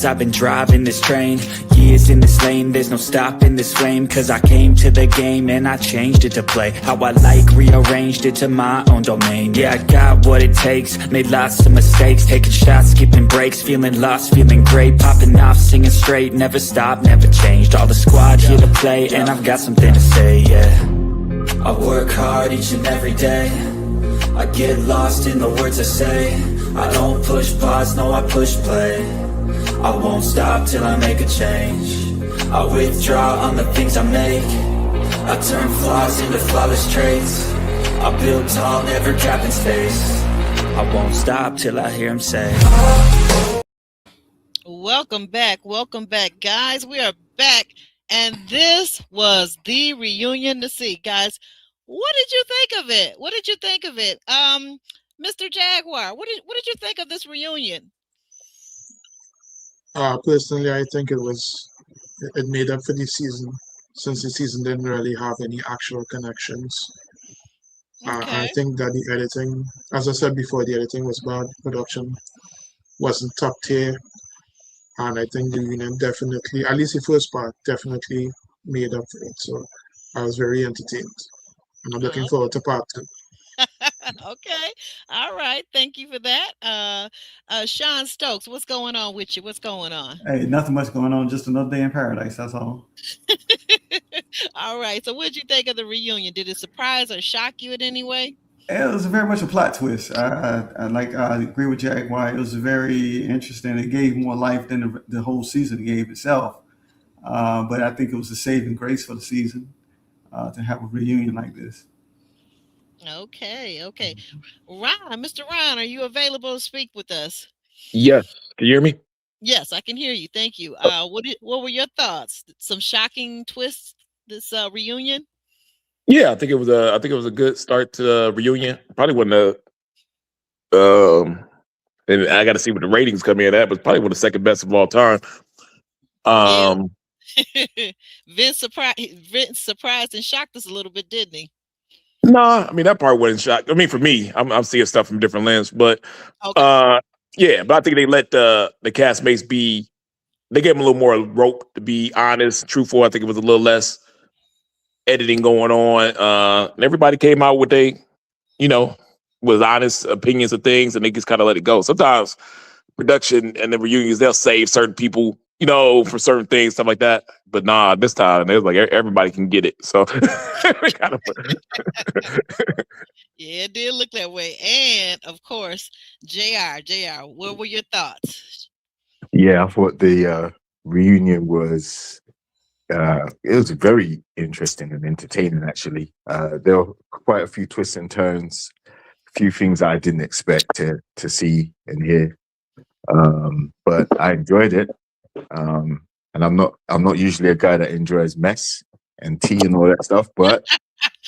years I've been driving this train, years in this lane, there's no stopping this flame. Cause I came to the game and I changed it to play how I like, rearranged it to my own domain. Yeah, I got what it takes, made lots of mistakes, taking shots, skipping breaks, feeling lost, feeling great, popping off, singing straight, never stopped, never changed. All the squad here to play, and I've got something to say, yeah. I work hard each and every day, I get lost in the words I say. I don't push pause, no, I push play. I won't stop till I make a change. I withdraw on the things I make. I turn flaws into flawless traits. I build tall, never capping space. I won't stop till I hear him say. Welcome back, guys. We are back, and this was the reunion to see, guys. What did you think of it? Mr. Jaguar, what did you think of this reunion? Personally, I think it made up for the season, since the season didn't really have any actual connections. I Okay. think that the editing, as I said before, the editing was bad, production wasn't top tier, and I think the reunion definitely, at least the first part, definitely made up for it. So I was very entertained, and I'm looking forward to part two. Okay. All right. Thank you for that. Sean Stokes, what's going on with you? What's going on? Hey, nothing much going on. Just another day in paradise. That's all. All right. So, what did you think of the reunion? Did it surprise or shock you in any way? It was very much a plot twist. I agree with Jack White. It was very interesting. It gave more life than the whole season gave itself. But I think it was a saving grace for the season to have a reunion like this. Okay. Okay. Ron, Mr. Ron, are you available to speak with us? Yes. Can you hear me? Yes, I can hear you. Thank you. What were your thoughts? Some shocking twists this reunion? Yeah, I think it was a good start to the reunion. Probably one of the and I got to see what the ratings come in at, but probably one of the second best of all time. Yeah. Um, Vince surprised and shocked us a little bit, didn't he? nah, I mean that part wasn't shocked. I mean, for me, I'm seeing stuff from different lens, but Okay. yeah, but I think they let the castmates be. They gave them a little more rope to be honest, truthful. I think it was a little less editing going on. And everybody came out with you know, with honest opinions of things, and they just kind of let it go. Sometimes production and the reunions they'll save certain people, for certain things, stuff like that. But nah, this time it was like everybody can get it. So kind of, Yeah, it did look that way. And of course, JR, what were your thoughts? Yeah, I thought the reunion was it was very interesting and entertaining. Actually, there were quite a few twists and turns, a few things I didn't expect to see and hear. But I enjoyed it, and I'm not usually a guy that enjoys mess and tea and all that stuff. But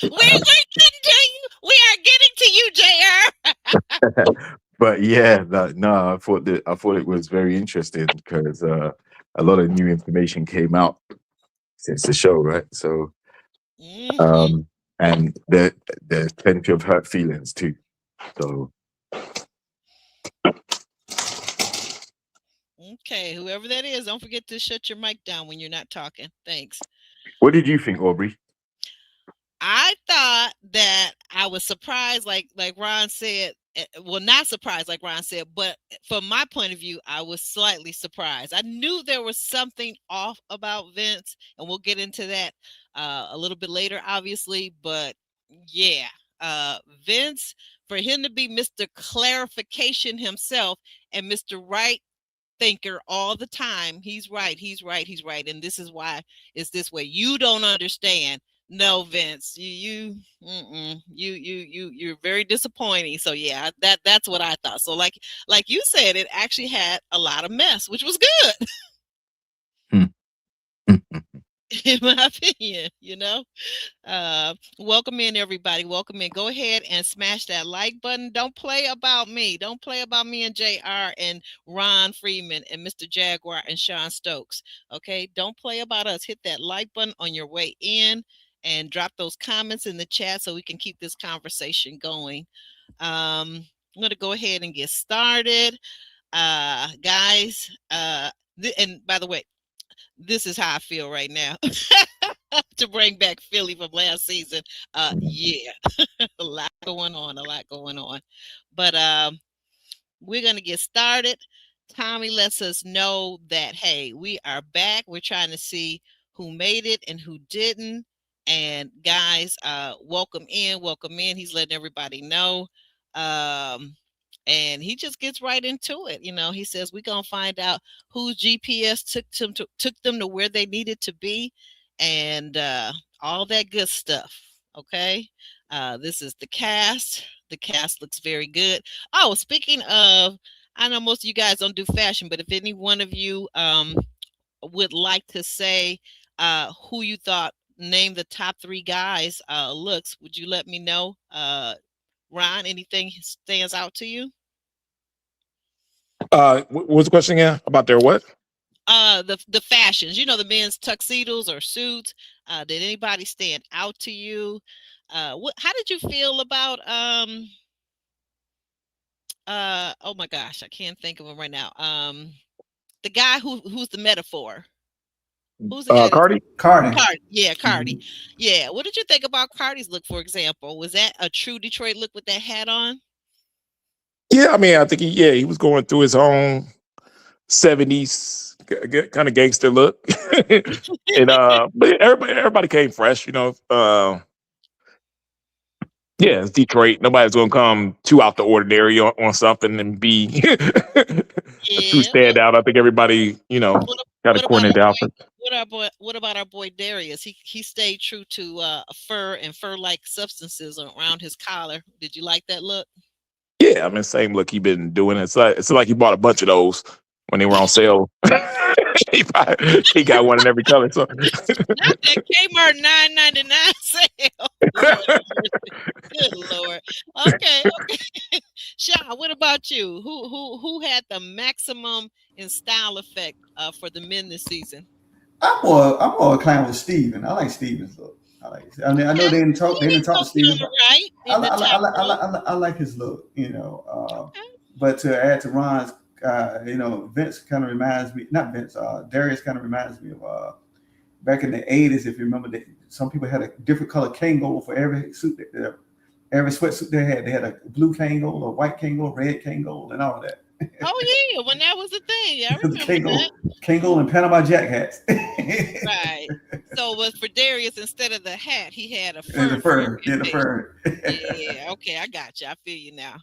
We're getting to you. We are getting to you, JR. but yeah, no, I thought it was very interesting because a lot of new information came out since the show, right? So, Mhm. and there's plenty of hurt feelings too. So, Okay, whoever that is, don't forget to shut your mic down when you're not talking. Thanks. what did you think, Aubrey? I thought that I was surprised, like Ron said. Well, not surprised, like Ron said, but from my point of view, I was slightly surprised. I knew there was something off about Vince, and we'll get into that a little bit later, obviously. But yeah, Vince, for him to be Mr. Clarification himself and Mr. Right thinker all the time. He's right. And this is why it's this way. You don't understand. No, Vince, you're very disappointing. So yeah, that's what I thought. So like you said, it actually had a lot of mess, which was good in my opinion. Welcome in, everybody. Welcome in. Go ahead and smash that like button. Don't play about me. Don't play about me and JR and Ron Freeman and Mr. Jaguar and Sean Stokes. Okay. Don't play about us. Hit that like button on your way in and drop those comments in the chat so we can keep this conversation going. I'm going to go ahead and get started. Guys, And by the way, this is how I feel right now. To bring back Philly from last season. Yeah, a lot going on, a lot going on. But we're gonna get started. Tommy lets us know that hey, we are back. We're trying to see who made it and who didn't. And guys, welcome in, welcome in. He's letting everybody know. And he just gets right into it. You know, he says we're gonna find out whose GPS took them to where they needed to be, and all that good stuff. Okay, this is the cast. The cast looks very good. Oh, speaking of, I know most of you guys don't do fashion, but if any one of you would like to say who you thought name the top 3 guys looks, would you let me know? Ron, anything stands out to you? What was the question again about their what? The fashions, you know, the men's tuxedos or suits. Did anybody stand out to you? How did you feel about oh my gosh, I can't think of him right now. The guy who's the metaphor. Who's the guy? Cardi? Cardi. Cardi. Yeah, Cardi. Yeah. What did you think about Cardi's look, for example? Was that a true Detroit look with that hat on? Yeah, I mean, I think he was going through his own 70s kind of gangster look. And but everybody came fresh, you know. Yeah, it's Detroit. Nobody's gonna come too out the ordinary on something and be a true Yeah. standout. I think everybody, you know, What, got a what about our coordinated boy? outfit. What about our boy Darius? He stayed true to fur and fur-like substances around his collar. Did you like that look? Yeah, I mean, same look he been doing. It's like he bought a bunch of those when they were on sale. He got one in every color. So Not that Kmart 9.99 sale. Lord, good Lord. Okay, okay. Sean, what about you? Who had the maximum in style effect for the men this season? I'm more inclined with Steven. I like Steven's look. I like. I know Okay, they didn't talk. They he didn't talk to totally on Steven, the but right in the top row. I like his look. Okay. But to add to Ron's, Vince kind of reminds me. Not Vince. Darius kind of reminds me of back in the '80s. If you remember, some people had a different color Kangol for every suit. Every sweatsuit they had. They had a blue Kangol, a white Kangol, red Kangol, and all that. Oh yeah, when that was the thing. Yeah, I The remember that. Kangol and Panama Jack hats. Right. So was for Darius instead of the hat, he had a And the fur fur, trim yeah, the thing. fur. Yeah, okay, I got you. I feel you now.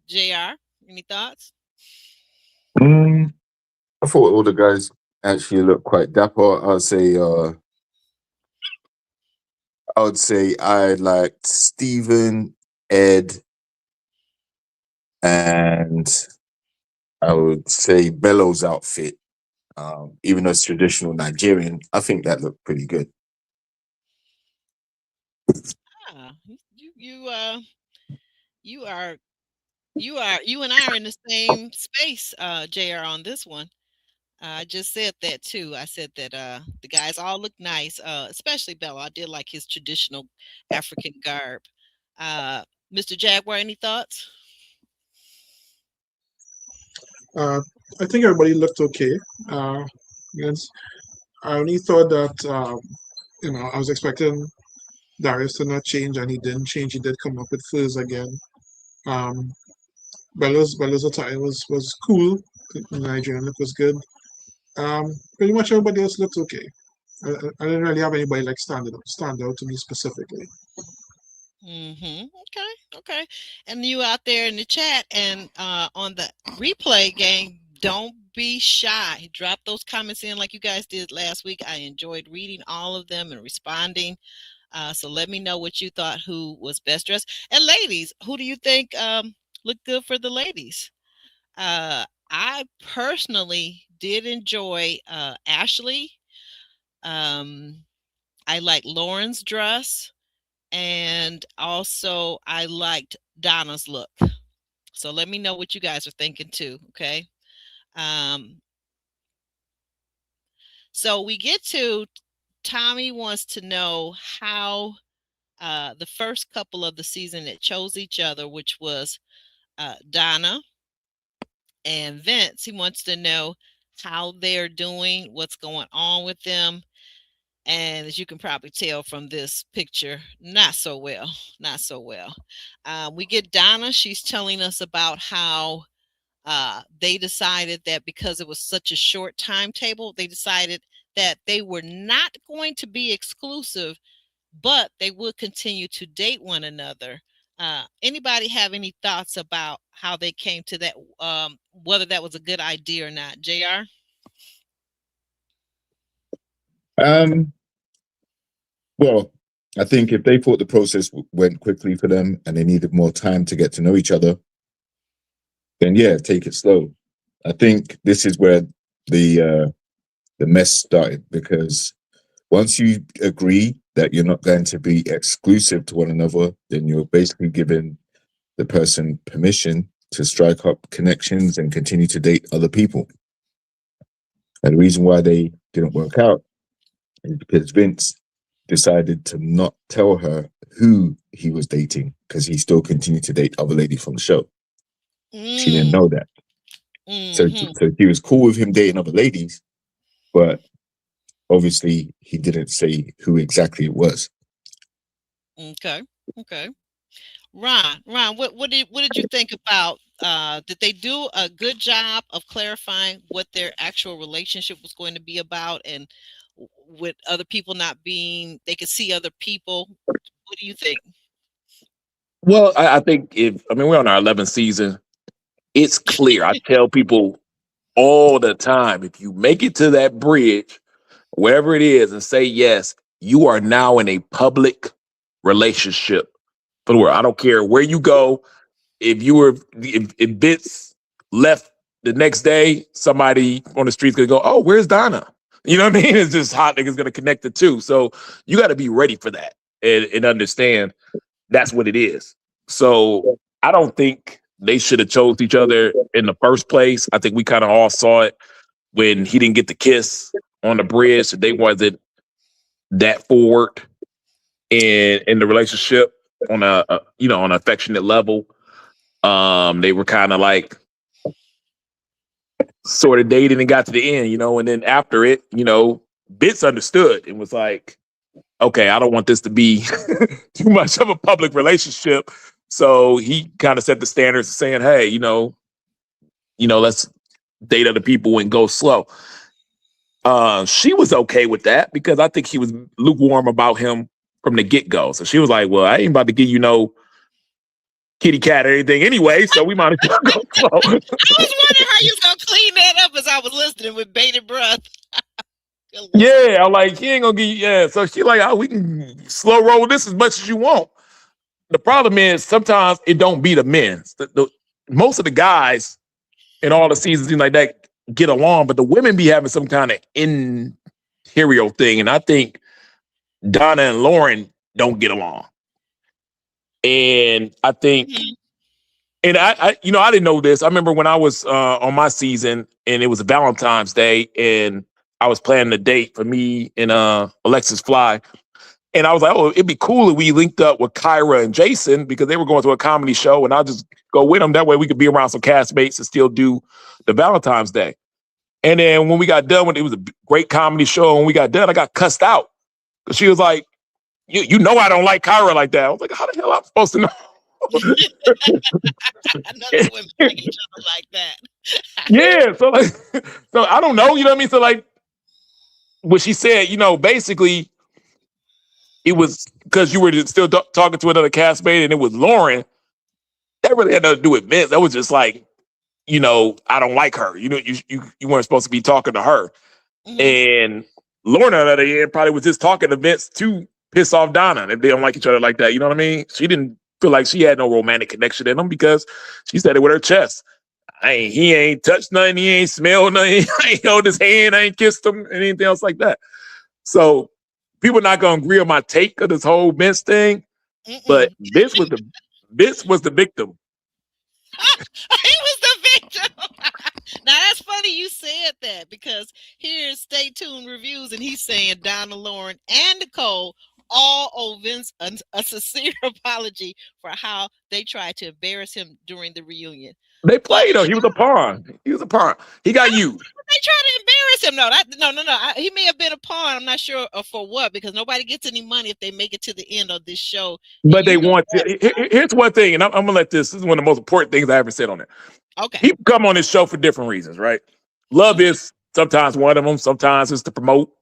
JR, any thoughts? Mm, I thought all the guys actually looked quite dapper. I would say I liked Stephen, Ed, and I would say Bellows outfit. Even though it's traditional Nigerian, I think that looked pretty good. Ah, you are you and I are in the same space, JR, on this one. I just said that too. I said that the guys all look nice, especially Bello. I did like his traditional African garb. Mr. Jaguar, any thoughts? I think everybody looked okay. Yes. I only thought that I was expecting Darius to not change, and he didn't change. He did come up with furs again. Um, Bella's attire was cool. The Nigerian look was good. Pretty much everybody else looked okay. I didn't really have anybody like stand out to me specifically. Okay. Okay. And you out there in the chat and on the replay game, don't be shy. Drop those comments in like you guys did last week. I enjoyed reading all of them and responding. So let me know what you thought who was best dressed. And ladies, who do you think looked good for the ladies? I personally did enjoy Ashley. I like Lauren's dress. And also, I liked Donna's look. So let me know what you guys are thinking too. Okay. Um, so we get to Tommy wants to know how the first couple of the season that chose each other, which was Donna and Vince. He wants to know how they're doing, what's going on with them. And as you can probably tell from this picture, not so well. Not so well. We get Donna. She's telling us about how they decided that because it was such a short timetable, they decided that they were not going to be exclusive, but they would continue to date one another. Anybody have any thoughts about how they came to that, whether that was a good idea or not? JR? Um, well, I think if they thought the process went quickly for them and they needed more time to get to know each other, then yeah, take it slow. I think this is where the mess started, because once you agree that you're not going to be exclusive to one another, then you're basically giving the person permission to strike up connections and continue to date other people. And the reason why they didn't work out is because Vince decided to not tell her who he was dating, because he still continued to date other ladies from the show. She didn't know that. So he was cool with him dating other ladies, but obviously he didn't say who exactly it was. Okay. Ron, what did you think about? Did they do a good job of clarifying what their actual relationship was going to be about, and with other people not being, they could see other people? What do you think? Well, I think we're on our 11th season. It's clear. I tell people all the time, if you make it to that bridge, wherever it is, and say yes, you are now in a public relationship for the world. I don't care where you go. If Bits left the next day, somebody on the street's gonna go, "Oh, where's Donna?" You know what I mean? It's just hot niggas gonna connect the two. So you got to be ready for that and understand that's what it is. So I don't think they should have chose each other in the first place. I think we kind of all saw it when he didn't get the kiss on the bridge. They wasn't that forward in the relationship on a on an affectionate level. They were kind of like sort of dating and got to the end, and then after it, Bits understood and was like, okay, I don't want this to be too much of a public relationship. So he kind of set the standards saying, hey, let's date other people and go slow. She was okay with that because I think he was lukewarm about him from the get-go. So she was like, well, I ain't about to give you no kitty cat or anything anyway, so we might as well go slow. I was wondering how you was gonna clean that up as I was listening with bated breath. Yeah, I'm like, he ain't gonna give you, yeah. So she like, we can slow roll this as much as you want. The problem is sometimes it don't be the men. Most of the guys in all the seasons like that get along, but the women be having some kind of interior thing. And I think Donna and Lauren don't get along. And I think, and I didn't know this. I remember when I was on my season and it was Valentine's Day and I was planning a date for me and Alexis Fly. And I was like, oh, it'd be cool if we linked up with Kyra and Jason because they were going to a comedy show and I'll just go with them. That way we could be around some castmates and still do the Valentine's Day. And then when we got done with it was a great comedy show. And when we got done, I got cussed out because she was like, you know I don't like Kyra like that. I was like, how the hell am I supposed to know? Another women like each other like that. Yeah, so I don't know, you know what I mean? So like what she said, basically it was because you were still talking to another castmate and it was Lauren. That really had nothing to do with Vince. That was just like, I don't like her. You weren't supposed to be talking to her. Mm-hmm. And Lauren on the other end probably was just talking to Vince to piss off Donna if they don't like each other like that. You know what I mean? She didn't feel like she had no romantic connection in them because she said it with her chest. He ain't touched nothing. He ain't smelled nothing. I ain't held his hand. I ain't kissed him. Anything else like that. So people are not going to agree on my take of this whole Vince thing. But Vince was the victim. He was the victim. Now that's funny you said that because here's Stay Tuned Reviews and he's saying Donna, Lauren, and Nicole all owe Vince a sincere apology for how they tried to embarrass him during the reunion. They played him. He was a pawn. He was a pawn. He got used. They tried to embarrass him. No. He may have been a pawn. I'm not sure for what, because nobody gets any money if they make it to the end of this show. But they want to. Here's one thing, and I'm going to let this is one of the most important things I ever said on it. Okay. People come on this show for different reasons, right? Love is sometimes one of them. Sometimes it's to promote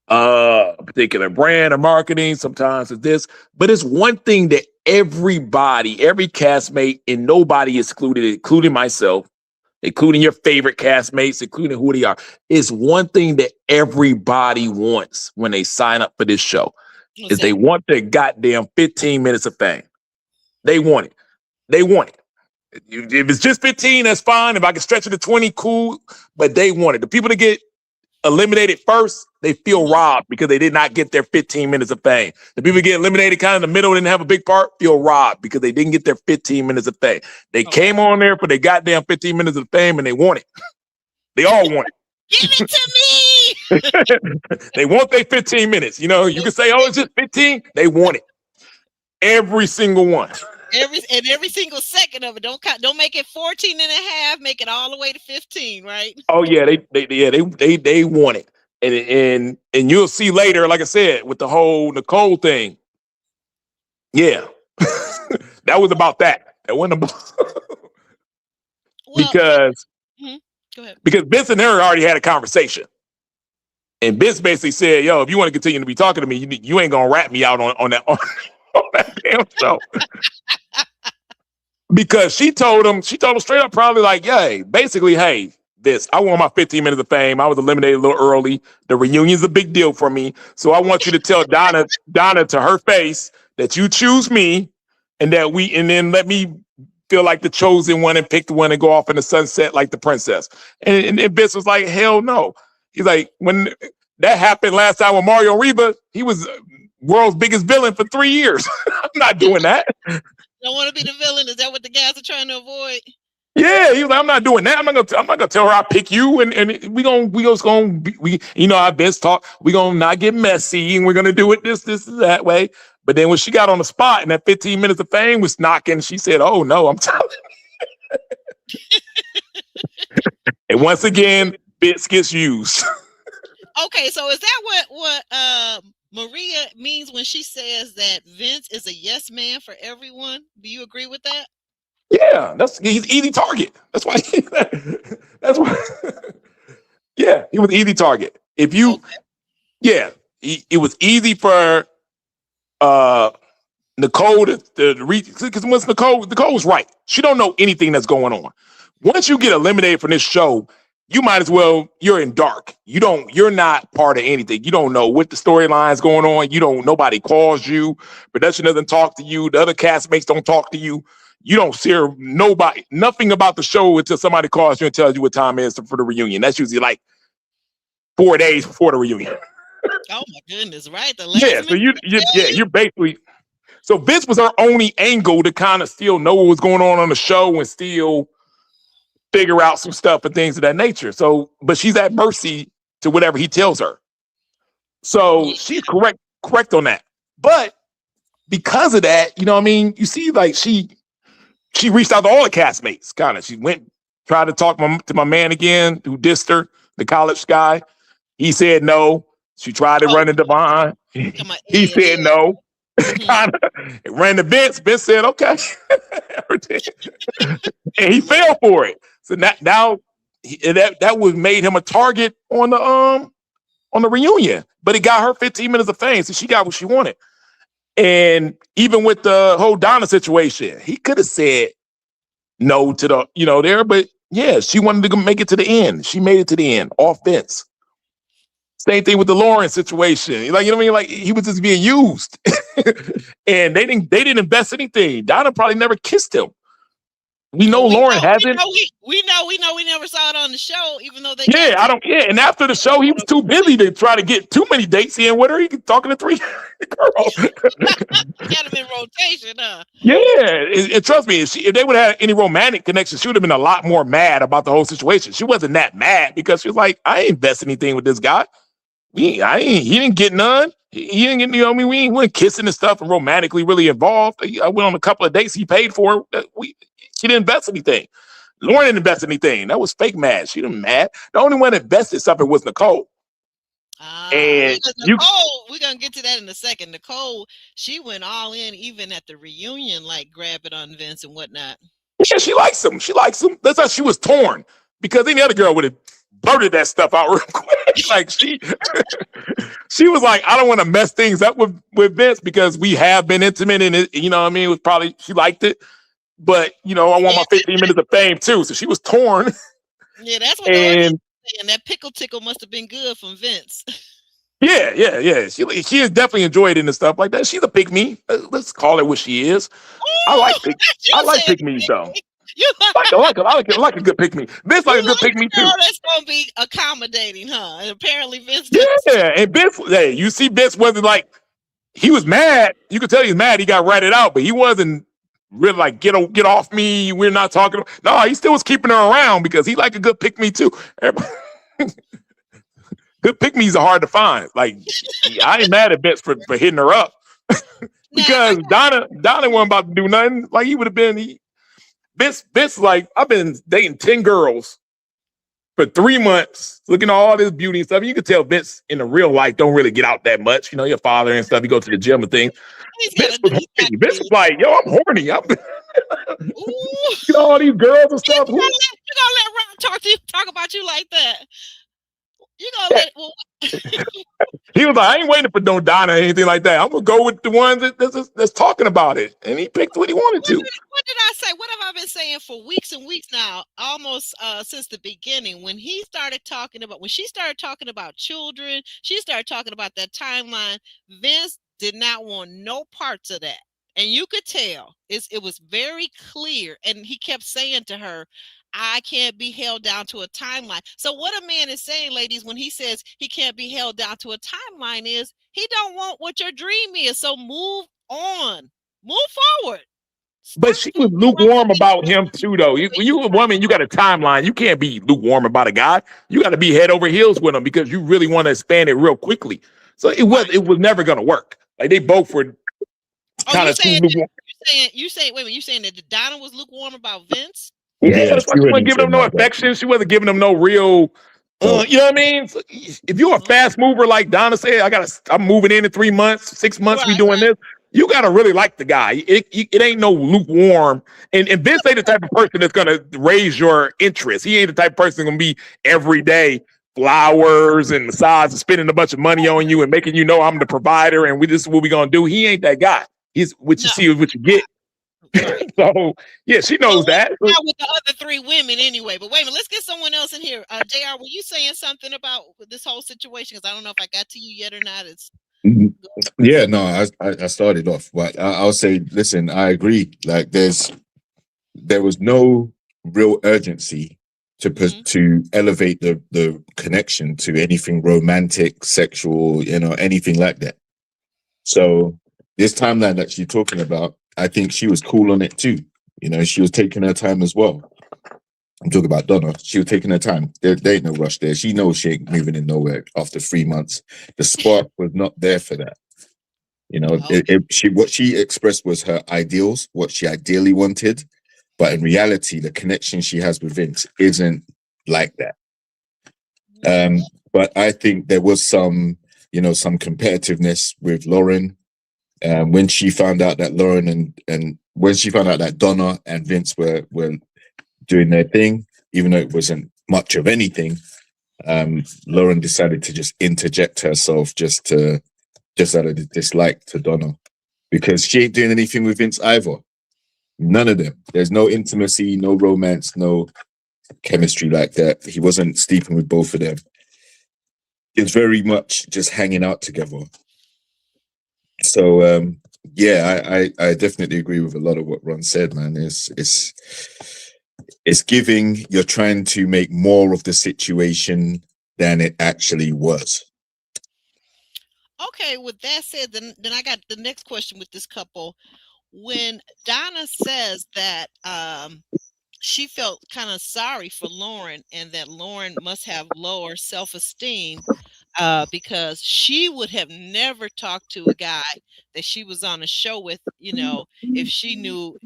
a particular brand or marketing. Sometimes it's this. But it's one thing that everybody, every castmate, and nobody excluded, including myself, including your favorite castmates, including who they are, is one thing that everybody wants when they sign up for this show. Is they want their goddamn 15 minutes of fame. They want it. They want it. If it's just 15, that's fine. If I can stretch it to 20, cool. But they want it. The people that get eliminated first, they feel robbed because they did not get their 15 minutes of fame. The people get eliminated kind of in the middle, didn't have a big part, feel robbed because they didn't get their 15 minutes of fame. They came on there for their goddamn 15 minutes of fame and they want it. They all want it. Give it to me. They want their 15 minutes. You know, you can say, oh, it's just 15. They want it. Every single one. Every single second of it. Don't make it 14 and a half, make it all the way to 15, right? Oh yeah, they want it. And you'll see later, like I said, with the whole Nicole thing. Yeah. That was about that. That wasn't about because Go ahead. Because Vince and her already had a conversation. And Vince basically said, yo, if you want to continue to be talking to me, you ain't gonna rat me out on that damn show. Because she told him straight up, probably like, yeah, basically, hey, I want my 15 minutes of fame. I was eliminated a little early. The reunion's a big deal for me. So I want you to tell Donna to her face that you choose me and then let me feel like the chosen one and pick the one and go off in the sunset like the princess. And Vince was like, hell no. He's like, when that happened last time with Mario Reba, he was world's biggest villain for 3 years. I'm not doing that. Don't want to be the villain. Is that what the guys are trying to avoid? Yeah, he was like, I'm not doing that. I'm not gonna tell her I pick you, and you know how Vince talk. We gonna not get messy, and we're gonna do it this that way. But then when she got on the spot and that 15 minutes of fame was knocking, she said, "Oh no, I'm telling you." And once again, Vince gets used. Okay, so is that what Maria means when she says that Vince is a yes man for everyone? Do you agree with that? Yeah, he's easy target. That's why. Yeah, he was easy target. If you, it was easy for Nicole to read because once Nicole was right. She don't know anything that's going on. Once you get eliminated from this show, you might as well, you're in dark. You're not part of anything. You don't know what the storyline's going on. Nobody calls you. Production doesn't talk to you. The other castmates don't talk to you. You don't hear nothing about the show until somebody calls you and tells you what time it is for the reunion. That's usually like 4 days before the reunion. Oh my goodness, right? So you're basically, so Vince was her only angle to kind of still know what was going on the show and still figure out some stuff and things of that nature. So, but she's at mercy to whatever he tells her. So she's correct on that. But because of that, you know what I mean? You see, like she reached out to all the castmates, kind of. She tried to talk to my man again, who dissed her, the college guy. He said no. She tried to run into Devon. He said no. Kind of ran to Vince. Vince said, okay. And he fell for it. So now that was made him a target on the reunion. But he got her 15 minutes of fame, so she got what she wanted. And even with the whole Donna situation, he could have said no to the, there, but yeah, she wanted to make it to the end. She made it to the end, off Vince. Same thing with the Lauren situation. Like, you know what I mean? Like, he was just being used. And they didn't invest anything. Donna probably never kissed him. We know Lauren hasn't. We never saw it on the show, even though they. And after the show, he was too busy to try to get too many dates in with her. He was talking to 3 girls. Had him in rotation, huh? Yeah, and trust me, if they would have had any romantic connection, she would have been a lot more mad about the whole situation. She wasn't that mad because she was like, I ain't invest anything with this guy. He didn't get none. He didn't get, we weren't kissing and stuff and romantically really involved. I went on a couple of dates he paid for. She didn't invest anything. Lauren didn't invest anything. That was fake mad. She didn't mad. The only one that invested something was Nicole. And Nicole, we're gonna get to that in a second. Nicole, she went all in, even at the reunion, like grabbing on Vince and whatnot. Yeah, she likes him. She likes him. That's how she was torn, because any other girl would have blurted that stuff out real quick. Like she was like, I don't want to mess things up with Vince because we have been intimate, and it, you know what I mean? It was probably, she liked it, but I want my 15 minutes of fame too. So she was torn. Yeah, that's what and that pickle tickle must have been good from Vince. Yeah. She has definitely enjoyed it and stuff like that. She's a pick me. Let's call it what she is. Ooh, I like pick me's though. I like a good pick me. Vince like a good pick me too. That's gonna be accommodating, huh? And apparently Vince. Yeah, and Vince. Hey, you see, Vince wasn't like, he was mad. You could tell he was mad. He got ratted out, but he wasn't really like, get off me. We're not talking. No, he still was keeping her around because he liked a good pick me too. Good pick me's are hard to find. Like, I ain't mad at Vince for hitting her up because Donna wasn't about to do nothing. Like, he would have been. Vince, like, I've been dating 10 girls for 3 months, looking at all this beauty and stuff. You can tell Vince in the real life don't really get out that much. Your father and stuff. He go to the gym and things. Vince was like, yo, I'm horny. All these girls and stuff. You gonna let Ron talk about you like that? You gonna let He was like, I ain't waiting for no Donna or anything like that. I'm gonna go with the ones that's talking about it, and he picked what he wanted to. What did I say? What have I been saying for weeks and weeks now? Almost since the beginning, when she started talking about children, she started talking about that timeline. Vince did not want no parts of that, and you could tell it was very clear. And he kept saying to her, I can't be held down to a timeline. So what a man is saying, ladies, when he says he can't be held down to a timeline, is he don't want what your dream is. So move on, move forward. But she was lukewarm about him too, though. When you a woman, you got a timeline. You can't be lukewarm about a guy. You got to be head over heels with him because you really want to expand it real quickly. So it was never going to work. Like, they both were kind of too lukewarm. You saying that Donna was lukewarm about Vince? Yeah, that's why she wasn't giving him no affection. She wasn't giving him no real, you know what I mean? So if you're a fast mover, like Donna said, I'm moving in 3 months, 6 months, we doing this. You got to really like the guy. It ain't no lukewarm. And Vince ain't the type of person that's going to raise your interest. He ain't the type of person going to be every day flowers and massage and spending a bunch of money on you and making you know I'm the provider and this is what we going to do. He ain't that guy. He's what you see is what you get. Right. So yeah, she knows that. With the other 3 women anyway. But wait a minute, let's get someone else in here. JR, were you saying something about this whole situation? Because I don't know if I got to you yet or not. Yeah, no, I started off, but I'll say, listen, I agree. Like, there was no real urgency to elevate the connection to anything romantic, sexual, anything like that. So this timeline that she's talking about, I think she was cool on it too. She was taking her time as well. I'm talking about Donna. She was taking her time. There ain't no rush there. She knows she ain't moving in nowhere after 3 months. The spark was not there for that. What she expressed was her ideals, what she ideally wanted, but in reality, the connection she has with Vince isn't like that. But I think there was some competitiveness with Lauren. When she found out that Lauren and when she found out that Donna and Vince were doing their thing, even though it wasn't much of anything, Lauren decided to just interject herself just out of the dislike to Donna, because she ain't doing anything with Vince either. None of them. There's no intimacy, no romance, no chemistry like that. He wasn't sleeping with both of them. It's very much just hanging out together. So yeah, I definitely agree with a lot of what Ron said, man. It's giving, you're trying to make more of the situation than it actually was. Okay, with that said, then I got the next question with this couple. When Donna says that she felt kind of sorry for Lauren, and that Lauren must have lower self-esteem, because she would have never talked to a guy that she was on a show with, if she knew,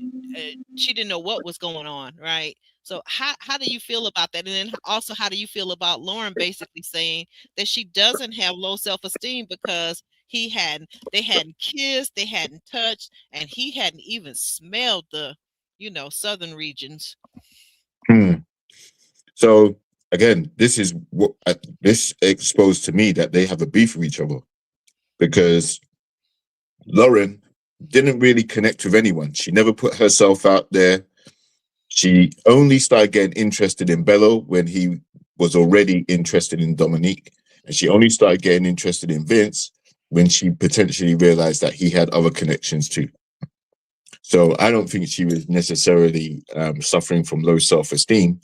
she didn't know what was going on, right? So how do you feel about that? And then also, how do you feel about Lauren basically saying that she doesn't have low self-esteem because they hadn't kissed, they hadn't touched, and he hadn't even smelled the, southern regions. Hmm. So again, this is what this exposed to me that they have a beef with each other because Lauren didn't really connect with anyone. She never put herself out there. She only started getting interested in Bello when he was already interested in Dominique. And she only started getting interested in Vince when she potentially realized that he had other connections too. So I don't think she was necessarily suffering from low self-esteem.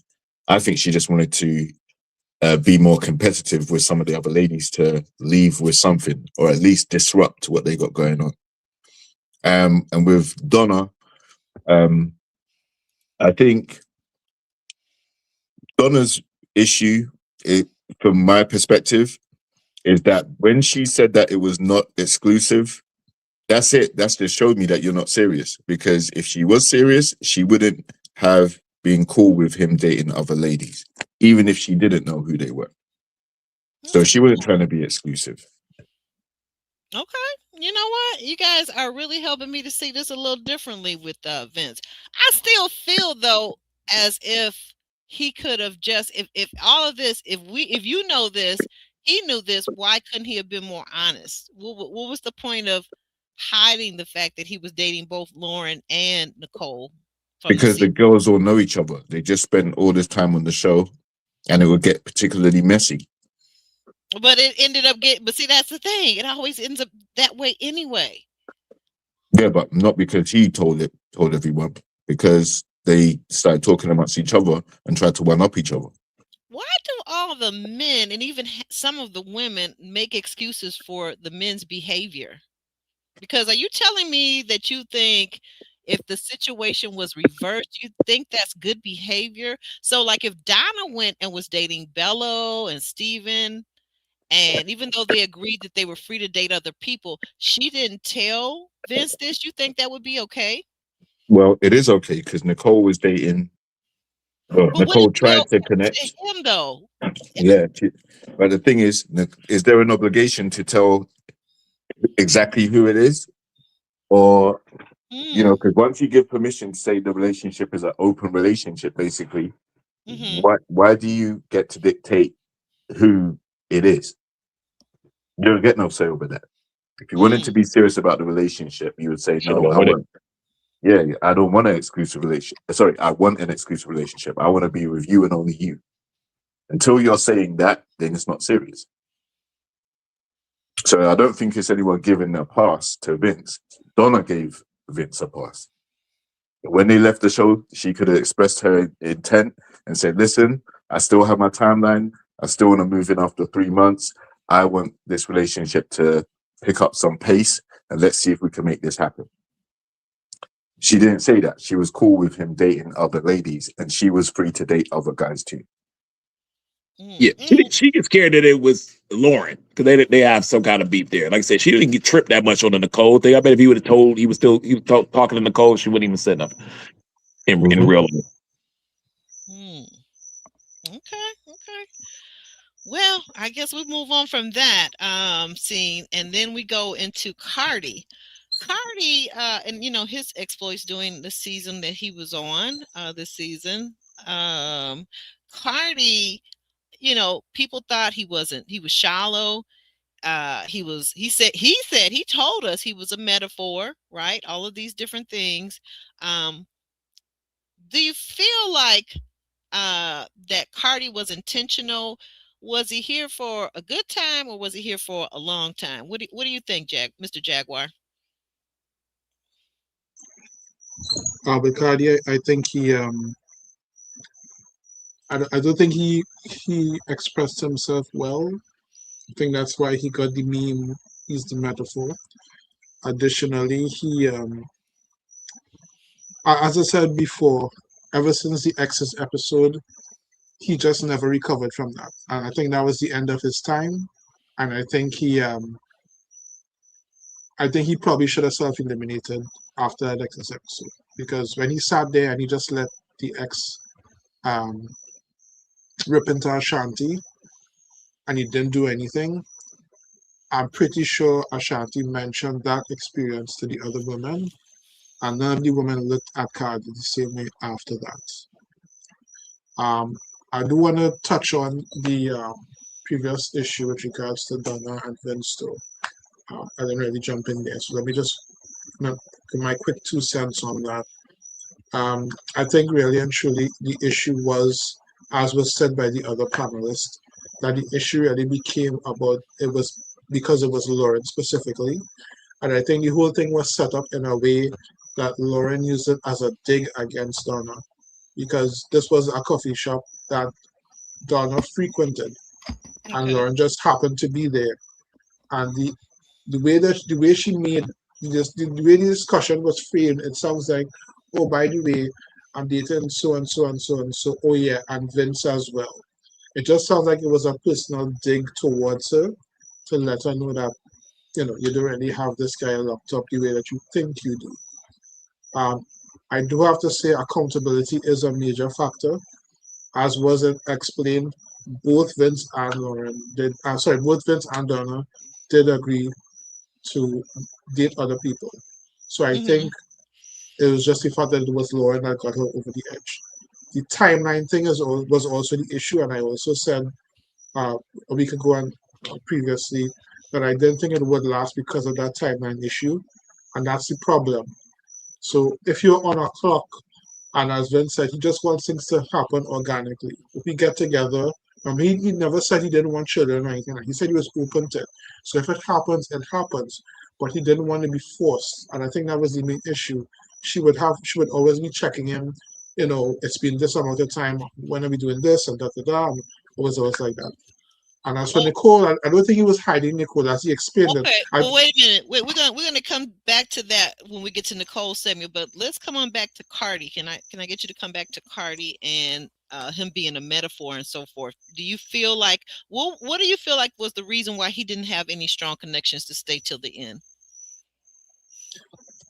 I think she just wanted to be more competitive with some of the other ladies to leave with something or at least disrupt what they got going on. And with Donna, I think Donna's issue, from my perspective, is that when she said that it was not exclusive, that's it. That's just showed me that you're not serious. Because if she was serious, she wouldn't have been cool with him dating other ladies, even if she didn't know who they were. So she wasn't trying to be exclusive. Okay. You know what? You guys are really helping me to see this a little differently with Vince. I still feel though as if he could have just, if all of this, if you know this, he knew this, why couldn't he have been more honest? What was the point of hiding the fact that he was dating both Lauren and Nicole from the Because the season? girls all know each other. They just spend all this time on the show and it would get particularly messy. But it ended up getting, but see, that's the thing. It always ends up that way anyway. Yeah, but not because he told everyone, because they started talking amongst each other and tried to one up each other. Why do all the men and even some of the women make excuses for the men's behavior? Because are you telling me that you think if the situation was reversed, you think that's good behavior? So, like, if Donna went and was dating Bello and Steven, and even though they agreed that they were free to date other people, she didn't tell Vince this, you think that would be okay? Well, it is okay because Nicole was dating. Well, But would Nicole it be tried to okay to connect. him, though? Yeah, but the thing is there an obligation to tell exactly who it is, or Mm, because once you give permission to say the relationship is an open relationship, basically, hmm why do you get to dictate who it is? You don't get no say over that. If you wanted to mm. be serious about the relationship, you would say, Should no, have I won it. want, yeah, I don't want an exclusive relationship. Sorry, I want an exclusive relationship. I want to be with you and only you. Until you're saying that, then it's not serious. So I don't think it's anyone giving a pass to Vince. Donna gave Vince a pass. When they left the show, she could have expressed her intent and said, listen, I still have my timeline. I still want to move in after 3 months. I want this relationship to pick up some pace and let's see if we can make this happen. She didn't say that. She was cool with him dating other ladies and she was free to date other guys too. Yeah, she gets scared that it was Lauren because they have some kind of beef there. Like I said, she didn't get tripped that much on the Nicole thing. I bet if he would have told he was talking to Nicole, she wouldn't even say nothing in real life. Okay, okay. Well, I guess we move on from that scene, and then we go into Cardi. Cardi, and his exploits during the season that he was on this season. Cardi, people thought he was shallow. He told us he was a metaphor, right? All of these different things. Do you feel like that Cardi was intentional? Was he here for a good time or was he here for a long time? What do you think, Mr. Jaguar? With Cardi, I think I don't think he expressed himself well. I think that's why he got the meme. He's the metaphor. Additionally, as I said before, ever since the Exes episode, he just never recovered from that. And I think that was the end of his time. And I think he probably should have self-eliminated after that Exes episode. Because when he sat there and he just let the ex um, rip into Ashanti and he didn't do anything, I'm pretty sure Ashanti mentioned that experience to the other women, and none of the women looked at Cardi the same way after that. Um, I do want to touch on the previous issue with regards to Donna and Vince, though. I didn't really jump in there, so let me just give my quick 2 cents on that. I think really and truly the issue was, as was said by the other panelists, that the issue really became about it was because it was Lauren specifically. And I think the whole thing was set up in a way that Lauren used it as a dig against Donna because this was a coffee shop that Donna frequented and Okay. Lauren just happened to be there. And the way she made the way the discussion was framed, it sounds like, oh, by the way, I'm dating so and so and so and so. Oh yeah, and Vince as well. It just sounds like it was a personal dig towards her to let her know that you don't really have this guy locked up the way that you think you do. Um, I do have to say accountability is a major factor, as was it explained. Both Vince and Lauren did. Sorry, both Vince and Donna did agree to date other people. So I think Hmm. it was just the fact that it was Lauren that got her over the edge. The timeline thing was also the issue, and I also said uh, a week ago and previously that I didn't think it would last because of that timeline issue, and that's the problem. So if you're on a clock, and as Vince said, he just wants things to happen organically. If we get together, he never said he didn't want children or anything. He said he was open to it. So if it happens, it happens. But he didn't want to be forced, and I think that was the main issue. She would always be checking him. It's been this amount of time. When are we doing this and da da da? And always like that. And as for Oh, Nicole, I don't think he was hiding Nicole, as he explained it. okay. Well, wait a minute. We're gonna come back to that when we get to Nicole Samuel. But let's come on back to Cardi. Can I get you to come back to Cardi and him being a metaphor and so forth? Do you feel like what do you feel like was the reason why he didn't have any strong connections to stay till the end?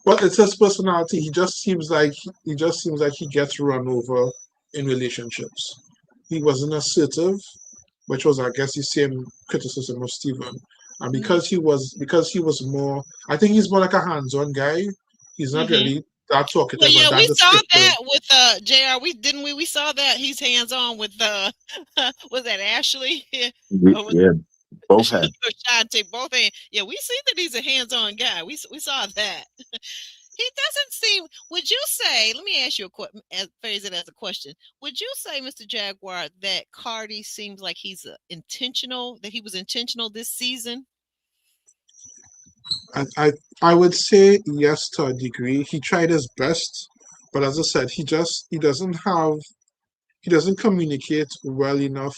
Well, it's his personality. He just seems like he gets run over in relationships. He wasn't assertive, which was, I guess, the same criticism of Stephen. And Hmm. because he was more, I think he's more like a hands-on guy. He's not Hmm. really that Well, talkative and yeah, that we saw descriptive. that with Jr. We saw that he's hands on with was that Ashley? Or was Yeah, both it had. Shante? Both hands. Yeah, we see that he's a hands on guy. We saw that. He doesn't seem. Would you say? Let me ask you a question. Phrase it as a question. Would you say, Mr. Jaguar, that Cardi seems like he's intentional? That he was intentional this season? I would say yes to a degree. He tried his best, but as I said, he doesn't communicate well enough.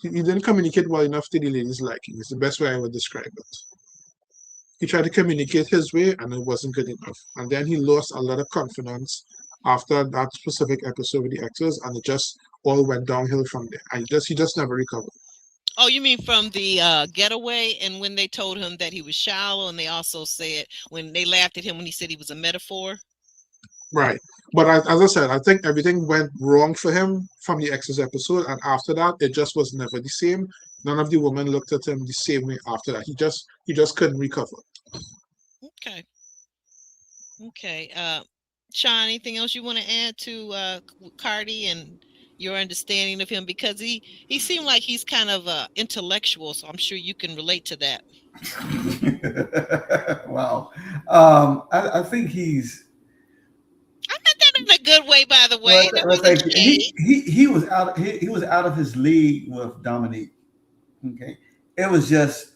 He didn't communicate well enough to the ladies' liking. It's the best way I would describe it. He tried to communicate his way, and it wasn't good enough. And then he lost a lot of confidence after that specific episode with the actors, and it just all went downhill from there. And he just never recovered. Oh, you mean from the getaway, and when they told him that he was shallow, and they also said when they laughed at him when he said he was a metaphor. Right. But as I said, I think everything went wrong for him from the exes episode, and after that, it just was never the same. None of the women looked at him the same way after that. He just couldn't recover. Okay. Okay. Sean, anything else you want to add to Cardi and your understanding of him? Because he seemed like he's kind of intellectual, so I'm sure you can relate to that. Wow. I think he's I meant that in a good way, by the well. way. That I wasn't think shade. he was out of his league with Dominique. Okay, it was just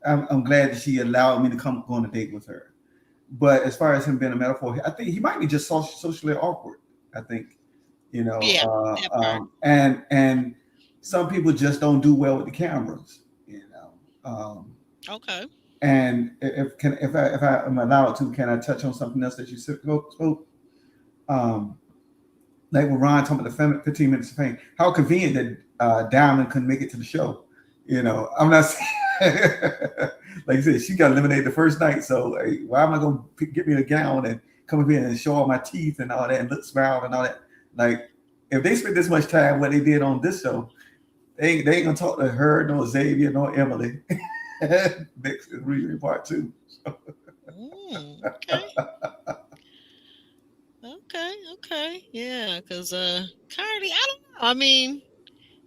I'm glad that she allowed me to come go on a date with her. But as far as him being a metaphor, I think he might be just socially awkward. I think Yeah, that part. and some people just don't do well with the cameras. Okay. And if I am allowed to, can I touch on something else that you spoke? Um, like when Ron talking about the 15 minutes of fame, how convenient that Diamond couldn't make it to the show. You know, I'm not saying, like I said, she got eliminated the first night. So hey, why am I going to get me a gown and come up here and show all my teeth and all that and look smile and all that? Like, if they spent this much time what they did on this show, they ain't gonna talk to her, no Xavier, no Emily. Next is reading part 2. Okay. Okay. Yeah, because Cardi, I don't know. I mean,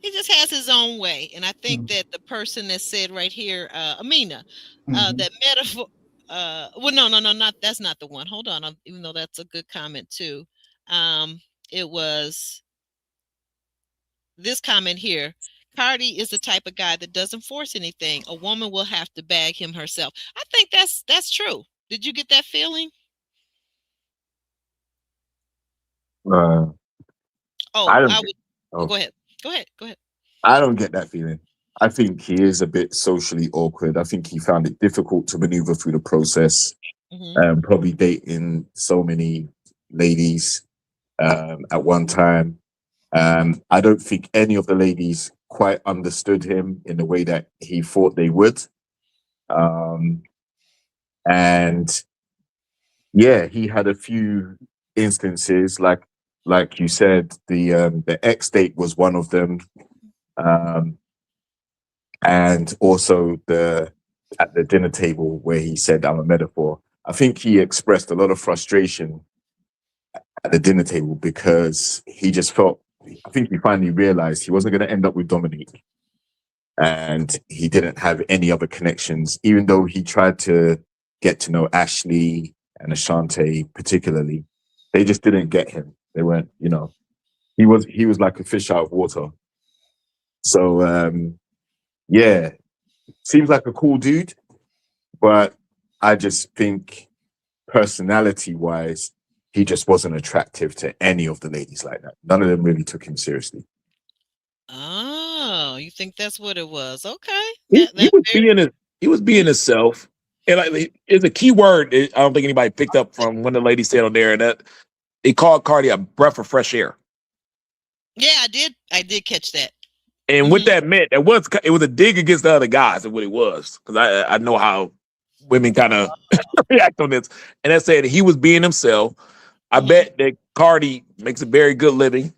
he just has his own way. And I think that the person that said right here, Amina, that metaphor, well, no, not that's not the one. Hold on, even though that's a good comment too. It was this comment here. Cardi is the type of guy that doesn't force anything. A woman will have to bag him herself. I think that's true. Did you get that feeling? I don't. I would. Oh, Go ahead. I don't get that feeling. I think he is a bit socially awkward. I think he found it difficult to maneuver through the process. Probably dating so many ladies at one time. I don't think any of the ladies quite understood him in the way that he thought they would. And yeah, he had a few instances, like you said, the ex date was one of them, and also the at the dinner table where he said, "I'm a metaphor." I think he expressed a lot of frustration at the dinner table because he just felt. I think he finally realized he wasn't going to end up with Dominique, and he didn't have any other connections, even though he tried to get to know Ashley and Ashante particularly. They just didn't get him. They weren't, he was like a fish out of water. So yeah, seems like a cool dude, but I just think personality wise, he just wasn't attractive to any of the ladies like that. None of them really took him seriously. Oh, you think that's what it was? Okay. He was being himself. And like, it's a key word that I don't think anybody picked up from when the lady said on there, and that they called Cardi a breath of fresh air. Yeah, I did catch that. And what that meant, it was a dig against the other guys, is what it was. Because I know how women kind of react on this. And that said he was being himself. I bet that Cardi makes a very good living.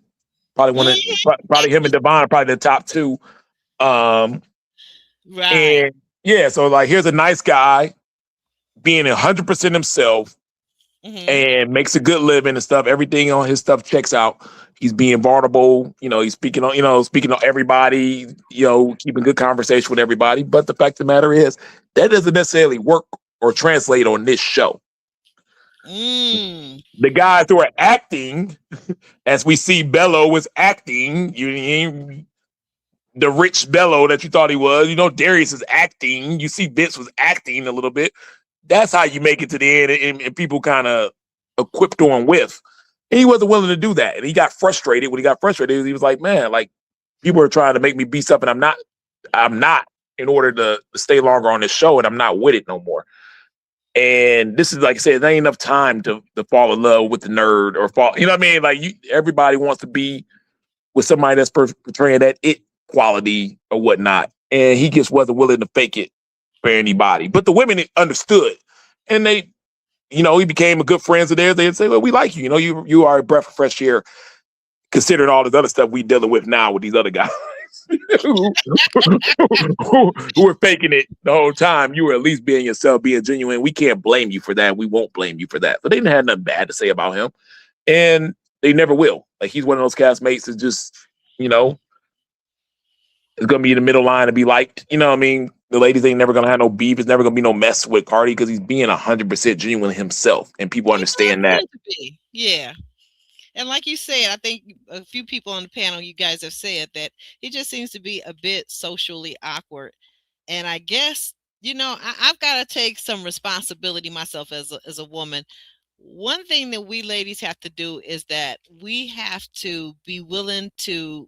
Probably him and Devon are probably the top two. Right. And yeah, so like here's a nice guy being 100% himself and makes a good living and stuff. Everything on his stuff checks out. He's being vulnerable. He's speaking on everybody, keeping good conversation with everybody. But the fact of the matter is that doesn't necessarily work or translate on this show. The guys who are acting, as we see Bello was acting, the rich Bello that you thought he was. Darius is acting. You see Vince was acting a little bit. That's how you make it to the end, and people kind of equipped on with. And he wasn't willing to do that. And he got frustrated. When he got frustrated, he was like, man, like, people are trying to make me be something I'm not in order to stay longer on this show, and I'm not with it no more. And this is, like I said, there ain't enough time to fall in love with the nerd or fall, you know what I mean? Like, everybody wants to be with somebody that's portraying that it quality or whatnot. And he just wasn't willing to fake it for anybody. But the women understood. And they, he became a good friend of theirs. They'd say, well, we like you. You are a breath of fresh air, considering all this other stuff we dealing with now with these other guys who were faking it the whole time. You were at least being yourself, being genuine. We can't blame you for that. We won't blame you for that. But they didn't have nothing bad to say about him. And they never will. Like, he's one of those castmates that just, is going to be in the middle line and be liked. You know what I mean? The ladies ain't never going to have no beef. It's never going to be no mess with Cardi because he's being 100% genuine himself. And people understand that. Yeah. And like you said, I think a few people on the panel, you guys have said that he just seems to be a bit socially awkward. And I guess, I've got to take some responsibility myself as a woman. One thing that we ladies have to do is that we have to be willing to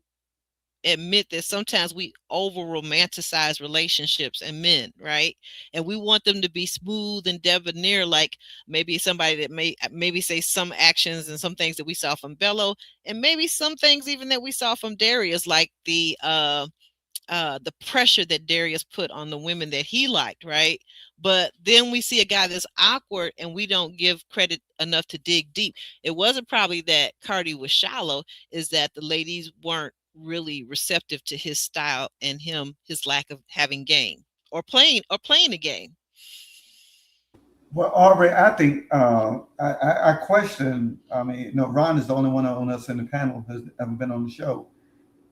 admit that sometimes we over romanticize relationships and men, right? And we want them to be smooth and debonair, like maybe somebody that maybe say some actions and some things that we saw from Bello, and maybe some things even that we saw from Darius, like the pressure that Darius put on the women that he liked, right? But then we see a guy that's awkward and we don't give credit enough to dig deep. It wasn't probably that Cardi was shallow, is that the ladies weren't really receptive to his style and his lack of having game or playing a game. Well, Aubrey, I think I question. I mean, no, Ron is the only one on us in the panel who's ever been on the show.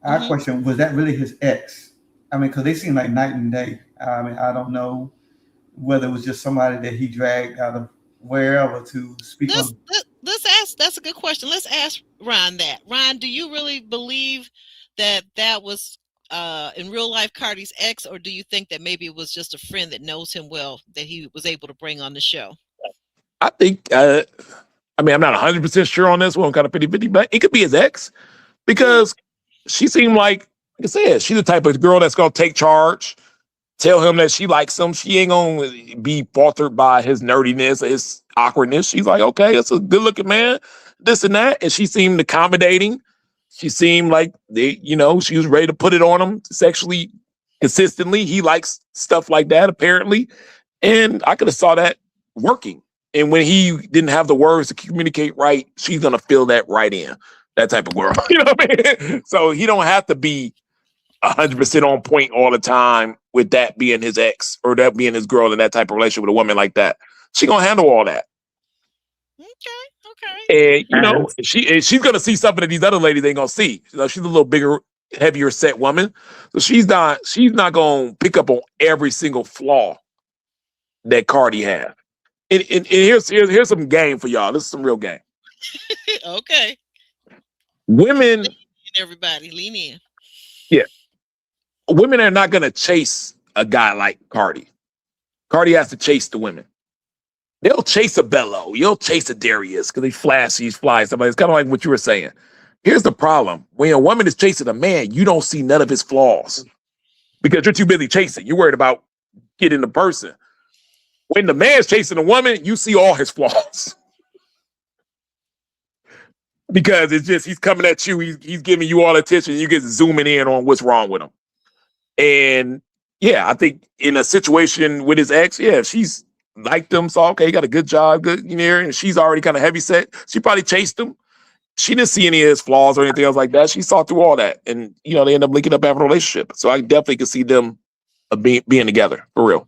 I Mhm. question, was that really his ex? I mean, because they seem like night and day. I mean, I don't know whether it was just somebody that he dragged out of wherever to speak Let's on. let's ask. That's a good question. Let's ask Ron that. Ron, do you really believe that was in real life Cardi's ex, or do you think that maybe it was just a friend that knows him well that he was able to bring on the show? I think. I mean, I'm not 100% sure on this one, kind of 50-50, but it could be his ex Mhm. because she seemed like I said, she's the type of girl that's gonna take charge, tell him that she likes him. She ain't gonna be faltered by his nerdiness or his awkwardness. She's like, okay, that's a good looking man, this and that. And she seemed accommodating. She seemed like she was ready to put it on him sexually consistently. He likes stuff like that, apparently. And I could have saw that working. And when he didn't have the words to communicate right, she's gonna fill that right in. That type of girl. You know what I mean? So he don't have to be 100% on point all the time with that being his ex or that being his girl in that type of relationship with a woman like that. She gonna handle all that. Okay, okay. And And she's gonna see something that these other ladies ain't gonna see. She's a little bigger, heavier set woman. So she's not gonna pick up on every single flaw that Cardi has. And here's some game for y'all. This is some real game. Okay. Women, Lean in, everybody. Lean in. yeah, women are not gonna chase a guy like Cardi. Cardi has to chase the women. They'll chase a Bello. You'll chase a Darius because they flashy, fly, somebody. It's kind of like what you were saying. Here's the problem. When a woman is chasing a man, you don't see none of his flaws because you're too busy chasing. You're worried about getting the person. When the man's chasing a woman, you see all his flaws because it's just he's coming at you. He's giving you all attention. You get zooming in on what's wrong with him. And yeah, I think in a situation with his ex, yeah, if she's liked him, so okay, he got a good job, good and she's already kind of heavy set. She probably chased him. She didn't see any of his flaws or anything else like that. She saw through all that, and they end up linking up having a relationship. So I definitely could see them being together for real.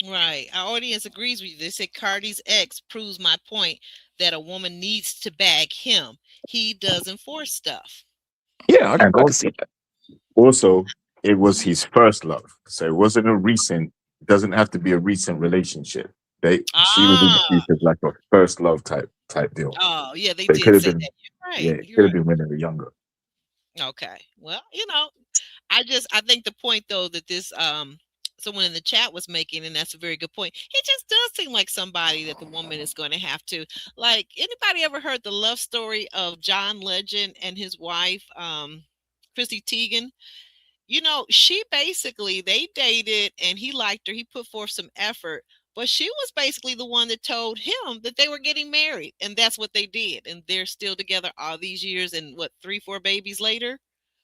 Right. Our audience agrees with you. They say Cardi's ex proves my point that a woman needs to bag him. He doesn't force stuff. Yeah, and I can see that. also, it was his first love, so it wasn't a recent. It doesn't have to be a recent relationship. She was Ah, introduced as like a first love type deal. oh, yeah, they So it did could have say been, that. You're yeah, right. it You're could right. have been when they were younger. Okay. Well, I think the point though that this someone in the chat was making, and that's a very good point. He just does seem like somebody that the woman is going to have to like. Anybody ever heard the love story of John Legend and his wife, Chrissy Teigen? She basically they dated and he liked her. He put forth some effort, but she was basically the one that told him that they were getting married, and that's what they did. And they're still together all these years and what, 3, 4 babies later.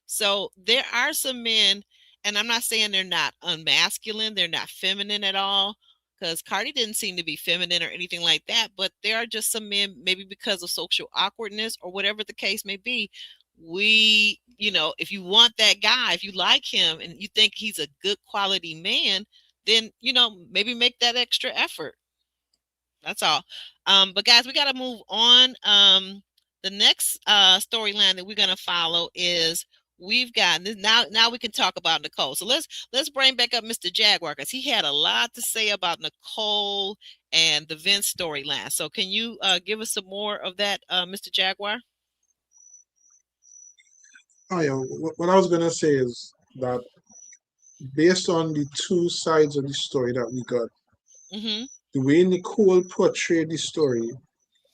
So there are some men, and I'm not saying they're not unmasculine, they're not feminine at all, because Cardi didn't seem to be feminine or anything like that. But there are just some men, maybe because of social awkwardness or whatever the case may be, if you want that guy, if you like him and you think he's a good quality man, then maybe make that extra effort. That's all. But guys, we got to move on. The next storyline that we're going to follow is we've got this now we can talk about Nicole. So let's bring back up Mr. Jaguar, because he had a lot to say about Nicole and the Vince storyline. So can you give us some more of that, Mr. Jaguar? Oh yeah, what I was gonna say is that based on the two sides of the story that we got, Mm-hmm. the way Nicole portrayed the story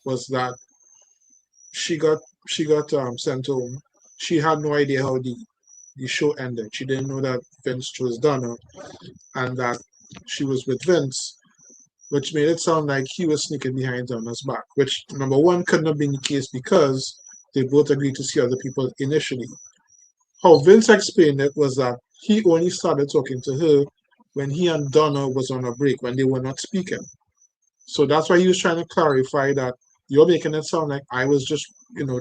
was that she got sent home. She had no idea how deep. the show ended. She didn't know that Vince chose Donna and that she was with Vince, which made it sound like he was sneaking behind Donna's back, which, number one, couldn't have been the case because they both agreed to see other people initially. How Vince explained it was that he only started talking to her when he and Donna was on a break, when they were not speaking. So that's why he was trying to clarify that you're making it sound like I was just,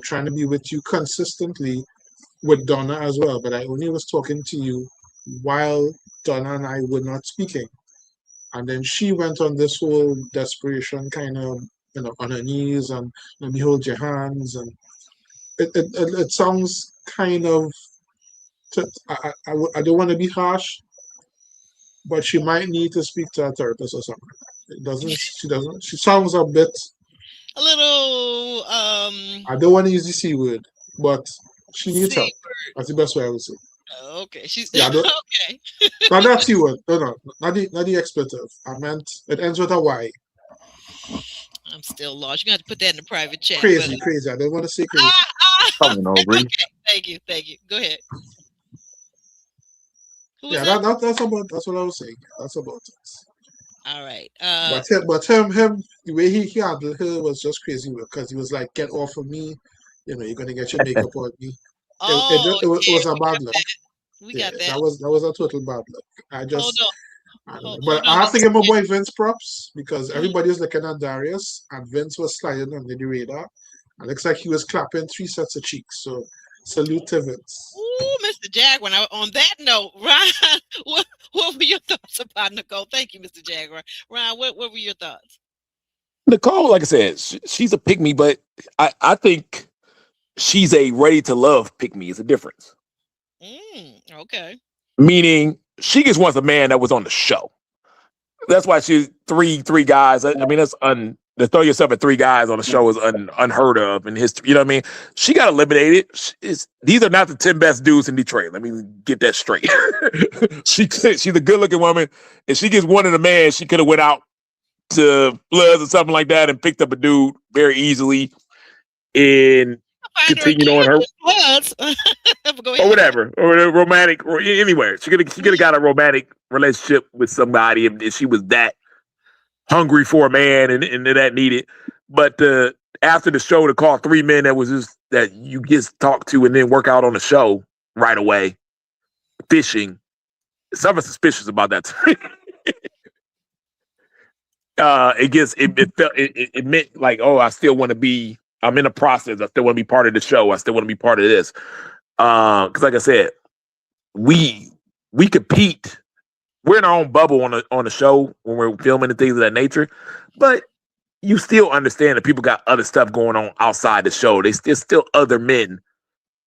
trying to be with you consistently with Donna as well, but I only was talking to you while Donna and I were not speaking. And then she went on this whole desperation kind of, on her knees and let me hold your hands. And it sounds kind of, I don't want to be harsh, but she might need to speak to a therapist or something. She sounds a bit, A little I don't want to use the C word, but she needs C help. That's the best way I would say. Okay, she's Yeah, okay. not that C word. No, not the expletive. I meant it ends with a Y. I'm still lost. You're gonna have to put that in the private chat. Crazy. I don't want to say crazy. I don't know, Bree. Okay, thank you. Go ahead. Who was Yeah, that? that's what I was saying. That's about it. All right. But him, the way he handled her was just crazy because he was like, "Get off of me, you're gonna get your makeup on me." It Yeah, was a bad look. we Yeah, got that. that was a total bad look. Hold on, I don't know. hold But on, I have to Mr. give my J. boy Vince props because Mhm. everybody was looking at Darius and Vince was sliding under the radar. It looks like he was clapping 3 sets of cheeks. So salute to Vince. Ooh, Mr. Jaguar. Now, on that note, Ryan, what were your thoughts about Nicole? Thank you, Mr. Jaguar. Ryan, what were your thoughts? Nicole, like I said, she's a pick me, but I think she's a ready to love pick me. It's a difference. Okay. Meaning she just wants a man that was on the show. That's why she's three guys. I mean, to throw yourself at 3 guys on the show is unheard of in history. You know what I mean? She got eliminated. These are not the 10 best dudes in Detroit. Let me get that straight. She's a good looking woman. If she gets one in a man, she could have went out to Bloods or something like that and picked up a dude very easily and Find her continued on again her with Bloods. Go or ahead. whatever, or a romantic, or anywhere. She could have got a romantic relationship with somebody if she was that hungry for a man and that needed. But after the show, to call 3 men that you just talk to and then work out on the show right away, fishing. Something suspicious about that. It meant like, oh, I still want to be. I'm in a process. I still want to be part of the show. I still want to be part of this. Because like I said, we compete. We're in our own bubble on the show when we're filming and things of that nature. But you still understand that people got other stuff going on outside the show. There's still other men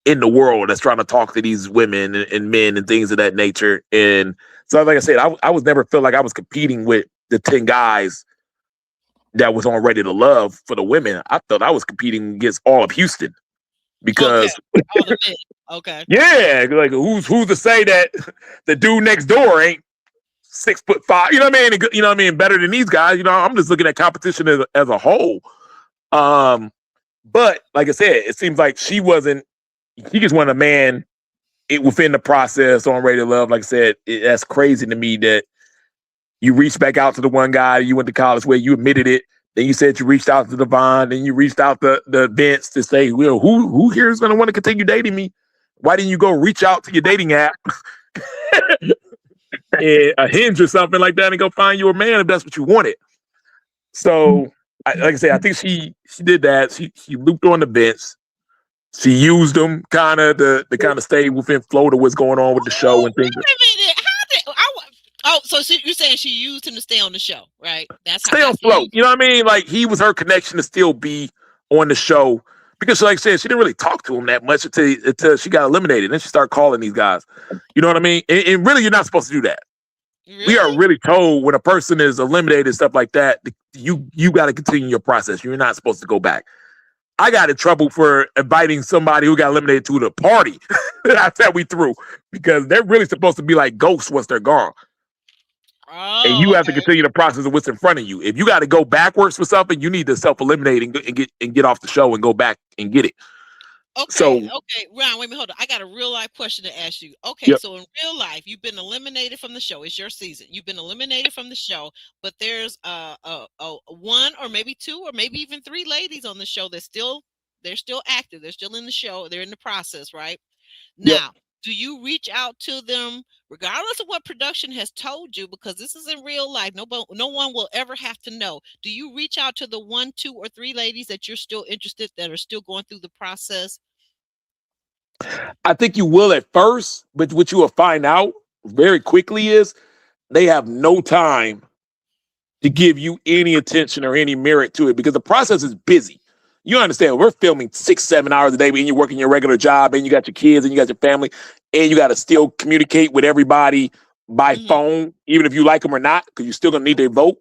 in the world that's trying to talk to these women and men and things of that nature. And so, like I said, I was never felt like I was competing with the 10 guys that was on Ready to Love for the women. I thought I was competing against all of Houston because all the men. Okay. yeah, like who's to say that the dude next door ain't 6'5"? You know what I mean? You know what I mean? Better than these guys. You know, I'm just looking at competition as a whole. But like I said, it seems like she wasn't. He just wanted a man within the process on Ready to Love. Like I said, that's crazy to me that you reached back out to the one guy you went to college with. You admitted it. Then you said you reached out to Devon. Then you reached out to the Vince to say, well, who here is going to want to continue dating me? Why didn't you go reach out to your dating app, a Hinge or something like that, and go find you a man if that's what you wanted? So, like I said, I think she did that. She looped on the Vince. She used them kind of to kind of stay within flow to what's going on with the show and things. Wait a minute. So you're saying she used him to stay on the show, right? Stay on float. You know what I mean? Like he was her connection to still be on the show because, like I said, she didn't really talk to him that much until she got eliminated. Then she started calling these guys. You know what I mean? And really, you're not supposed to do that. Really? We are really told when a person is eliminated, stuff like that, you got to continue your process. You're not supposed to go back. I got in trouble for inviting somebody who got eliminated to the party. That's how we threw because they're really supposed to be like ghosts once they're gone. And you have to continue the process of what's in front of you. If you got to go backwards for something, you need to self-eliminate and get off the show and go back and get it. Okay, So, okay, Ron, wait a minute, hold on. I got a real life question to ask you. Okay, yep, so in real life, you've been eliminated from the show. It's your season. You've been eliminated from the show, but there's a one or maybe two or maybe even three ladies on the show that they're still active. They're still in the show. They're in the process, right? yep. Now, do you reach out to them regardless of what production has told you? Because this is in real life. No one will ever have to know. Do you reach out to the one, two, or three ladies that you're still interested that are still going through the process? I think you will at first, but what you will find out very quickly is they have no time to give you any attention or any merit to it because the process is busy. You understand? We're filming 6, 7 hours a day, and you're working your regular job, and you got your kids, and you got your family, and you got to still communicate with everybody by Hmm. phone, even if you like them or not, because you're still gonna need their vote.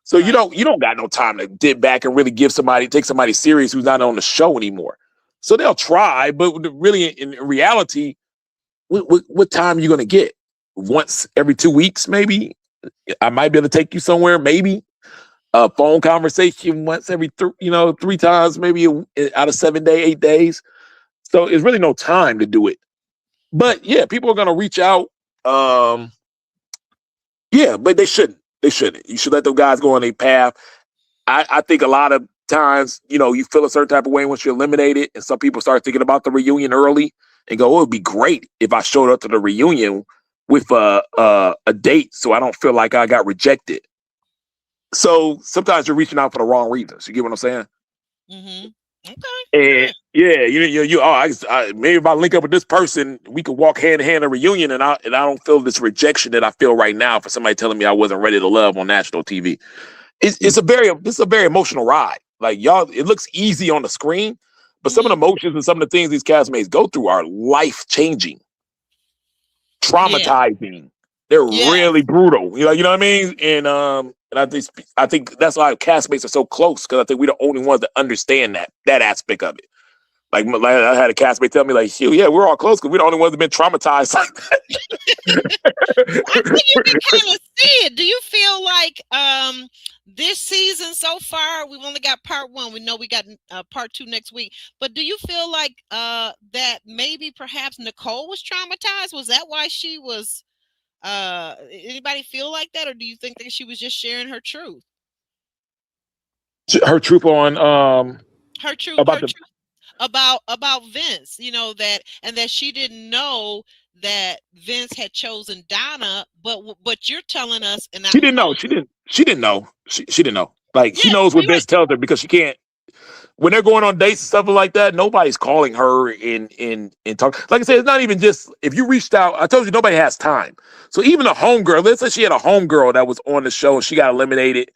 So Right. you don't got no time to dip back and really take somebody serious who's not on the show anymore. So they'll try, but really, in reality, what time are you gonna get? Once every 2 weeks, maybe. I might be able to take you somewhere, maybe a phone conversation once every 3 times, maybe out of 7 day, 8 days. So it's really no time to do it. But yeah, people are gonna reach out. Um, yeah, but they shouldn't. They shouldn't. You should let those guys go on a path. I think a lot of times, you feel a certain type of way once you're eliminated, and some people start thinking about the reunion early and go, "Oh, it'd be great if I showed up to the reunion with a date, so I don't feel like I got rejected." So sometimes you're reaching out for the wrong reasons. You get what I'm saying? Mm-hmm. Okay. And Yeah. yeah, maybe if I link up with this person, we could walk hand in hand at a reunion, and I don't feel this rejection that I feel right now for somebody telling me I wasn't ready to love on national TV. It's a very emotional ride. Like y'all, it looks easy on the screen, but some of the Mm-hmm. emotions and some of the things these castmates go through are life changing, Yeah. traumatizing. They're Yes. really brutal. You know what I mean? And I think that's why castmates are so close because I think we're the only ones that understand that aspect of it. Like I had a castmate tell me like, "Shoot, yeah, we're all close because we're the only ones that been traumatized like I think you can that." kind of see it. Do you feel like this season so far, we've only got part one. We know we got part two next week. But do you feel like that maybe perhaps Nicole was traumatized? Was that why she was anybody feel like that, or do you think that she was just sharing her truth? Her truth on Her about the truth about Vince, that and that she didn't know that Vince had chosen Donna, but you're telling us, and she who didn't know. knows? She didn't know. She didn't know. Like she Yeah, knows what you're right. Vince tells her because she can't when they're going on dates and stuff like that, nobody's calling her in talk. Like I said, it's not even just if you reached out. I told you nobody has time. So even a homegirl, let's say she had a homegirl that was on the show and she got eliminated,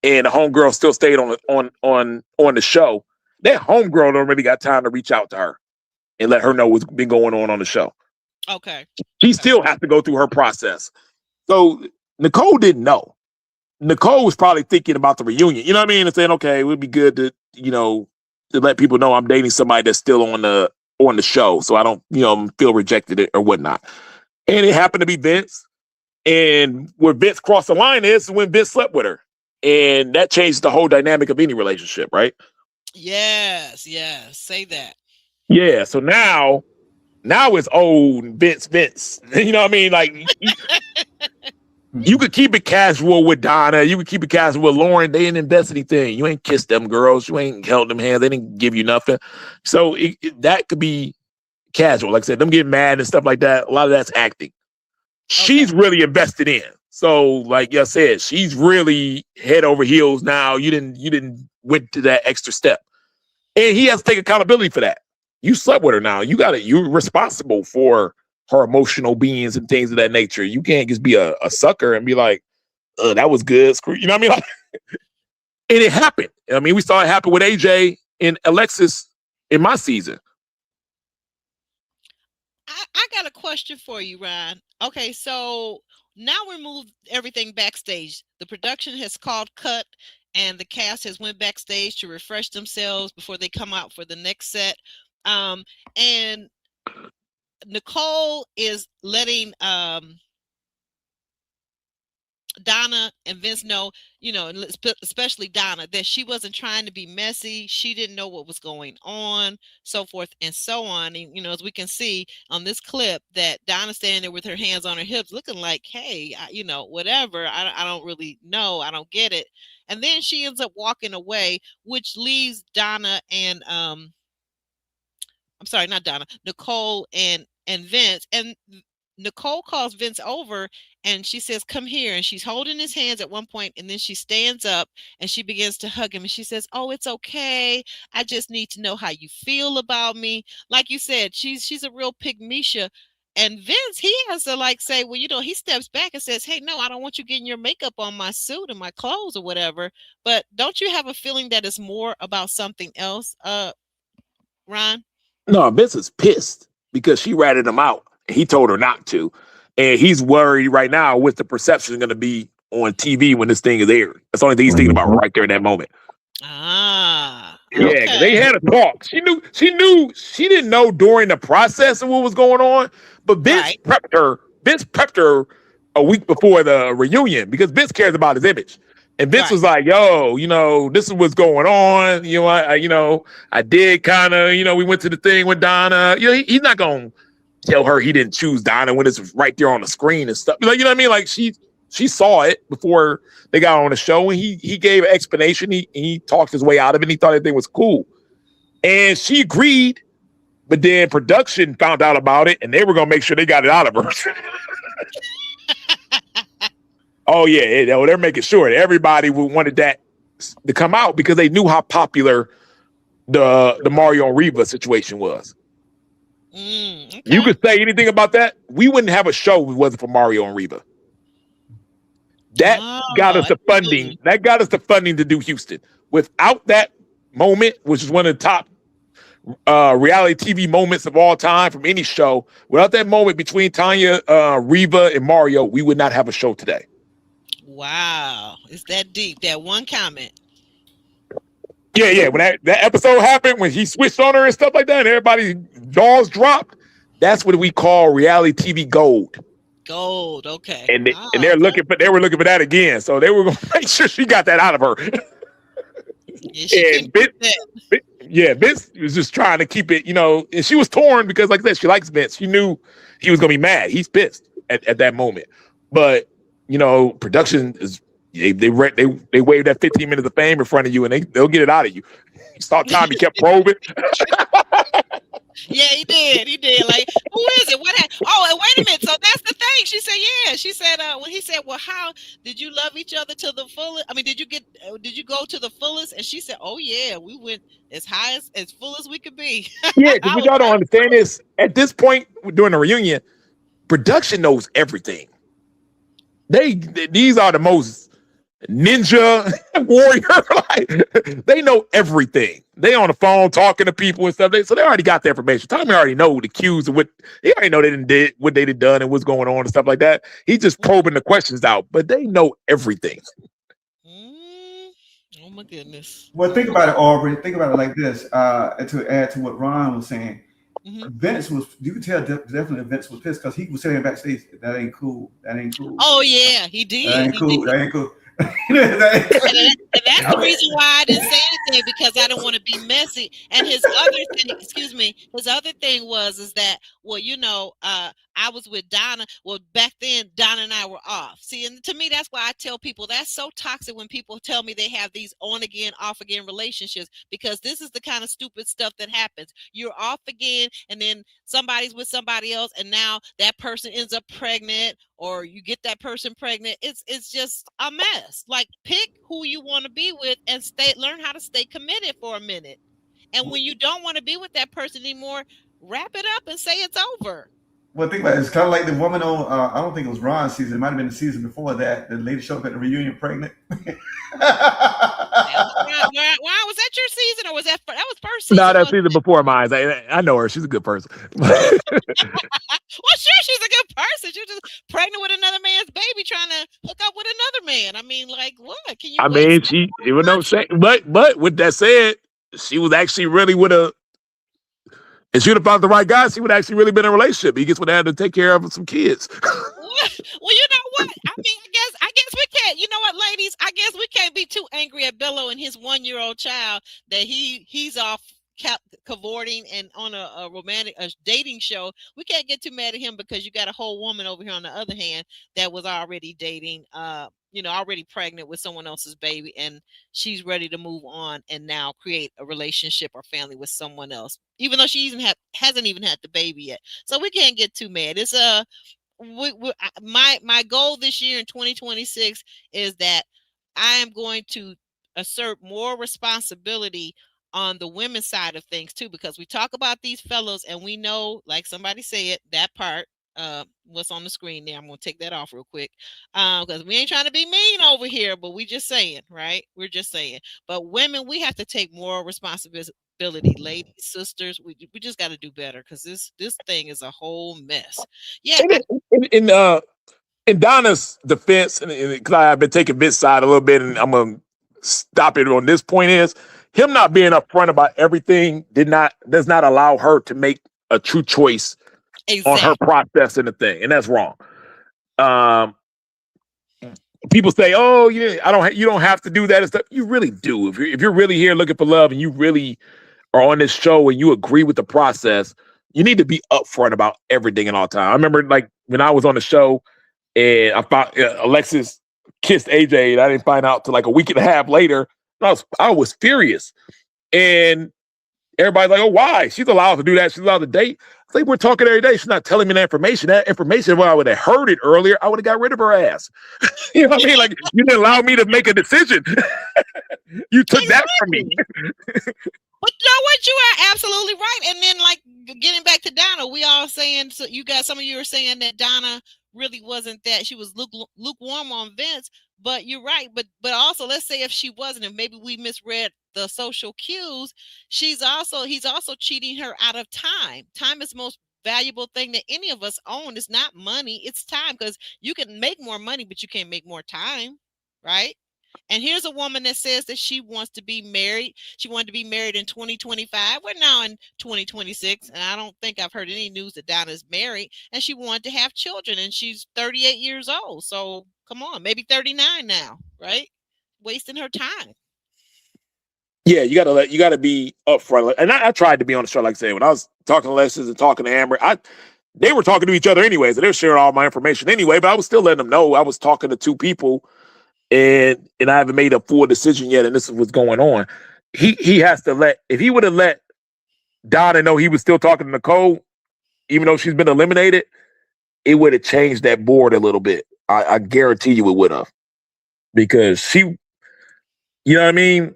and the homegirl still stayed on the show. That homegirl don't really got time to reach out to her and let her know what's been going on the show. Okay. She Okay. still has to go through her process. So Nicole didn't know. Nicole was probably thinking about the reunion. You know what I mean? And saying, okay, it would be good to, to let people know I'm dating somebody that's still on the show. So I don't, feel rejected or whatnot. And it happened to be Vince. And where Vince crossed the line is when Vince slept with her. And that changed the whole dynamic of any relationship, right? Yes, yes. Say that. Yeah. So now it's old Vince. You know what I mean? Like you could keep it casual with Donna. You could keep it casual with Lauren. They didn't invest anything. You ain't kissed them girls. You ain't held them hands. They didn't give you nothing. So that could be casual. Like I said, them getting mad and stuff like that. A lot of that's acting. Okay. She's really invested in. So, like I said, she's really head over heels now. You didn't went to that extra step, and he has to take accountability for that. You slept with her now. You're responsible for her emotional beings and things of that nature. You can't just be a sucker and be like, that was good. Screw, you know what I mean? Like, and it happened. I mean, we saw it happen with AJ and Alexis in my season. I got a question for you, Ryan. Okay, so now we move everything backstage. The production has called cut, and the cast has went backstage to refresh themselves before they come out for the next set. And Nicole is letting Donna and Vince know, and especially Donna, that she wasn't trying to be messy. She didn't know what was going on, so forth and so on. And, as we can see on this clip, that Donna's standing there with her hands on her hips, looking like, hey, whatever. I don't really know. I don't get it. And then she ends up walking away, which leaves Donna and, I'm sorry, not Donna, Nicole and Vince. And Nicole calls Vince over and she says, come here. And she's holding his hands at one point, and then she stands up and she begins to hug him. And she says, oh, it's okay. I just need to know how you feel about me. Like you said, she's a real pygmisha. And Vince, he has to say, well, he steps back and says, hey, no, I don't want you getting your makeup on my suit and my clothes or whatever. But don't you have a feeling that it's more about something else, Ron? No, Vince is pissed because she ratted him out. He told her not to. And he's worried right now what the perception is going to be on TV when this thing is aired. That's the only thing he's thinking about right there in that moment. Ah. Okay. Yeah, they had a talk. She didn't know during the process of what was going on, but Vince prepped her. Vince prepped her a week before the reunion because Vince cares about his image. And Vince was like, yo, this is what's going on. I did kind of, we went to the thing with Donna. He's not going to tell her he didn't choose Donna when it's right there on the screen and stuff. You know what I mean? Like she saw it before they got on the show, and he gave an explanation. He talked his way out of it. And he thought everything was cool. And she agreed, but then production found out about it, and they were going to make sure they got it out of her. Oh, yeah. They're making sure that everybody wanted that to come out because they knew how popular the Mario and Reva situation was. Okay. You could say anything about that. We wouldn't have a show if it wasn't for Mario and Reva. That got us the funding. That got us the funding to do Houston. Without that moment, which is one of the top reality TV moments of all time from any show, without that moment between Tanya, Reva, and Mario, we would not have a show today. Wow. It's that deep. That one comment. Yeah. When that episode happened, when he switched on her and stuff like that, and everybody's jaws dropped, that's what we call reality TV gold. Gold, okay. And they were looking for that again. So they were going to make sure she got that out of her. Yeah, Vince was just trying to keep it, and she was torn because, like I said, she likes Vince. She knew he was going to be mad. He's pissed at that moment. But, production is, they waved that 15 minutes of fame in front of you, and they'll get it out of you. You saw Tommy kept probing. Yeah, he did. Like, who is it? What happened? Oh, and wait a minute. So that's the thing. She said, yeah. She said, when he said, well, how did you love each other to the fullest? I mean, did you go to the fullest? And she said, oh yeah, we went as high as full as we could be. Yeah, because what y'all don't understand is at this point during the reunion, production knows everything. These are the most ninja warrior. They know everything. They on the phone talking to people and stuff. So they already got the information. Tommy already know the cues of what they already know. They did what they done and what's going on and stuff like that. He's just probing the questions out, but they know everything. Oh my goodness. Well, think about it, Aubrey. Think about it like this. To add to what Ron was saying, Vince was. You could tell definitely Vince was pissed because he was saying backstage, "That ain't cool. That ain't cool." Oh yeah, he did. That ain't cool. That ain't cool. And that's the reason why I didn't say anything, because I don't want to be messy. And his other thing was that, well, I was with Donna. Well, back then Donna and I were off. See, and to me, that's why I tell people that's so toxic when people tell me they have these on again, off again relationships, because this is the kind of stupid stuff that happens. You're off again, and then somebody's with somebody else, and now that person ends up pregnant, or you get that person pregnant. It's just a mess. Like, pick who you want to be with and learn how to stay committed for a minute. And when you don't want to be with that person anymore, wrap it up and say it's over. Well, think about it. It's kind of like the woman on, I don't think it was Ron's season. It might have been the season before that. The lady showed up at the reunion pregnant. Wow, was that your season, or was that was first season? No, that season before mine. I know her. She's a good person. Well, sure, she's a good person. She's just pregnant with another man's baby, trying to hook up with another man. I mean, like, what? Can you? I mean, even though, but with that said, she was actually really with a. And she would have found the right guy, she would have actually really been in a relationship. He just would have had to take care of some kids. Well, you know what? I mean, I guess we can't. You know what, ladies? I guess we can't be too angry at Bello and his 1-year-old child that he's off cavorting and on a romantic dating show. We can't get too mad at him because you got a whole woman over here on the other hand that was already dating, already pregnant with someone else's baby, and she's ready to move on and now create a relationship or family with someone else, even though she hasn't even had the baby yet. So we can't get too mad. It's my goal this year in 2026 is that I am going to assert more responsibility on the women's side of things too, because we talk about these fellows and we know, like somebody said, that part, what's on the screen there, I'm gonna take that off real quick, because we ain't trying to be mean over here, but we just saying, right? We're just saying. But women, we have to take more responsibility. Ladies, sisters, we just got to do better, because this thing is a whole mess. Yeah. In Donna's defense, and because I've been taking Vince's side a little bit, and I'm gonna stop it on this point, is him not being upfront about everything does not allow her to make a true choice on her process and the thing, and that's wrong. People say, "Oh, yeah, you don't have to do that and stuff." You really do. If you're really here looking for love, and you really are on this show and you agree with the process, you need to be upfront about everything and all the time. I remember, like, when I was on the show and I found Alexis kissed AJ, and I didn't find out till like a week and a half later. I was furious, and everybody's like, "Oh, why? She's allowed to do that. She's allowed to date." It's like, we're talking every day. She's not telling me that information. That information, if I would have heard it earlier, I would have got rid of her ass. You know what I mean? Like, you didn't allow me to make a decision. You took that from me. But you know what? You are absolutely right. And then, like, getting back to Donna, we all saying, so some of you are saying that Donna really wasn't that. She was lukewarm on Vince. But you're right. But also, let's say if she wasn't, and maybe we misread the social cues, he's also cheating her out of time. Time is the most valuable thing that any of us own. It's not money, it's time, because you can make more money, but you can't make more time, right? And here's a woman that says that she wants to be married. She wanted to be married in 2025. We're now in 2026, and I don't think I've heard any news that Donna's married. And she wanted to have children, and she's 38 years old. So come on, maybe 39 now, right? Wasting her time. Yeah, you gotta be upfront. And I tried to be on the show, like I said, when I was talking to Alexis and talking to Amber, they were talking to each other anyways, and they were sharing all my information anyway. But I was still letting them know I was talking to two people. And I haven't made a full decision yet, and this is what's going on. He has to if he would have let Donna know he was still talking to Nicole, even though she's been eliminated, it would have changed that board a little bit. I guarantee you it would have. Because you know what I mean?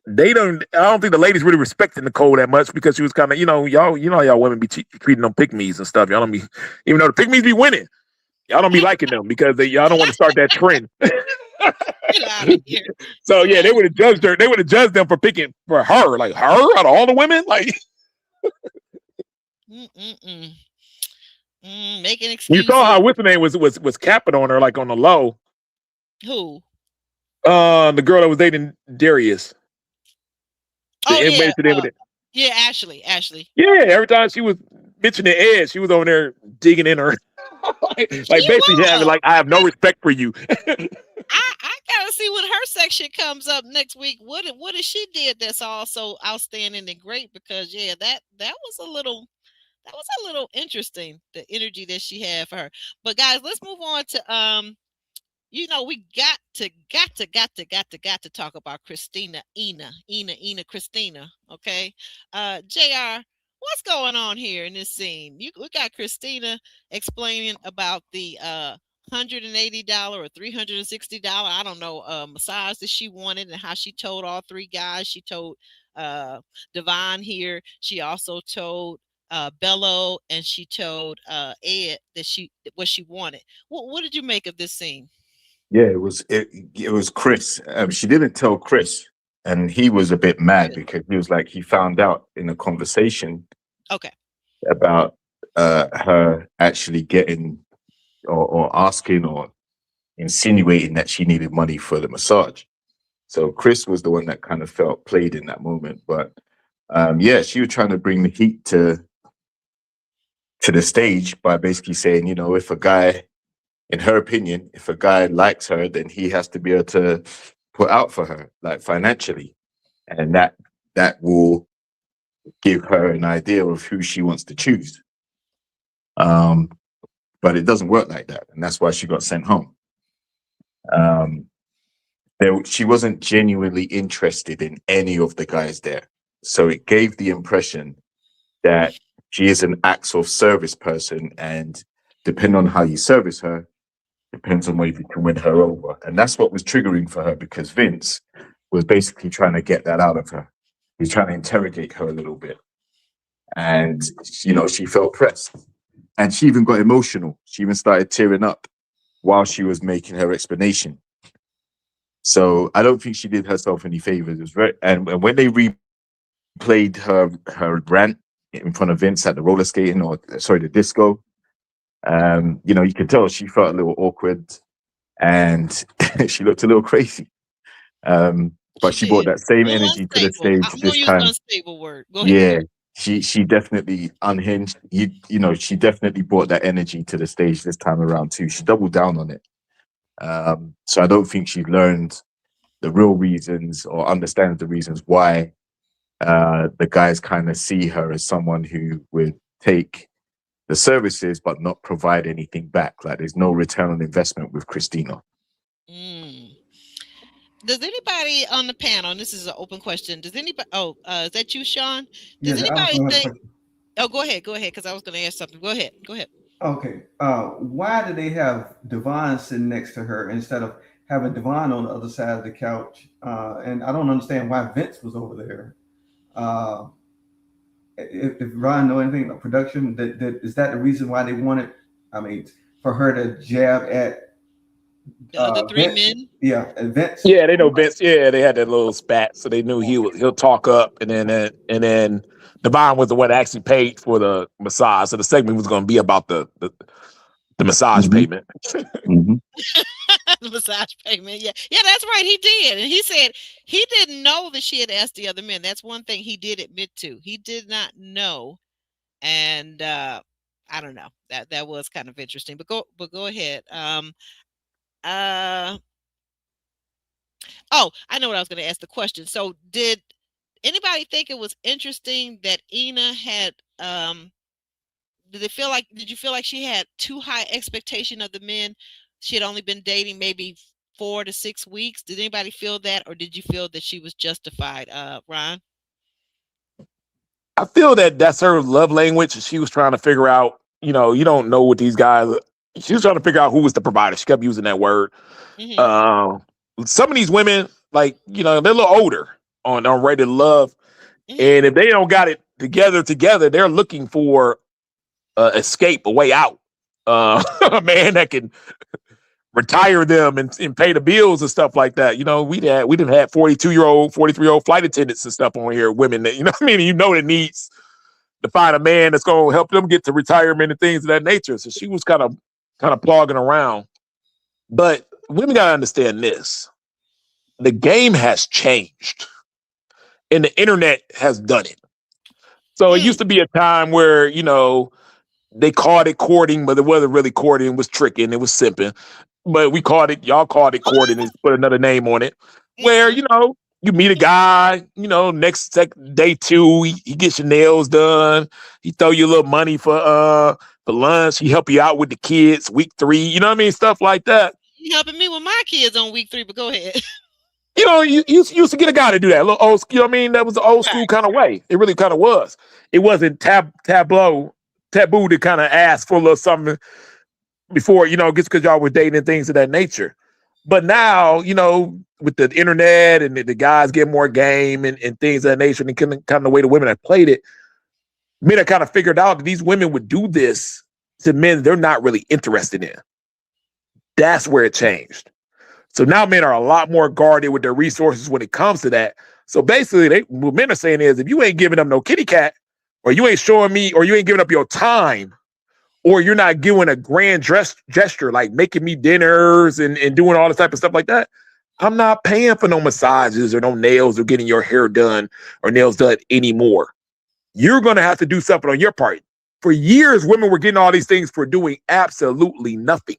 I don't think the ladies really respected Nicole that much, because she was kind of, y'all women be treating them pick-me's and stuff. Y'all don't be, even though the pick-me's be winning, y'all don't be liking them because y'all don't want to start that trend. Get out of here. So yeah, they would have judged her. They would have judged them for picking for her, like her out of all the women, like. Making excuses. You saw how what's her name was capping on her, like on the low. Who? The girl that was dating Darius. Yeah, Ashley. Yeah, every time she was mentioning Ed, she was over there digging in her, like basically having like, I have no respect for you. I gotta see when her section comes up next week. What if she did that's also outstanding and great? Because that was a little interesting, the energy that she had for her. But guys, let's move on to we got to talk about Christina, Christina. Okay, JR, what's going on here in this scene? We got Christina explaining about the $180 or $360, I don't know, massage that she wanted, and how she told all three guys. She told Devon here. She also told Bello, and she told Ed that what she wanted. What did you make of this scene? Yeah, it was Chris. She didn't tell Chris, and he was a bit mad because he was like, he found out in a conversation about her actually getting or asking or insinuating that she needed money for the massage. So Chris was the one that kind of felt played in that moment. But she was trying to bring the heat to the stage by basically saying, if a guy in her opinion, if a guy likes her, then he has to be able to put out for her, like financially, and that will give her an idea of who she wants to choose. But it doesn't work like that, and that's why she got sent home. She wasn't genuinely interested in any of the guys there, so it gave the impression that she is an acts of service person, and depending on how you service her, depends on whether you can win her over. And that's what was triggering for her, because Vince was basically trying to get that out of her. He's trying to interrogate her a little bit. And, she felt pressed. And she even got emotional. She even started tearing up while she was making her explanation. So I don't think she did herself any favors. It was and when they replayed her rant in front of Vince at the roller skating, the disco, you could tell she felt a little awkward, and she looked a little crazy. But she brought that same energy to the stage this time. Unstable word. Go ahead. Yeah, she definitely unhinged. She definitely brought that energy to the stage this time around too. She doubled down on it. So I don't think she learned the real reasons or understands the reasons why the guys kind of see her as someone who would take the services but not provide anything back. Like, there's no return on investment with Christina. Does anybody on the panel, and this is an open question, does anybody, is that you, Sean? Does anybody think, go ahead, because I was going to ask something. Go ahead. Okay. Why do they have Devon sitting next to her instead of having Devon on the other side of the couch? And I don't understand why Vince was over there. If Ron know anything about production, is that the reason why they wanted, for her to jab at the other three Vince? men? Yeah, Vince. Yeah, they know Vince. Yeah, they had that little spat, so they knew he'll talk up, and then Devon was the one that actually paid for the massage. So the segment was going to be about the massage payment. The massage payment. Yeah, that's right. He did, and he said he didn't know that she had asked the other men. That's one thing he did admit to. He did not know, and I don't know. That was kind of interesting. But go ahead. I know what I was going to ask the question. So did anybody think it was interesting that Ina had did you feel like she had too high expectation of the men? She had only been dating maybe 4 to 6 weeks. Did anybody feel that, or did you feel that she was justified, Ron? I feel that that's her love language. She was trying to figure out, you don't know what these guys. She was trying to figure out who was the provider. She kept using that word. Some of these women, like, they're a little older on ready to love. And if they don't got it together, they're looking for escape, a way out. A man that can retire them and pay the bills and stuff like that. We didn't have 42-year-old, 43-year-old flight attendants and stuff on here, women that, that needs to find a man that's going to help them get to retirement and things of that nature. So she was kind of plogging around. But women got to understand this. The game has changed, and the internet has done it. So it used to be a time where, they called it courting, but it wasn't really courting. It was tricking. It was simping. But y'all called it courting and put another name on it. Where, you meet a guy, next day 2, he gets your nails done. He throw you a little money for lunch. He help you out with the kids week 3. Stuff like that. He helping me with my kids on week 3, but go ahead. You used to get a guy to do that. A little old, that was the old school kind of way. It really kind of was. It wasn't taboo to kind of ask for a little something before, just because y'all were dating and things of that nature. But now, with the internet and the guys get more game and things of that nature, and kind of the way the women have played it, men have kind of figured out that these women would do this to men they're not really interested in. That's where it changed. So now men are a lot more guarded with their resources when it comes to that. So basically, what men are saying is, if you ain't giving them no kitty cat, or you ain't showing me, or you ain't giving up your time, or you're not giving a grand gesture like making me dinners and doing all this type of stuff like that, I'm not paying for no massages or no nails or getting your hair done or nails done anymore. You're going to have to do something on your part. For years, women were getting all these things for doing absolutely nothing.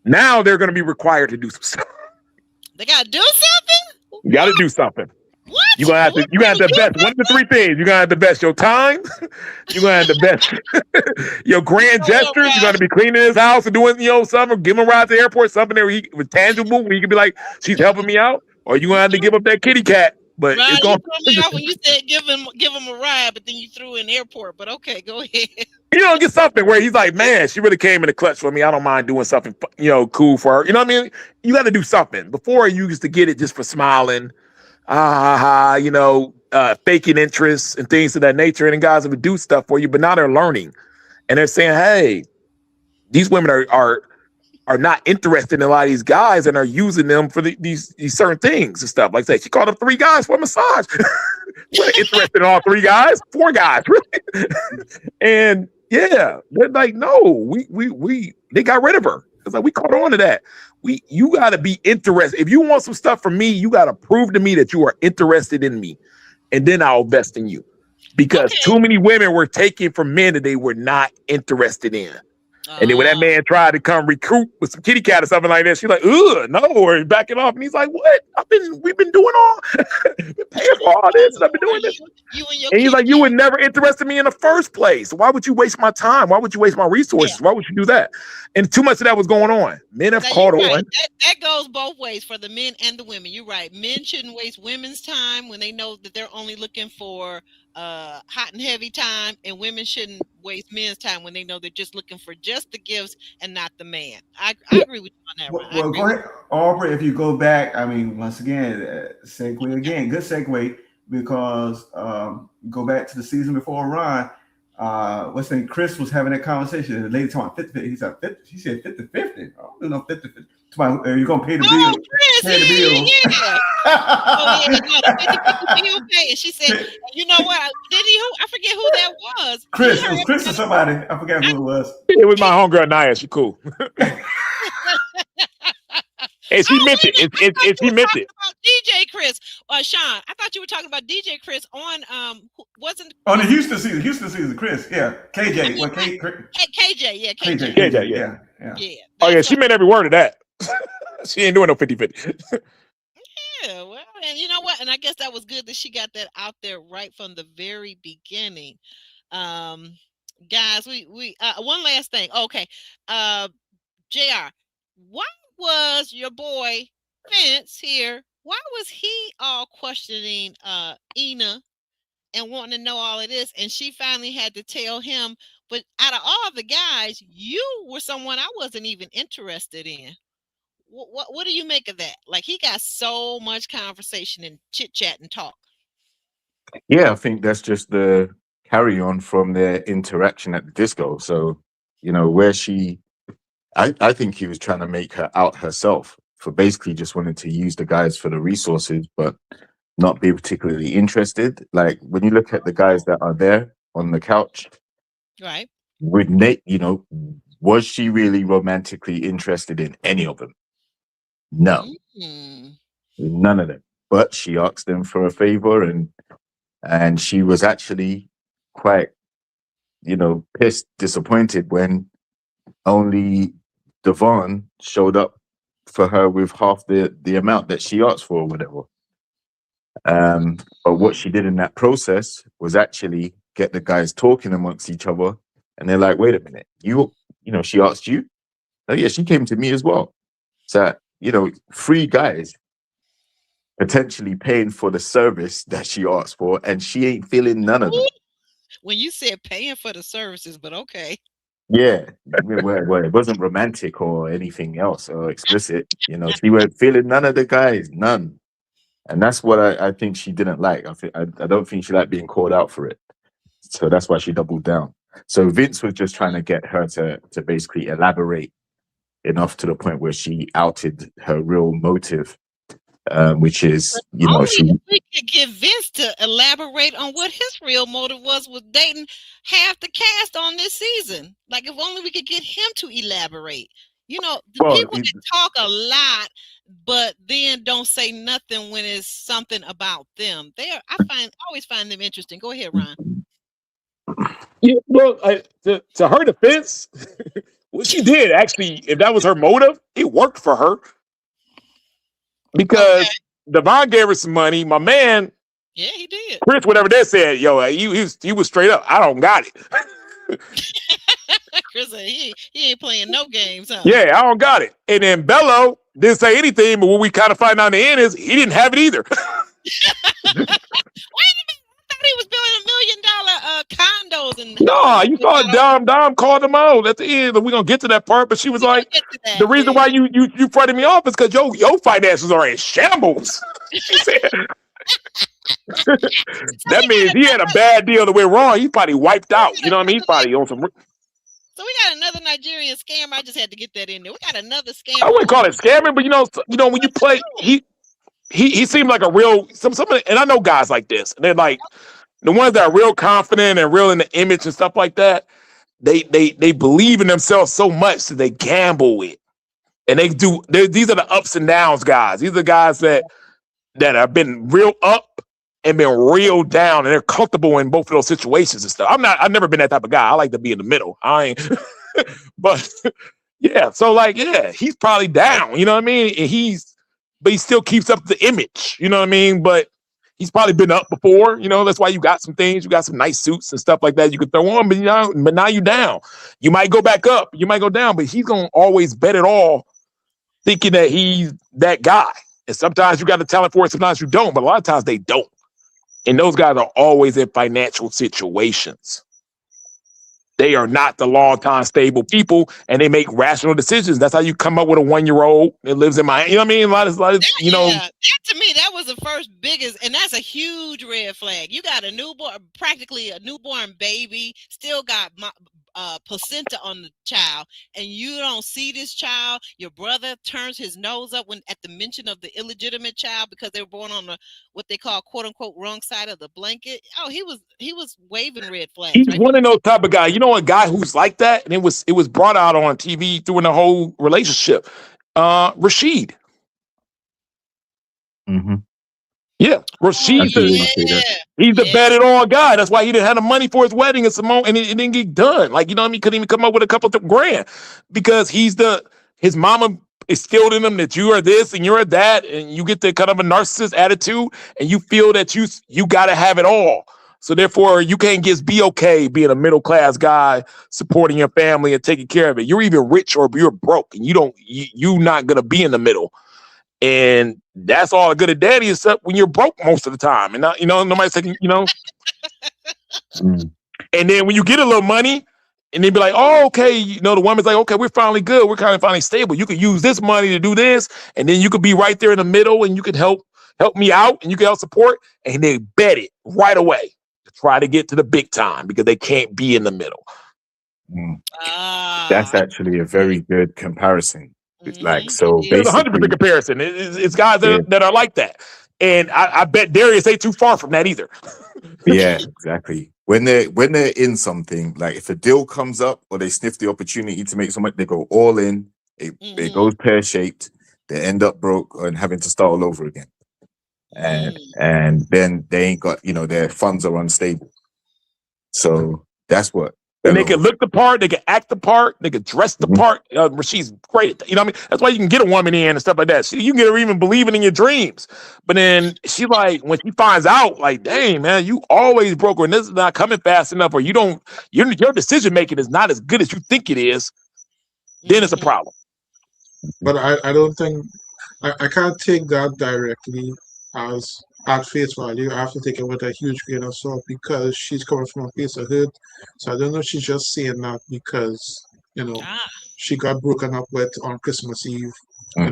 Now they're going to be required to do some stuff. They got to do something? You got to do something. What? You're going to have to, you got to best one of the three things. You're going to have to best your time. You're going to have to best your grand gestures. You're going to be cleaning his house and doing, something, give him a ride to the airport, something that was tangible where you can be like, she's helping me out. Or you're going to have to give up that kitty cat. But Right, it's going you threw me off when you said give him a ride, but then you threw in airport. But okay, go ahead. get something where he's like, man, she really came in the clutch for me. I don't mind doing something, cool for her. You know what I mean? You got to do something. Before you used to get it just for smiling, faking interests and things of that nature. And guys would do stuff for you, but now they're learning and they're saying, hey, these women are not interested in a lot of these guys and are using them for these certain things and stuff. Like I said, she called up 3 guys for a massage. We're interested in all 3 guys, 4 guys, really. And yeah, they're like, no, they got rid of her. It's like we caught on to that. You got to be interested. If you want some stuff from me, you got to prove to me that you are interested in me, and then I'll invest in you. Because too many women were taken from men that they were not interested in. And then when that man tried to come recruit with some kitty cat or something like that, she's like, ugh, no, or backing off. And he's like, what? We've been doing been paying for all this, and I've been doing this. And he's like, you were never interested in me in the first place. Why would you waste my time? Why would you waste my resources? Why would you do that? And too much of that was going on. Men have caught on. Right. That goes both ways for the men and the women. You're right. Men shouldn't waste women's time when they know that they're only looking for hot and heavy time, and women shouldn't waste men's time when they know they're just looking for just the gifts and not the man. I agree with you on that. Well, go ahead, Aubrey. If you go back, I mean, once again, segue again, good segue, because go back to the season before Ron. What's the name? Chris was having that conversation. The lady talking about 50-50. He said 50. She said 50-50. I don't know 50-50. Are you gonna pay the bill? Chris, pay the bill. Yeah. Oh, yeah, no, the bill pay. And she said, you know what? I forget who that was. Chris. It was Chris or somebody. I forgot who it was. It was my homegirl Naya. She cool. And she meant it. She meant it. DJ Chris, Sean. I thought you were talking about DJ Chris on wasn't on the Houston season. Chris, yeah, KJ. What KJ, yeah, KJ, yeah. Oh yeah, she meant every word of that. She ain't doing no 50-50. Yeah, well, and you know what? And I guess that was good that she got that out there right from the very beginning. Guys, we one last thing. Okay, JR, why was your boy Vince here? Why was he all questioning Ina and wanting to know all of this? And she finally had to tell him, but out of all the guys, you were someone I wasn't even interested in. What do you make of that? Like, he got so much conversation and chit chat and talk. Yeah, I think that's just the carry on from their interaction at the disco. So, where I think he was trying to make her out herself for basically just wanting to use the guys for the resources, but not be particularly interested. Like, when you look at the guys that are there on the couch, right? With Nate, was she really romantically interested in any of them? No, none of them. But she asked them for a favor, and she was actually quite, pissed, disappointed when only Devon showed up for her with half the amount that she asked for or whatever. But what she did in that process was actually get the guys talking amongst each other, and they're like, wait a minute, she asked you? Oh yeah, she came to me as well. So, 3 guys potentially paying for the service that she asked for, and she ain't feeling none of them. When you said paying for the services, but okay. Yeah, well, it wasn't romantic or anything else or explicit. She weren't feeling none of the guys, none. And that's what I think she didn't like. I don't think she liked being called out for it. So that's why she doubled down. So Vince was just trying to get her to basically elaborate enough to the point where she outed her real motive, which is, we could get Vince to elaborate on what his real motive was with dating half the cast on this season. Like, if only we could get him to elaborate. People that talk a lot, but then don't say nothing when it's something about them. I always find them interesting. Go ahead, Ron. Yeah, well, to her defense, Well, she did actually. If that was her motive, it worked for her Okay. because Devon gave her some money. My man Yeah, he did. Chris, whatever they said, yo, he was straight up. I don't got it. Chris said he ain't playing no games, huh? Yeah, I don't got it. And then Bello didn't say anything, but what we kind of find out in the end is he didn't have it either. Wait a minute. I thought he was building $1 million condos and No, homes. you saw Dom called him out at the end. We're gonna get to that part, but she was like, the reason why you fronted me off is because your finances are in shambles. She said that means he had a bad deal that went wrong. He probably wiped out. You know what I mean? He probably on some. So we got another Nigerian scammer. I just had to get that in there. We got another scammer. I wouldn't call it scamming, but you know when you play, he seemed like a real some and I know guys like this, and they're like the ones that are real confident and real in the image and stuff like that. They believe in themselves so much that they gamble it, and these are the ups and downs guys. These are the guys that have been real up and been real down, and they're comfortable in both of those situations and stuff. I've never been that type of guy. I like to be in the middle. I ain't, but yeah. So like, yeah, he's probably down. You know what I mean? And but he still keeps up the image. You know what I mean? But he's probably been up before. You know, that's why you got some things. You got some nice suits and stuff like that you can throw on. But but now you down. You might go back up. You might go down. But he's gonna always bet it all, thinking that he's that guy. And sometimes you got the talent for it, sometimes you don't, but a lot of times they don't. And those guys are always in financial situations. They are not the long-time stable people, and they make rational decisions. That's how you come up with a 1-year-old that lives in Miami. You know what I mean? A lot of that, to me, that was the first biggest, and that's a huge red flag. You got practically a newborn baby, still got placenta on the child, and you don't see this child. Your brother turns his nose up when at the mention of the illegitimate child because they were born on what they call "quote unquote" wrong side of the blanket. Oh, he was waving red flags. He's one of those type of guys. You know, a guy who's like that, and it was brought out on TV through the whole relationship. Rashid. Mm-hmm. Yeah, Rashid. He's the bet it all guy. That's why he didn't have the money for his wedding and Simone, and it didn't get done. Like, you know what I mean? He couldn't even come up with a couple of grand because his mama instilled in him that you are this and you're that, and you get the kind of a narcissist attitude, and you feel that you got to have it all. So therefore, you can't just be okay being a middle class guy, supporting your family and taking care of it. You're either rich or you're broke, and you're not gonna be in the middle. And that's all good at daddy, except when you're broke most of the time, and nobody's taking, And then when you get a little money, and they be like, "Oh, okay," the woman's like, "Okay, we're finally good. We're kind of finally stable. You could use this money to do this, and then you could be right there in the middle, and you could help me out, and you can help support." And they bet it right away to try to get to the big time because they can't be in the middle. That's actually a very good comparison. Like, so it's 100% comparison. It's guys that are like that, and I bet Darius ain't too far from that either. Yeah, exactly. When they're in something, like if a deal comes up or they sniff the opportunity to make so much, they go all in. It goes pear shaped. They end up broke and having to start all over again, and then they ain't got their funds are unstable. So that's what. And they can look the part, they can act the part, they can dress the part. She's great. You know what I mean? That's why you can get a woman in and stuff like that. You can get her even believing in your dreams. But then she like, when she finds out, like, dang, man, you always broke her and this is not coming fast enough, or your decision making is not as good as you think it is, then it's a problem. But I don't think I can't take that directly as at face value. I have to take it with a huge grain of salt because she's coming from a place of hurt. So I don't know if she's just saying that because she got broken up with on Christmas Eve.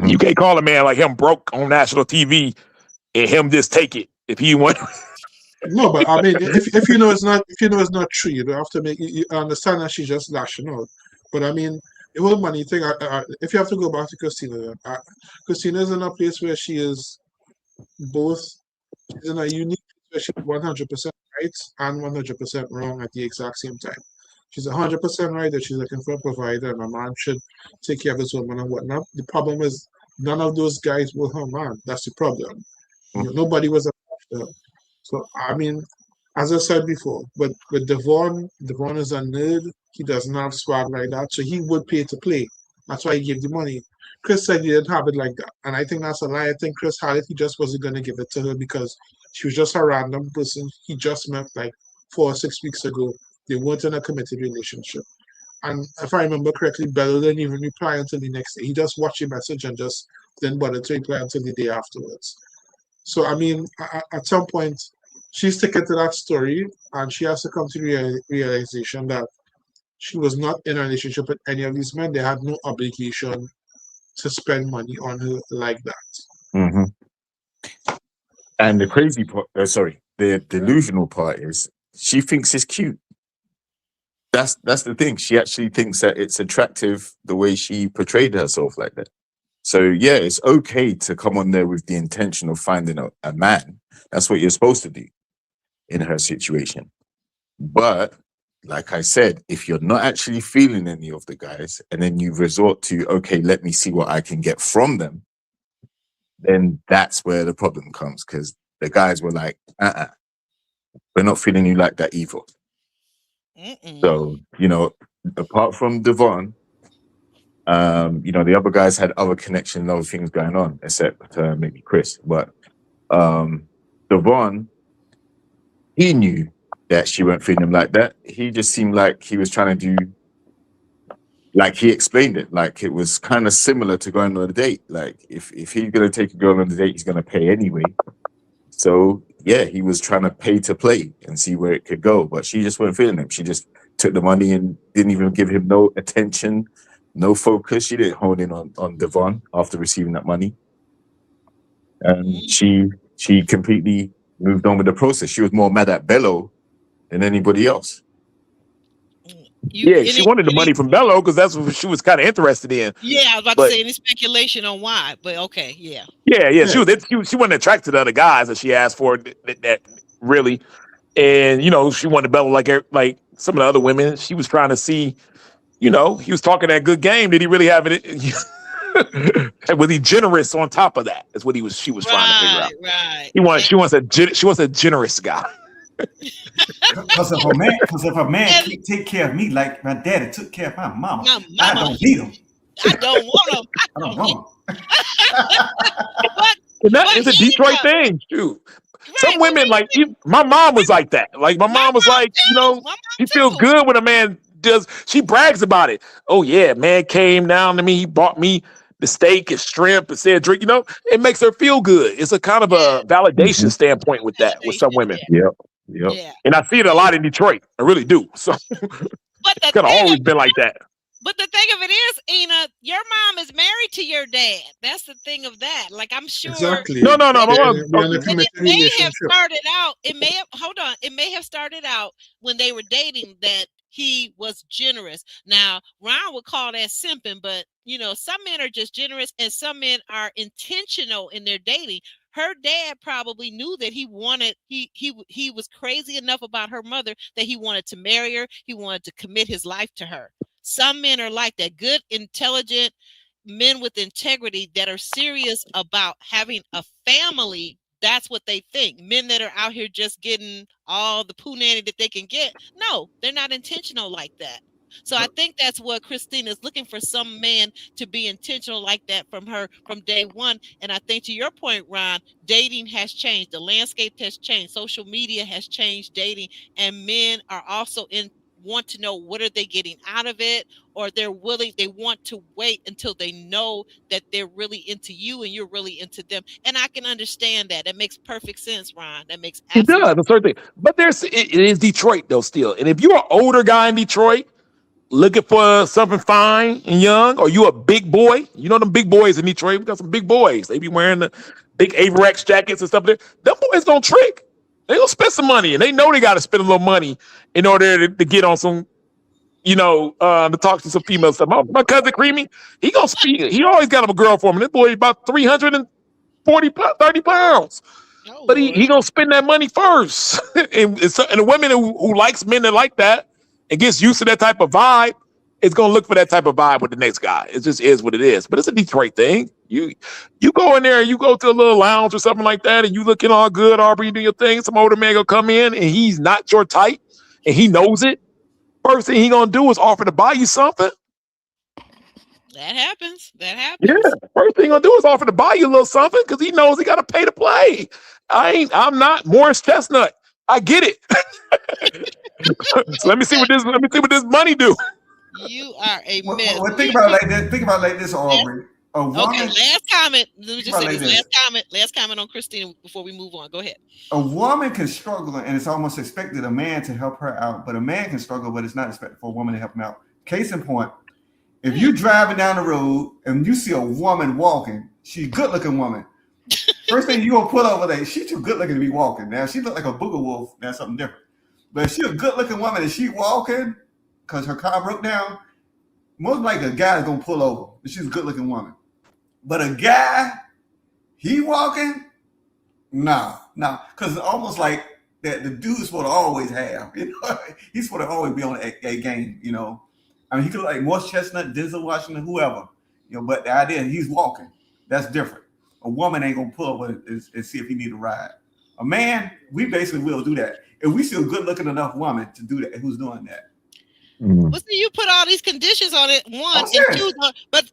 You can't call a man like him broke on national TV and him just take it if he want. No, but I mean, if you know it's not true, you don't have to make. You understand that she's just lashing out. But I mean, the whole money thing. If you have to go back to Christina, Christina's in a place where she is both. She's in a unique where she's 100% right and 100% wrong at the exact same time. She's 100% right that she's looking for a provider and a man should take care of his woman and whatnot. The problem is none of those guys were her man. That's the problem. Nobody was attached to her. So I mean, as I said before, with Devon is a nerd. He doesn't have swag like that, so he would pay to play. That's why he gave the money. Chris said he didn't have it like that, and I think that's a lie. I think Chris had it. He just wasn't going to give it to her because she was just a random person he just met like 4 or 6 weeks ago. They weren't in a committed relationship. And if I remember correctly, Bello didn't even reply until the next day. He just watched the message and just didn't bother to reply until the day afterwards. So, I mean, at some point, she's sticking to that story and she has to come to the realization that she was not in a relationship with any of these men. They had no obligation to spend money on her like that. Hmm. And the crazy part, the delusional part is she thinks it's cute. That's the thing. She actually thinks that it's attractive the way she portrayed herself like that. So yeah, it's okay to come on there with the intention of finding a man. That's what you're supposed to do in her situation. But like I said, if you're not actually feeling any of the guys and then you resort to, okay, let me see what I can get from them, then that's where the problem comes, because the guys were like, we're not feeling you like that either. So, apart from Devon, the other guys had other connections and other things going on, except maybe Chris. But Devon, he knew that she weren't feeling him like that. He just seemed like he was trying to do, like he explained it, like it was kind of similar to going on a date. Like if he's going to take a girl on a date, he's going to pay anyway. So yeah, he was trying to pay to play and see where it could go. But she just wasn't feeling him. She just took the money and didn't even give him no attention, no focus. She didn't hone in on Devon after receiving that money. And she completely moved on with the process. She was more mad at Bello than anybody else. She wanted the money from Bello because that's what she was kind of interested in. Yeah, I was about to say any speculation on why, but okay, yeah. Yeah. She wasn't attracted to other guys that she asked for that really, and she wanted Bello like some of the other women. She was trying to see, he was talking that good game. Did he really have it? Was he generous on top of that? Is what she was trying to figure out. Right. She wants a generous guy. Because if a man can't take care of me like my daddy took care of my mama, I don't need him. I don't want him. I don't want him. And that is a Detroit thing, too. Some women, like my mom was like that. Like my mom was like, she feels good when a man does. She brags about it. Oh yeah, man came down to me. He bought me the steak and shrimp and said drink. It makes her feel good. It's a kind of a validation standpoint with that with some women. Yep. Yeah. And I see it a lot in Detroit. I really do. So it's kind of always been like that. But the thing of it is, Ina, your mom is married to your dad. That's the thing of that. Like, I'm sure. Exactly. No. It may have started out. It may have started out when they were dating that he was generous. Now, Ron would call that simping, but some men are just generous and some men are intentional in their dating. Her dad probably knew that he was crazy enough about her mother that he wanted to marry her. He wanted to commit his life to her. Some men are like that, good, intelligent men with integrity that are serious about having a family. That's what they think. Men that are out here just getting all the punani that they can get. No, they're not intentional like that. So I think that's what Christina is looking for, some man to be intentional like that from her from day one. And I think to your point, Ron, dating has changed. The landscape has changed. Social media has changed dating. And men are also want to know what are they getting out of it, or they want to wait until they know that they're really into you and you're really into them. And I can understand that. That makes perfect sense, Ron. That makes absolute sense. It does, a certain thing. But it is Detroit though still. And if you're an older guy in Detroit looking for something fine and young, or you a big boy, them big boys in Detroit, we got some big boys. They be wearing the big Averex jackets and stuff there. Them boys don't trick. They gonna spend some money, and they know they got to spend a little money in order to get on some, to talk to some female stuff. My cousin Creamy, he gonna speak. He always got him a girl for him. This boy about 30 pounds, but he gonna spend that money first. and the women who likes men that like that and gets used to that type of vibe, is gonna look for that type of vibe with the next guy. It just is what it is. But it's a Detroit thing. You go in there, you go to a little lounge or something like that, and you looking all good, Aubrey, you do your thing. Some older man gonna come in and he's not your type, and he knows it. First thing he gonna do is offer to buy you something. That happens. That Yeah. happens. First thing he gonna do is offer to buy you a little something because he knows he gotta pay to play. I'm not Morris Chestnut. I get it. So let me see what this money do. You are a mess. Well, think about it like this, Aubrey. A woman, Okay, last comment. Let me just say like this. Last comment on Christina before we move on. Go ahead. A woman can struggle, and it's almost expected a man to help her out, but a man can struggle, but it's not expected for a woman to help him out. Case in point, if you're driving down the road and you see a woman walking, she's a good-looking woman. First thing you gonna pull over there, she's too good-looking to be walking. Now, she look like a booger wolf. That's something different. But if she's a good-looking woman and she walking because her car broke down, most likely a guy's gonna pull over. She's a good-looking woman. But a guy, he walking, nah, because it's almost like that the dude's supposed to always have, he's supposed to always be on a game, I mean, he could look like Morris Chestnut, Denzel Washington, whoever, but the idea he's walking, that's different. A woman ain't gonna pull over and see if he need a ride. A man, we basically will do that. If we see a good-looking enough woman to do that, who's doing that? Well, see, you put all these conditions on it, one, and two, but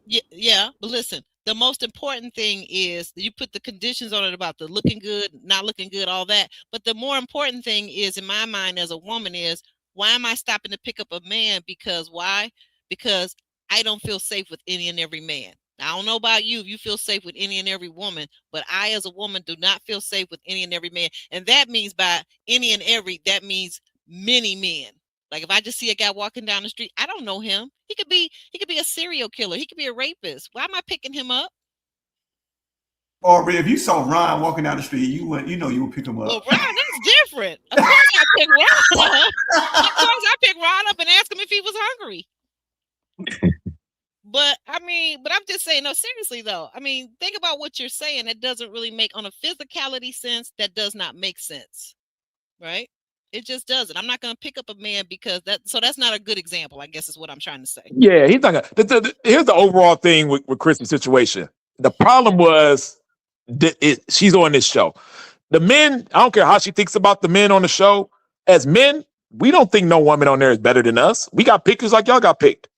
listen. The most important thing is that you put the conditions on it about the looking good, not looking good, all that. But the more important thing is, in my mind, as a woman, is why am I stopping to pick up a man? Because why? Because I don't feel safe with any and every man. Now, I don't know about you if you feel safe with any and every woman, but I, as a woman, do not feel safe with any and every man. And that means by any and every, that means many men. Like if I just see a guy walking down the street, I don't know him. He could be a serial killer. He could be a rapist. Why am I picking him up? Or if you saw Ron walking down the street, you would pick him up. Well, Ron, that's different. Of course I pick Ron up. Of course I pick Ron up and ask him if he was hungry. But I'm just saying, no, seriously though. I mean, think about what you're saying. That doesn't really make, on a physicality sense, that does not make sense. Right? It just doesn't. I'm not going to pick up a man because that's not a good example, I guess is what I'm trying to say. Yeah, he's not gonna. Here's the overall thing with Kristen's situation. The problem was she's on this show. The men, I don't care how she thinks about the men on the show. As men, we don't think no woman on there is better than us. We got pickers like y'all got picked.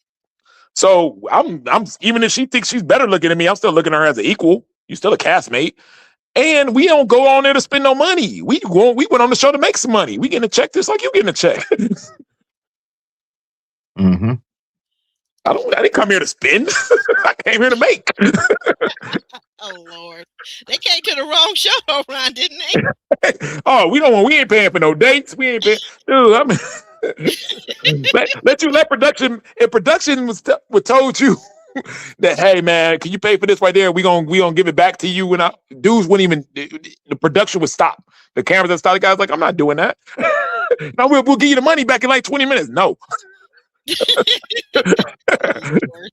So I'm even if she thinks she's better looking than me, I'm still looking at her as an equal. You're still a castmate. And we don't go on there to spend no money. We went on the show to make some money. We getting a check just like you getting a check. Mm-hmm. I didn't come here to spend. I came here to make. Oh Lord, they came to the wrong show, Ron, didn't they? Oh, we ain't paying for no dates. We ain't paying, dude. Let production. If production was told you that, hey man, can you pay for this right there? We gonna give it back to you. And dudes wouldn't even. The production would stop. The cameras that started. The guys like, I'm not doing that. No, we'll give you the money back in like 20 minutes. No.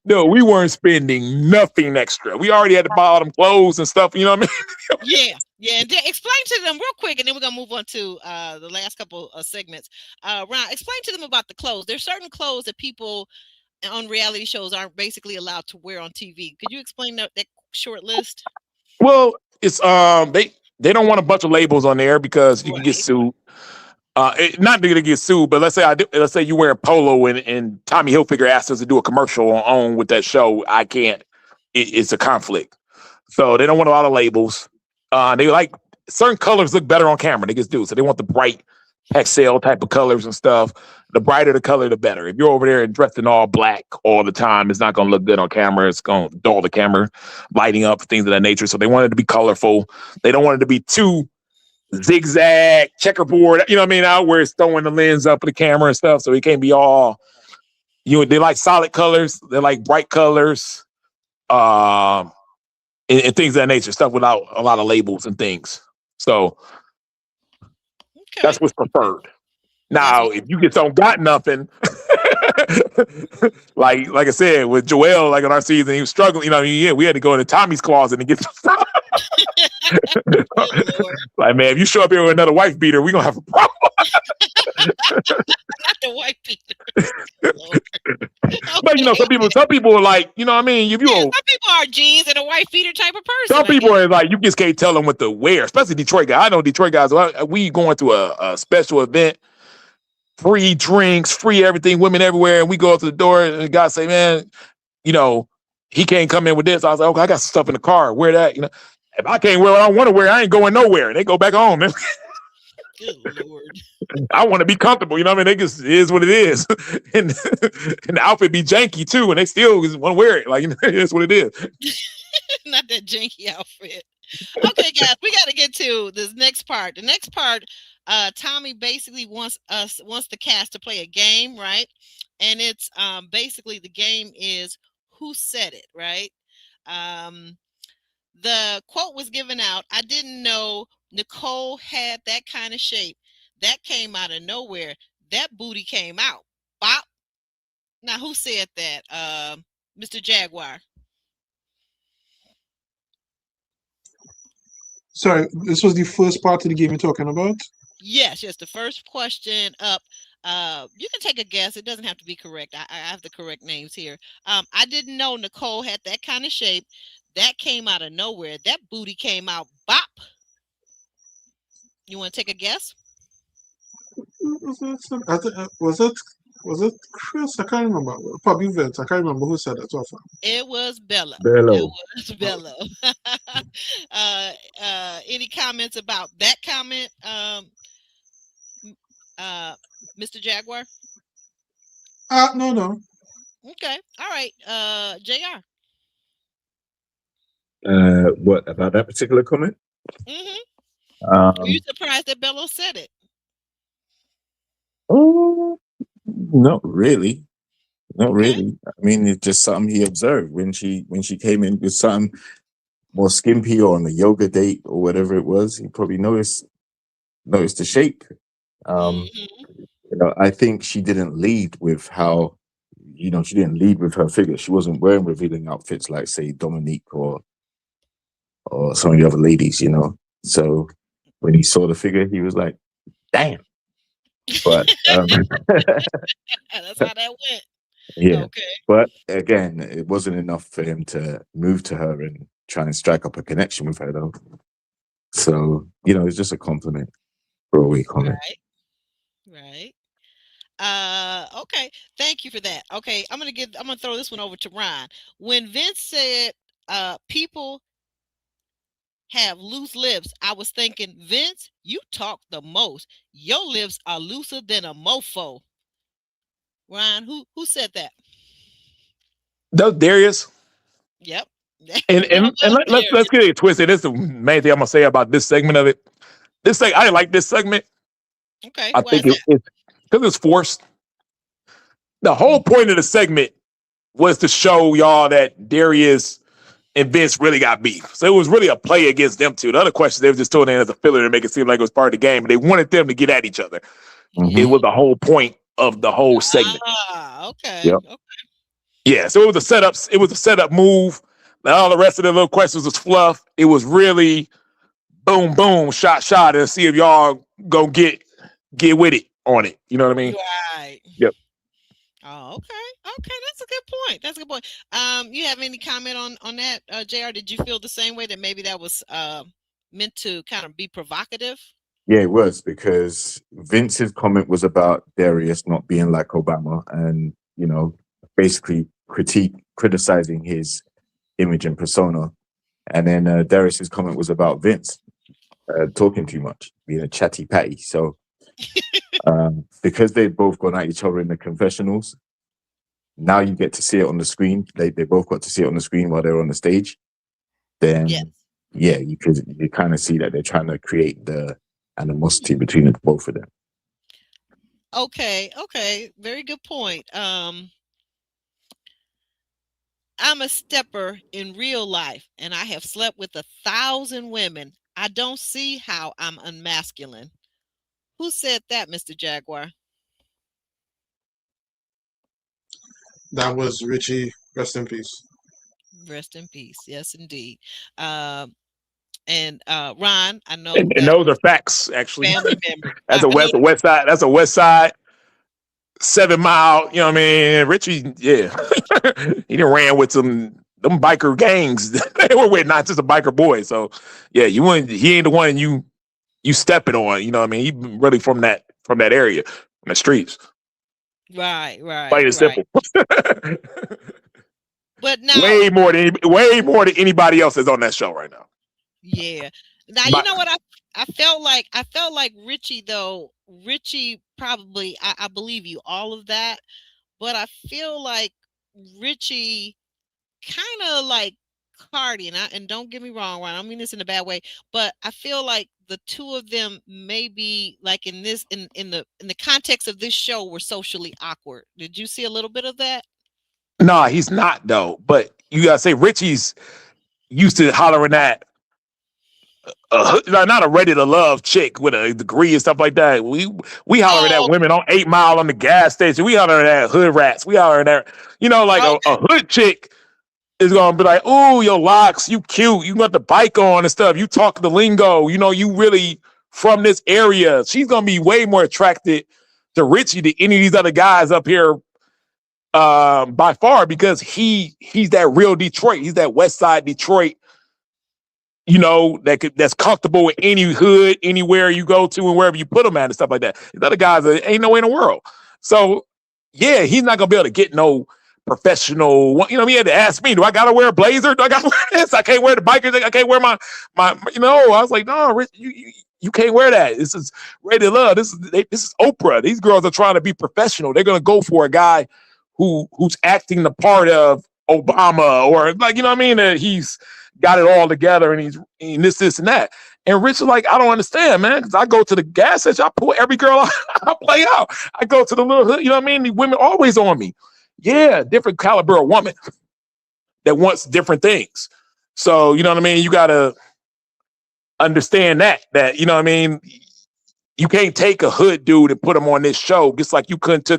No, we weren't spending nothing extra. We already had to buy all them clothes and stuff. You know what I mean? Yeah. Explain to them real quick, and then we're gonna move on to the last couple of segments. Ron, explain to them about the clothes. There's certain clothes that people on reality shows aren't basically allowed to wear on TV. Could you explain that short list? Well, it's they don't want a bunch of labels on there because you can get sued. Not to get sued, but let's say you wear a polo and Tommy Hilfiger asked us to do a commercial on with that show. I can't. It's a conflict. So they don't want a lot of labels. They like certain colors look better on camera. They just do. So they want the bright Excel type of colors and stuff. The brighter the color, the better. If you're over there and dressed in all black all the time, it's not going to look good on camera. It's going to dull the camera, lighting up, things of that nature. So they want it to be colorful. They don't want it to be too zigzag, checkerboard, you know what I mean? Out where it's throwing the lens up of the camera and stuff. So it can't be all, they like solid colors. They like bright colors, and things of that nature, stuff without a lot of labels and things. So that's what's preferred. Now, if you just don't got nothing, like I said, with Joel, like on our season, he was struggling. We had to go into Tommy's closet and get some stuff. Like, man, if you show up here with another wife beater, we're gonna have a problem. Not the white Peter. Lord. But you know, Okay. some people are like, you know what I mean? If you Yeah, don't, some people are jeans and a white feeder type of person, some I people guess. are like, you just can't tell them what to wear, especially Detroit guys. I know Detroit guys, we going to a special event, free drinks, free everything, women everywhere. And we go up to the door and the guy say, man, you know, he can't come in with this. I was like, okay, I got some stuff in the car. Wear that. You know, if I can't wear what I want to wear, I ain't going nowhere. And they go back home. Good Lord. I want to be comfortable. You know what I mean? They just it is what it is. and, and the outfit be janky too. And they still want to wear it. Like, you know, it is what it is. Not that janky outfit. Okay, guys, we got to get to this next part. The next part, Tommy basically wants the cast to play a game, right? And it's basically the game is who said it, right? Um, the quote was given out. I didn't know Nicole had that kind of shape. That came out of nowhere. That booty came out. Bop. Now, who said that? Mr. Jaguar. Sorry, this was the first part of the game you're talking about. Yes, yes. The first question up. You can take a guess. It doesn't have to be correct. I have the correct names here. I didn't know Nicole had that kind of shape. That came out of nowhere. That booty came out. Bop. You want to take a guess? Was it Chris? I can't remember. Probably Vince. I can't remember who said that. So far. It was Bella. It Bello. was Bella. Any comments about that comment, Mr. Jaguar? No. Okay. All right. JR. What about that particular comment? Were you Um, surprised that Bello said it? oh, not really. Not Okay. really. I mean, it's just something he observed when she came in with something more skimpy or on a yoga date or whatever it was. He probably noticed the shape. Um, Hmm. I think she didn't lead with how, she didn't lead with her figure. She wasn't wearing revealing outfits like, say, Dominique or some of the other ladies. So when he saw the figure, he was like, "Damn!" But That's how that went. yeah, Okay. but again, it wasn't enough for him to move to her and try and strike up a connection with her, though. So it's just a compliment, throwaway comment. Right. Right. Okay. Thank you for that. Okay. I'm gonna throw this one over to Ron. When Vince said people have loose lips, I was thinking, Vince, you talk the most. Your lips are looser than a mofo. Ron, who said that? That was Darius. Yep. And That and, and was let's Darius. get it twisted. This is the main thing I'm gonna say about this segment of it. I didn't like this segment. Okay. I Why is think that? it's because it's forced. The whole point of the segment was to show y'all that Darius and Vince really got beef. So it was really a play against them two. The other questions they were just throwing in as a filler to make it seem like it was part of the game, but they wanted them to get at each other. It Hmm. was the whole point of the whole segment. Okay. Yep. Okay. Yeah, so it was a setup. It was a setup move. Now all the rest of the little questions was fluff. It was really boom, boom, shot, and see if y'all go get with it on it. You know what I mean? Right. Yep. Oh, okay. Okay, that's a good point. That's a good point. You have any comment on that, JR? Did you feel the same way that maybe that was meant to kind of be provocative? Yeah, it was because Vince's comment was about Darius not being like Obama, and basically criticizing his image and persona. And then Darius's comment was about Vince talking too much, being a chatty patty. So because they've both gone at each other in the confessionals, now you get to see it on the screen. They both got to see it on the screen while they're on the stage. Yes. Then yeah, you kind of see that they're trying to create the animosity between the both of them. Okay. Okay. Very good point. I'm a stepper in real life, and I have slept with 1,000 women. I don't see how I'm unmasculine. Who said that, Mr. Jaguar? That was Richie. Rest in peace. Rest in peace. Yes, indeed. Um, And Ron, I know And that those are facts, actually. family member. That's I know. a west side. That's a west side 7 mile. You know what I mean? Richie, yeah, he done ran with them biker gangs. They were with, not just a biker boy. So yeah, you wouldn't. He ain't the one you stepping on. You know what I mean? He really from that area, from the streets. Right, right, Plain and right. simple. But now, way more than anybody else is on that show right now. yeah. Now you But know what I felt like. I felt like Richie though. Richie probably. I believe you all of that, but I feel like Richie kind of like Cardi, and don't get me wrong, Ron. I don't mean this in a bad way, but I feel like the two of them maybe like in the context of this show were socially awkward. Did you see a little bit of that? nah, he's not though. But you gotta say Richie's used to hollering at not a ready to love chick with a degree and stuff like that. We hollering at Oh, women on 8 Mile on the gas station. We hollering at hood rats. We hollering at like a okay. hood chick is gonna be like, "Oh, your locks, you cute. You got the bike on and stuff. You talk the lingo. You really from this area." She's gonna be way more attracted to Richie than any of these other guys up here, by far, because he's that real Detroit. He's that West Side Detroit. That's comfortable with any hood, anywhere you go to, and wherever you put them at and stuff like that. The other guys ain't no way in the world. So yeah, he's not gonna be able to get no professional. He had to ask me, do I gotta wear a blazer? Do I gotta wear this? I can't wear the bikers. I can't wear my. I was like, no, Rich, you can't wear that. This is Ready to Love. This is Oprah. These girls are trying to be professional. They're gonna go for a guy who's acting the part of Obama, or like, you know what I mean? That he's got it all together and he's this and that. And Rich is like, I don't understand, man, because I go to the gas station, I pull every girl I play out. I go to the little hood, you know what I mean? The women always on me. Yeah, different caliber of woman that wants different things. So, you know what I mean? You got to understand that, you know what I mean? You can't take a hood dude and put him on this show, just like you couldn't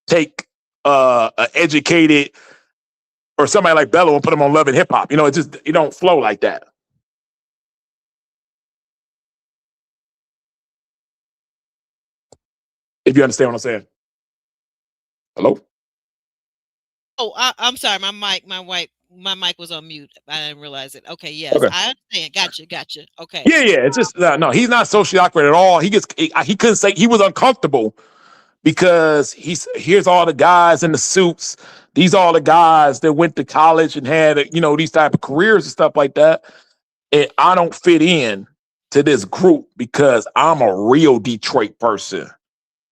take an educated or somebody like Bello and put him on Love and Hip Hop. It don't flow like that. If you understand what I'm saying. Hello? Oh, I'm sorry. My mic was on mute. I didn't realize it. Okay, yes, Okay. I understand. Gotcha. Okay. Yeah. It's just no. He's not socially awkward at all. He couldn't say he was uncomfortable because here's all the guys in the suits. These are all the guys that went to college and had these type of careers and stuff like that. And I don't fit in to this group because I'm a real Detroit person.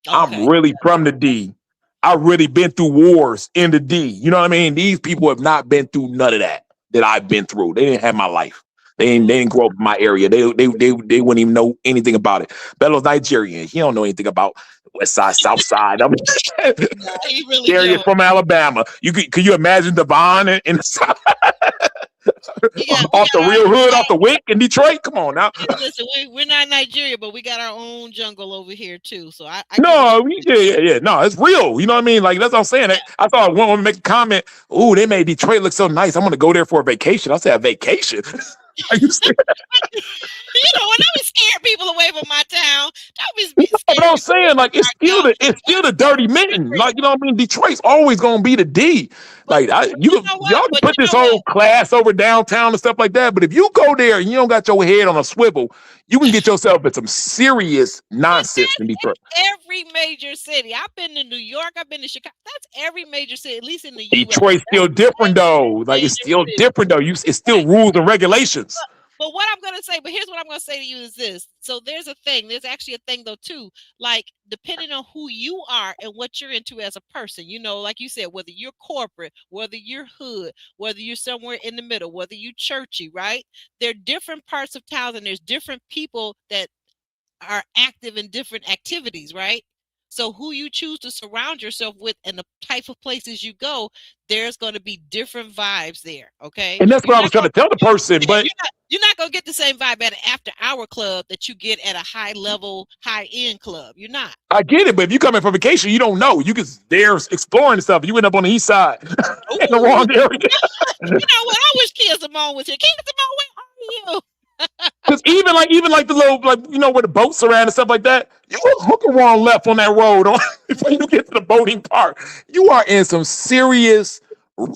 I'm Okay. really from the D. I've really been through wars in the D. You know what I mean? These people have not been through none of that I've been through. They didn't have my life. They didn't grow up in my area. They wouldn't even know anything about it. Bello's Nigerian. He don't know anything about West Side, South Side. I mean, No, he really Darius don't. from Alabama. Could you imagine Devon in the South? Off the real hood, off the wick in Detroit? Come on now. Listen, we're not Nigeria, but we got our own jungle over here too. So I No, yeah. No, it's real. You know what I mean? Like, that's what I'm saying. I thought one woman make a comment, "Ooh, they made Detroit look so nice. I'm gonna go there for a vacation." I said, "A vacation?" Are you serious? when I was scared people away from my town, that was me scared. But I'm saying, like, it's still the dirty mitten. Like, you know what I mean? Detroit's always gonna be the D. Like, y'all can put this whole class over downtown and stuff like that. But if you go there and you don't got your head on a swivel, you can get yourself in some serious nonsense in Detroit. Every major city. I've been to New York. I've been to Chicago. That's every major city, at least in the U.S. Detroit's still different though. Like, it's still different though. It's still rules and regulations. But what I'm going to say, but here's what I'm going to say to you is this. So there's a thing. There's actually a thing though too. Like, depending on who you are and what you're into as a person, like you said, whether you're corporate, whether you're hood, whether you're somewhere in the middle, whether you churchy, right? There are different parts of town and there's different people that are active in different activities, right? So who you choose to surround yourself with and the type of places you go, there's going to be different vibes there. Okay. And that's what I was trying to tell the person, but you're not going to get the same vibe at an after hour club that you get at a high level, high end club. You're not. I get it, but if you come in for vacation, you don't know. You just there exploring stuff. You end up on the east side in the wrong area. You know what? I wish Kia Simone was here. Kia Simone, where are you? Because even like the little where the boats are at and stuff like that, you hook a wrong left on that road on before you get to the boating part. You are in some serious,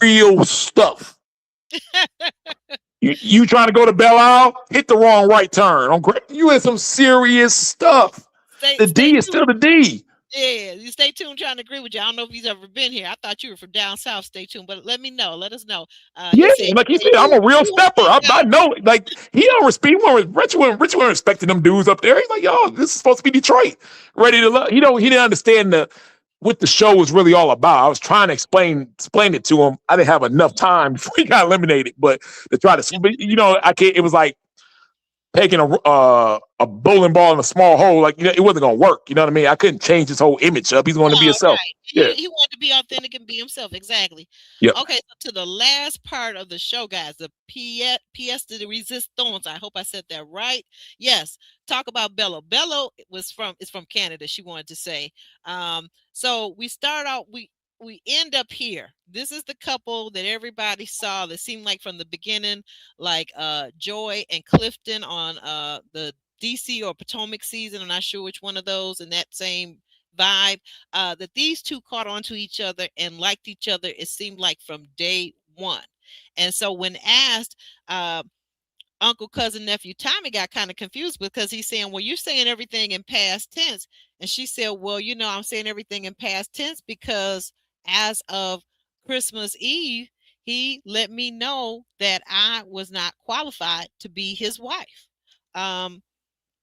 real stuff. You trying to go to Belle Isle? Hit the wrong right turn. You in some serious stuff. The Stay D is still tuned. the D. Yeah, you stay tuned. Trying to agree with you. I don't know if he's ever been here. I thought you were from down south. Stay tuned, but let me know. Let us know. Yeah, He said, like he yeah, said, I'm a real you stepper. hooked I up. know, like he don't respect. Rich wasn't respecting them dudes up there. He's like, yo, this is supposed to be Detroit, ready to love. He didn't understand what the show was really all about. I was trying to explain it to him. I didn't have enough time before he got eliminated, but to try to, but, I can't. It was like taking a bowling ball in a small hole. Like it wasn't gonna work. You know what I mean? I couldn't change his whole image up. He's going to be Oh, himself. right. Yeah. He wanted to be authentic and be himself. Exactly. Yep. Okay, so to the last part of the show, guys, the pièce de résistance. I hope I said that right. Yes. Talk about Bello. Bello is from Canada, she wanted to say. So we start out, we end up here. This is the couple that everybody saw that seemed like from the beginning, like Joy and Clifton on the DC or Potomac season. I'm not sure which one of those, in that same vibe, that these two caught on to each other and liked each other, it seemed like from day one. And so when asked, uncle, cousin, nephew Tommy got kind of confused because he's saying, well, you're saying everything in past tense. And she said, well, I'm saying everything in past tense because as of Christmas Eve, he let me know that I was not qualified to be his wife.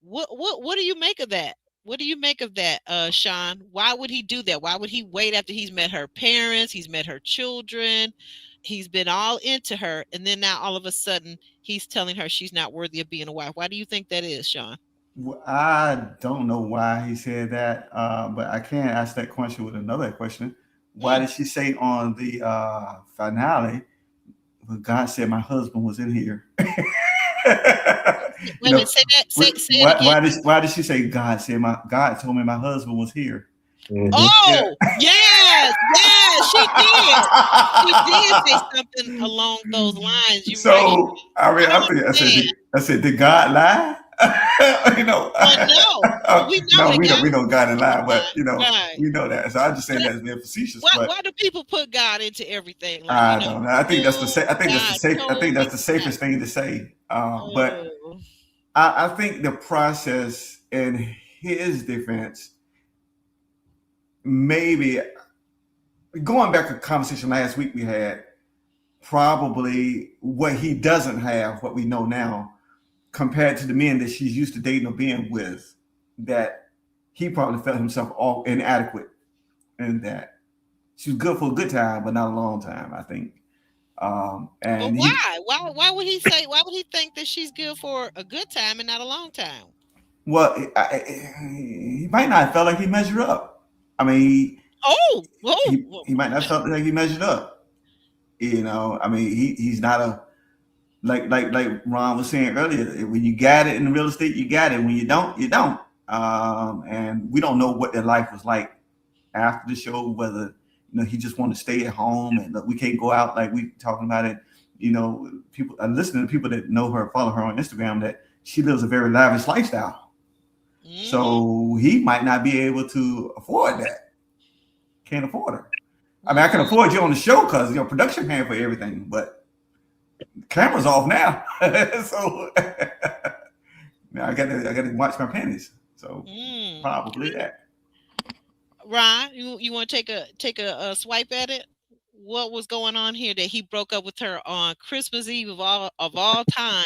What do you make of that? What do you make of that, Sean? Why would he do that? Why would he wait after he's met her parents, he's met her children, he's been all into her, and then now all of a sudden he's telling her she's not worthy of being a wife? Why do you think that is, Sean? Well, I don't know why he said that, but I can ask that question with another question. Why did she say on the finale, well, God said my husband was in here? Wait a minute, say that. Say it again. Why did she say God told me my husband was here? Mhm. Oh, yes, she did. She did say something along those lines. You right. I said, did God lie? No. Well, we know we know God didn't lie, but right. we know that. So I'm just saying that's being facetious. Why do people put God into everything? Like, I don't know. I think that's the safest thing to say. But I think the process in his defense, maybe going back to the conversation last week we had, probably what he doesn't have, what we know now, compared to the men that she's used to dating or being with, that he probably felt himself all inadequate, and that she was good for a good time, but not a long time, I think. And why would he say? Why would he think that she's good for a good time and not a long time? Well, he might not have felt like he measured up. I mean, he might not have felt like he measured up. I mean, he's not a like Ron was saying earlier. When you got it in real estate, you got it. When you don't, you don't. And we don't know what their life was like after the show. Whether he just wanted to stay at home and we can't go out like we talking about it. People. I listen to people that know her, follow her on Instagram, that she lives a very lavish lifestyle. So he might not be able to afford that. Can't afford her. I mean, I can afford you on the show because production paying for everything, but the camera's off now. So now I got to watch my pennies. So probably that. Ron, you want to take a swipe at it? What was going on here that he broke up with her on Christmas Eve of all time?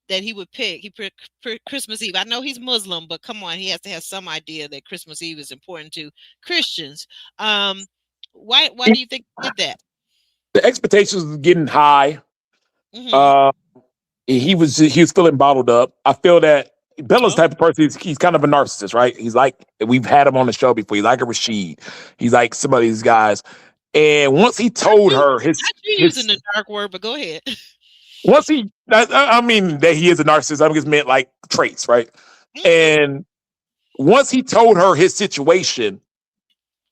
That he would pick. He picked Christmas Eve. I know he's Muslim, but come on, he has to have some idea that Christmas Eve is important to Christians. Why do you think he did that? The expectations were getting high. He was feeling bottled up. I feel that Bella's type of person. He's kind of a narcissist, right? He's like, we've had him on the show before. He's like a Rashid. He's like some of these guys. And once he told her his using the dark word, but go ahead. Once I mean that he is a narcissist. I just meant like traits, right? And once he told her his situation,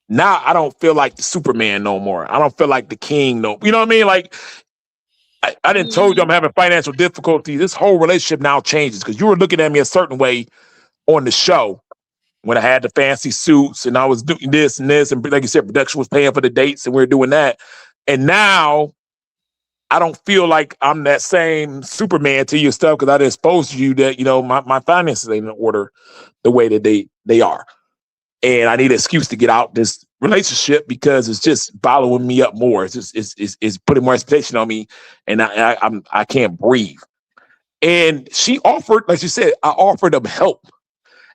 now I don't feel like the Superman no more. I don't feel like the king no. You know what I mean? Like I didn't told you I'm having financial difficulty. This whole relationship now changes because you were looking at me a certain way on the show when I had the fancy suits and I was doing this and this. And like you said, production was paying for the dates and we were doing that. And now I don't feel like I'm that same Superman to your stuff because I exposed you that, my finances ain't in order the way that they are. And I need an excuse to get out this relationship because it's just following me up more. It's just it's putting more expectation on me, and I can't breathe. And she offered, like she said, I offered them help.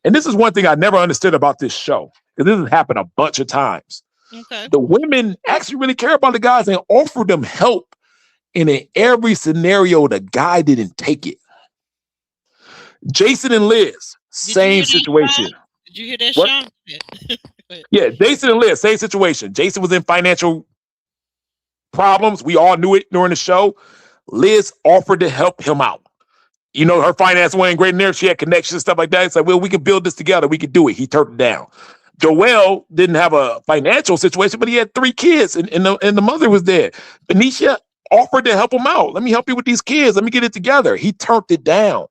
And this is one thing I never understood about this show because this has happened a bunch of times. Okay. The women actually really care about the guys and offer them help. And in every scenario, the guy didn't take it. Jason and Liz, same situation. Did you hear that, What? Sean? Yeah, Jason and Liz, same situation. Jason was in financial problems. We all knew it during the show. Liz offered to help him out. Her finance wasn't great in there. She had connections and stuff like that. It's like, well, we can build this together. We can do it. He turned it down. Joel didn't have a financial situation, but he had 3 kids and the mother was there. Benicia offered to help him out. Let me help you with these kids. Let me get it together. He turned it down.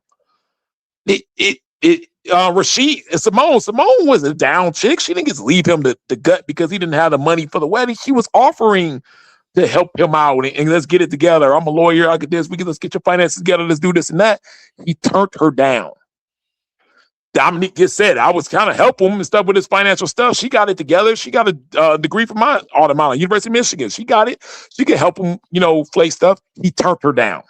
Rashid and Simone was a down chick. She didn't just leave him the gut because he didn't have the money for the wedding. She was offering to help him out and let's get it together. I'm a lawyer. I get this. Let's get your finances together. Let's do this and that. He turned her down. Dominique just said I was kind of helping him and stuff with his financial stuff. She got it together. She got a degree from my Automata, University of Michigan. She got it. She could help him, flay stuff. He turned her down.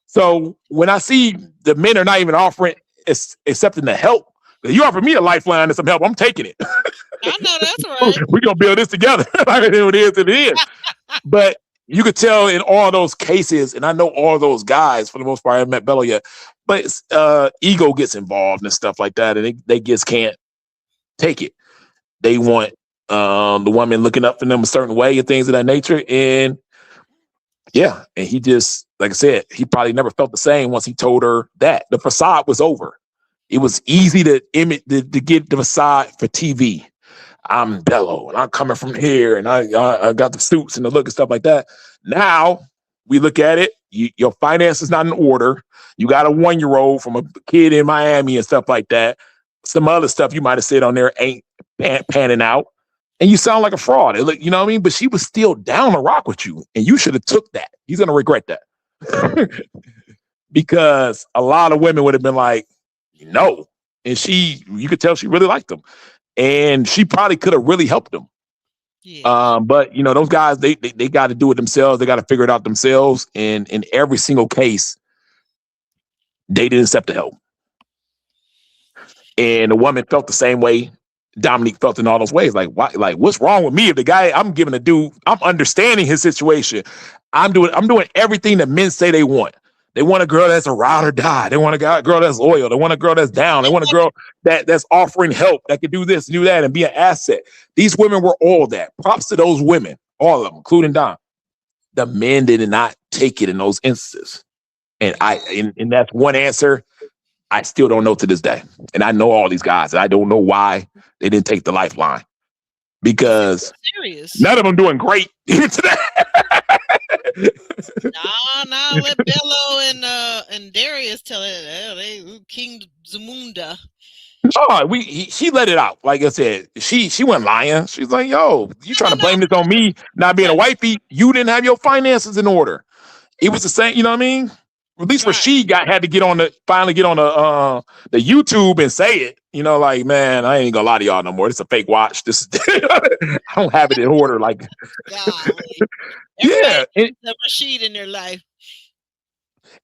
So when I see the men are not even offering, accepting the help, you offer me a lifeline and some help, I'm taking it. I know that's right. We're gonna build this together. It is. But you could tell in all those cases, and I know all those guys for the most part. I haven't met Bello yet, but ego gets involved and stuff like that, and they just can't take it. They want the woman looking up for them a certain way and things of that nature. And yeah, and he just, like I said, he probably never felt the same once he told her that. The facade was over. It was easy to get the facade for TV. I'm Bello, and I'm coming from here, and I got the suits and the look and stuff like that. Now we look at it. Your finance is not in order. You got a 1-year-old from a kid in Miami and stuff like that. Some other stuff you might have said on there ain't panning out, and you sound like a fraud. You know what I mean? But she was still down to rock with you, and you should have took that. He's gonna regret that because a lot of women would have been like, no, and you could tell she really liked him. And she probably could have really helped them. Yeah. But those guys, they got to do it themselves. They got to figure it out themselves. And in every single case, they didn't accept the help. And the woman felt the same way Dominique felt in all those ways. Like, why? Like, what's wrong with me? If the guy I'm giving a dude, I'm understanding his situation. I'm doing everything that men say they want. They want a girl that's a ride or die. They want a girl that's loyal. They want a girl that's down. They want a girl that's offering help, that can do this, do that, and be an asset. These women were all that. Props to those women, all of them, including Dom. The men did not take it in those instances. And and that's one answer I still don't know to this day. And I know all these guys. And I don't know why they didn't take the lifeline. Because none of them doing great even today. No, let Bello and Darius tell it. They King Zamunda. Oh, she let it out. Like I said, she wasn't lying. She's like, yo, you trying to blame this on me not being a wifey? You didn't have your finances in order. It was the same, you know what I mean? At least Rashid had to finally get on the YouTube and say it. Like, man, I ain't gonna lie to y'all no more. It's a fake watch. This I don't have it in order. Like, yeah, Rashid in their life.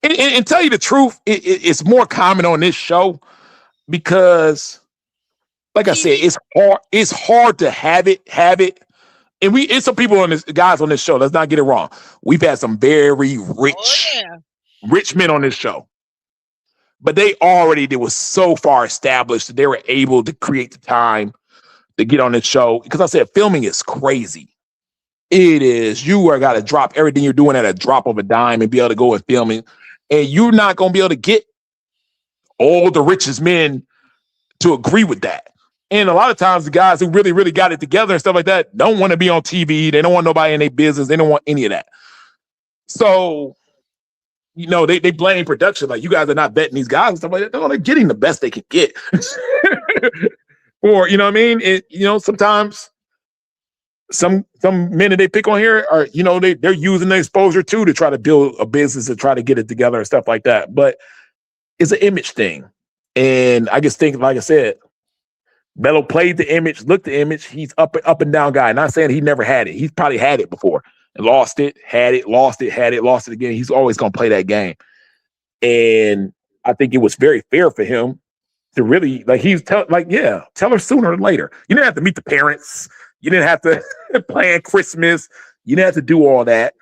And tell you the truth, it's more common on this show because, like I said, it's hard. It's hard to have it. And it's some people guys on this show. Let's not get it wrong. We've had some very rich men on this show, but they was so far established that they were able to create the time to get on this show. Because I said, filming is crazy. It is. You are got to drop everything you're doing at a drop of a dime and be able to go and film it. And you're not going to be able to get all the richest men to agree with that. And a lot of times the guys who really, really got it together and stuff like that don't want to be on TV. They don't want nobody in their business. They don't want any of that. So, they blame production, like, you guys are not betting these guys and stuff like that. No, they're getting the best they can get. Or, you know what I mean? Sometimes some men that they pick on here are, they're using the exposure too to try to build a business and try to get it together and stuff like that. But it's an image thing. And I just think, like I said, Melo played the image, looked the image. He's up and down guy. Not saying he never had it. He's probably had it before and lost it, had it, lost it, had it, lost it again. He's always going to play that game. And I think it was very fair for him to really, like, tell her sooner or later. You didn't have to meet the parents. You didn't have to plan Christmas. You didn't have to do all that.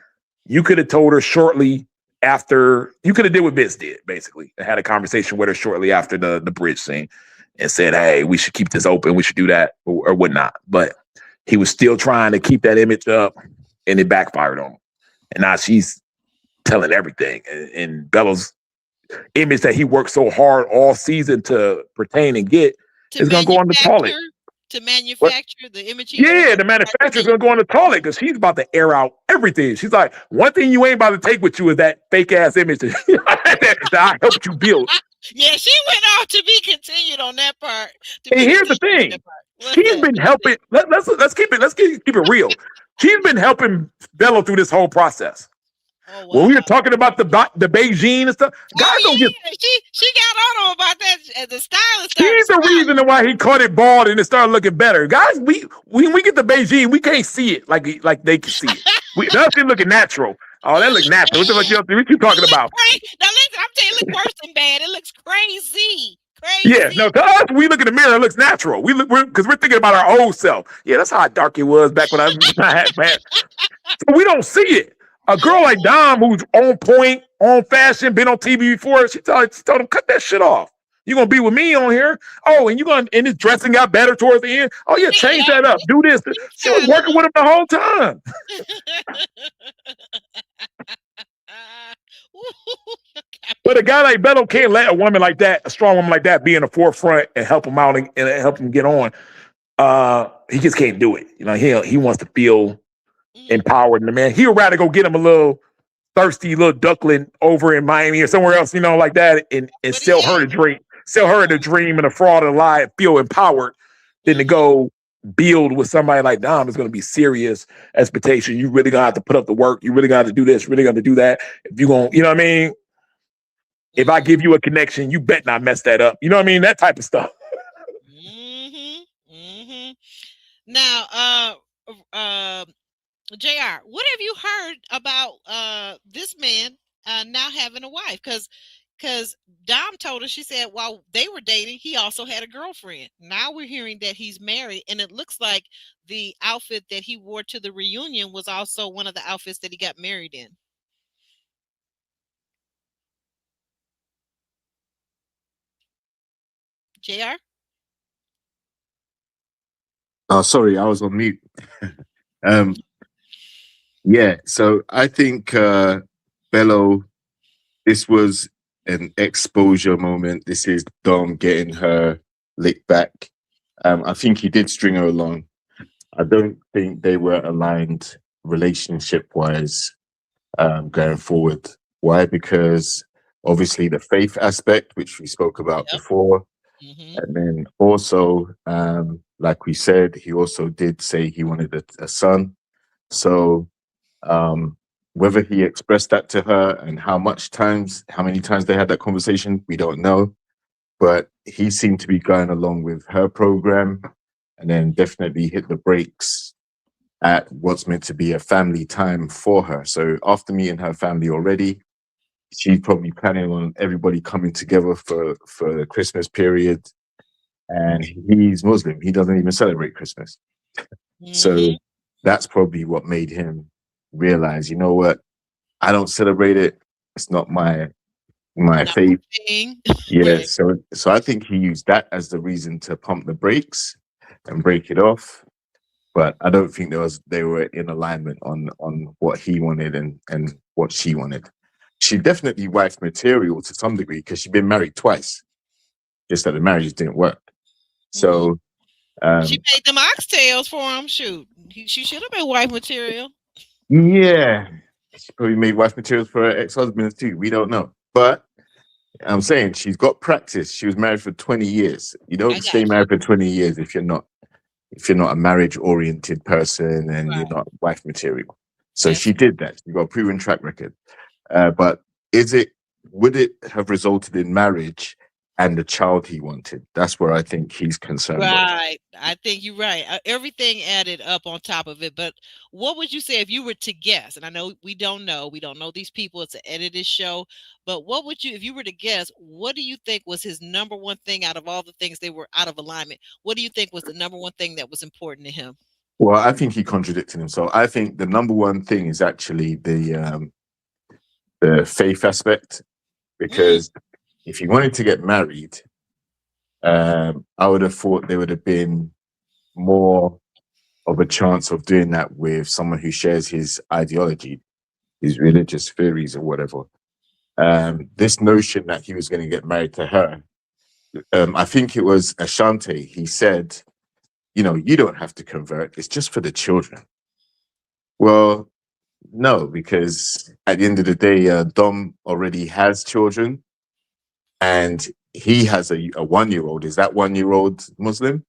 You could have told her shortly after. You could have did what Vince did, basically, and had a conversation with her shortly after the bridge scene and said, hey, we should keep this open. We should do that or whatnot. But he was still trying to keep that image up, and it backfired on him. And now she's telling everything. And Bella's image that he worked so hard all season to pertain and get is going to go on the toilet. To manufacture the image. The manufacturer's going to go on the toilet because she's about to air out everything. She's like, one thing you ain't about to take with you is that fake ass image that I helped you build. Yeah, she went off to be continued on that part. And here's the thing. She's been helping. Let's keep it real. She's been helping Bella through this whole process. Oh, wow. When we were talking about the Beijing and stuff, guys don't get. She got on him about that as the stylist. She's the reason why he caught it bald and it started looking better. Guys, when we get to Beijing, we can't see it like they can see it. That's it looking natural. Oh, that looks natural. What you talking about? Now listen, I'm telling you, it looks worse than bad. It looks crazy. Yeah, no, to us, we look in the mirror, it looks natural. Because we're thinking about our old self. Yeah, that's how dark it was back when I had bad. So we don't see it. A girl like Dom, who's on point, on fashion, been on TV before, she told him, cut that shit off. You're gonna be with me on here. Oh, and his dressing got better towards the end. Oh, yeah, change that up. Do this. She was working with him the whole time. But a guy like Beto can't let a woman like that, a strong woman like that, be in the forefront and help him out and help him get on. He just can't do it. He wants to feel empowered. And the man, he'll rather go get him a little thirsty little duckling over in Miami or somewhere else, like that, and sell her the dream and a fraud and a lie and feel empowered than to go build with somebody like Dom. It's going to be serious expectation. You really gonna have to put up the work. You really got to do this. Really got to do that. If you gonna, you know what I mean? If I give you a connection, you bet not mess that up. You know what I mean? That type of stuff. Now, JR, what have you heard about this man now having a wife? Because Dom told us, she said while they were dating, he also had a girlfriend. Now we're hearing that he's married, and it looks like the outfit that he wore to the reunion was also one of the outfits that he got married in. JR? Oh, sorry, I was on mute. Yeah, so I think Bello, this was an exposure moment. This is Dom getting her licked back. I think he did string her along. I don't think they were aligned relationship-wise going forward. Why? Because obviously the faith aspect, which we spoke about before, and then also, like we said, he also did say he wanted a son. So whether he expressed that to her and how many times they had that conversation, we don't know. But he seemed to be going along with her program and then definitely hit the brakes at what's meant to be a family time for her. So after meeting her family already, she's probably planning on everybody coming together for the Christmas period. And he's Muslim. He doesn't even celebrate Christmas. So that's probably what made him realize, you know what? I don't celebrate it. It's not my faith. Yeah. Right. So I think he used that as the reason to pump the brakes and break it off. But I don't think they were in alignment on what he wanted and what she wanted. She definitely wife material to some degree because she'd been married twice. Just that the marriage didn't work. So she made them oxtails for him. Shoot, she should have been wife material. Yeah, she probably made wife materials for her ex-husbands too. We don't know. But I'm saying she's got practice. She was married for 20 years. You I don't got stay you. married for 20 years if you're not a marriage-oriented person and you're Right. not wife material. So That's she did that. She got a proven track record. But would it have resulted in marriage and the child he wanted? That's where I think he's concerned with. right. I think you're right. Everything added up on top of it. But what would you say if you were to guess? And I know we don't know. We don't know these people. It's an edited show. But what would you, if you were to guess, what do you think was his number one thing out of all the things they were out of alignment? What do you think was the number one thing that was important to him? Well, I think he contradicted himself. I think the number one thing is actually the faith aspect, because if he wanted to get married, I would have thought there would have been more of a chance of doing that with someone who shares his ideology, his religious theories or whatever. This notion that he was going to get married to her, I think it was Ashante, he said, you know, you don't have to convert, it's just for the children. Well, no, because at the end of the day, Dom already has children and he has a 1-year-old. Is that 1-year-old Muslim?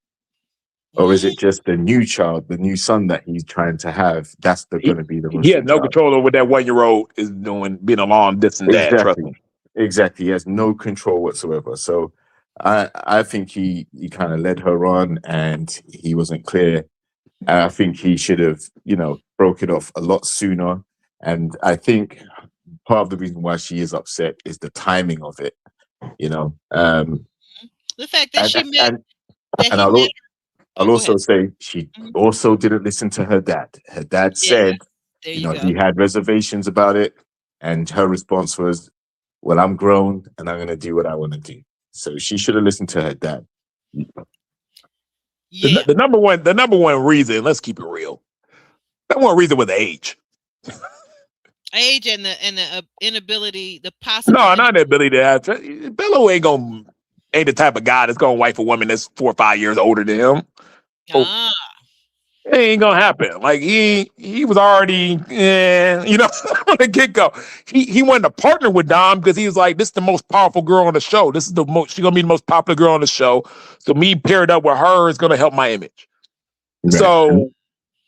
Or is it just the new child, the new son that he's trying to have? That's going to be the Muslim He has no child. control over what that 1-year-old is doing, being a long distance dad. Trust me. Exactly. He has no control whatsoever. So I think he kind of led her on and he wasn't clear. And I think he should have, you know, broke it off a lot sooner. And I think part of the reason why she is upset is the timing of it, you know. The fact that And, she met, and, that and he met. I'll Go also ahead. say she also didn't listen to her dad. Her dad Yeah, said, there you you know, go. he had reservations about it. And her response was, well, I'm grown and I'm going to do what I want to do. So she should have listened to her dad. Yeah. The number one reason, let's keep it real. That one reason was age. Age and the inability, the possible. No, not the ability to have. Bello ain't the type of guy that's gonna wife a woman that's 4 or 5 years older than him. Ah, It ain't gonna happen. Like he was already, you know, from the get go. He wanted to partner with Dom because he was like, this is the most powerful girl on the show. This is she's gonna be the most popular girl on the show. So me paired up with her is gonna help my image. Right. So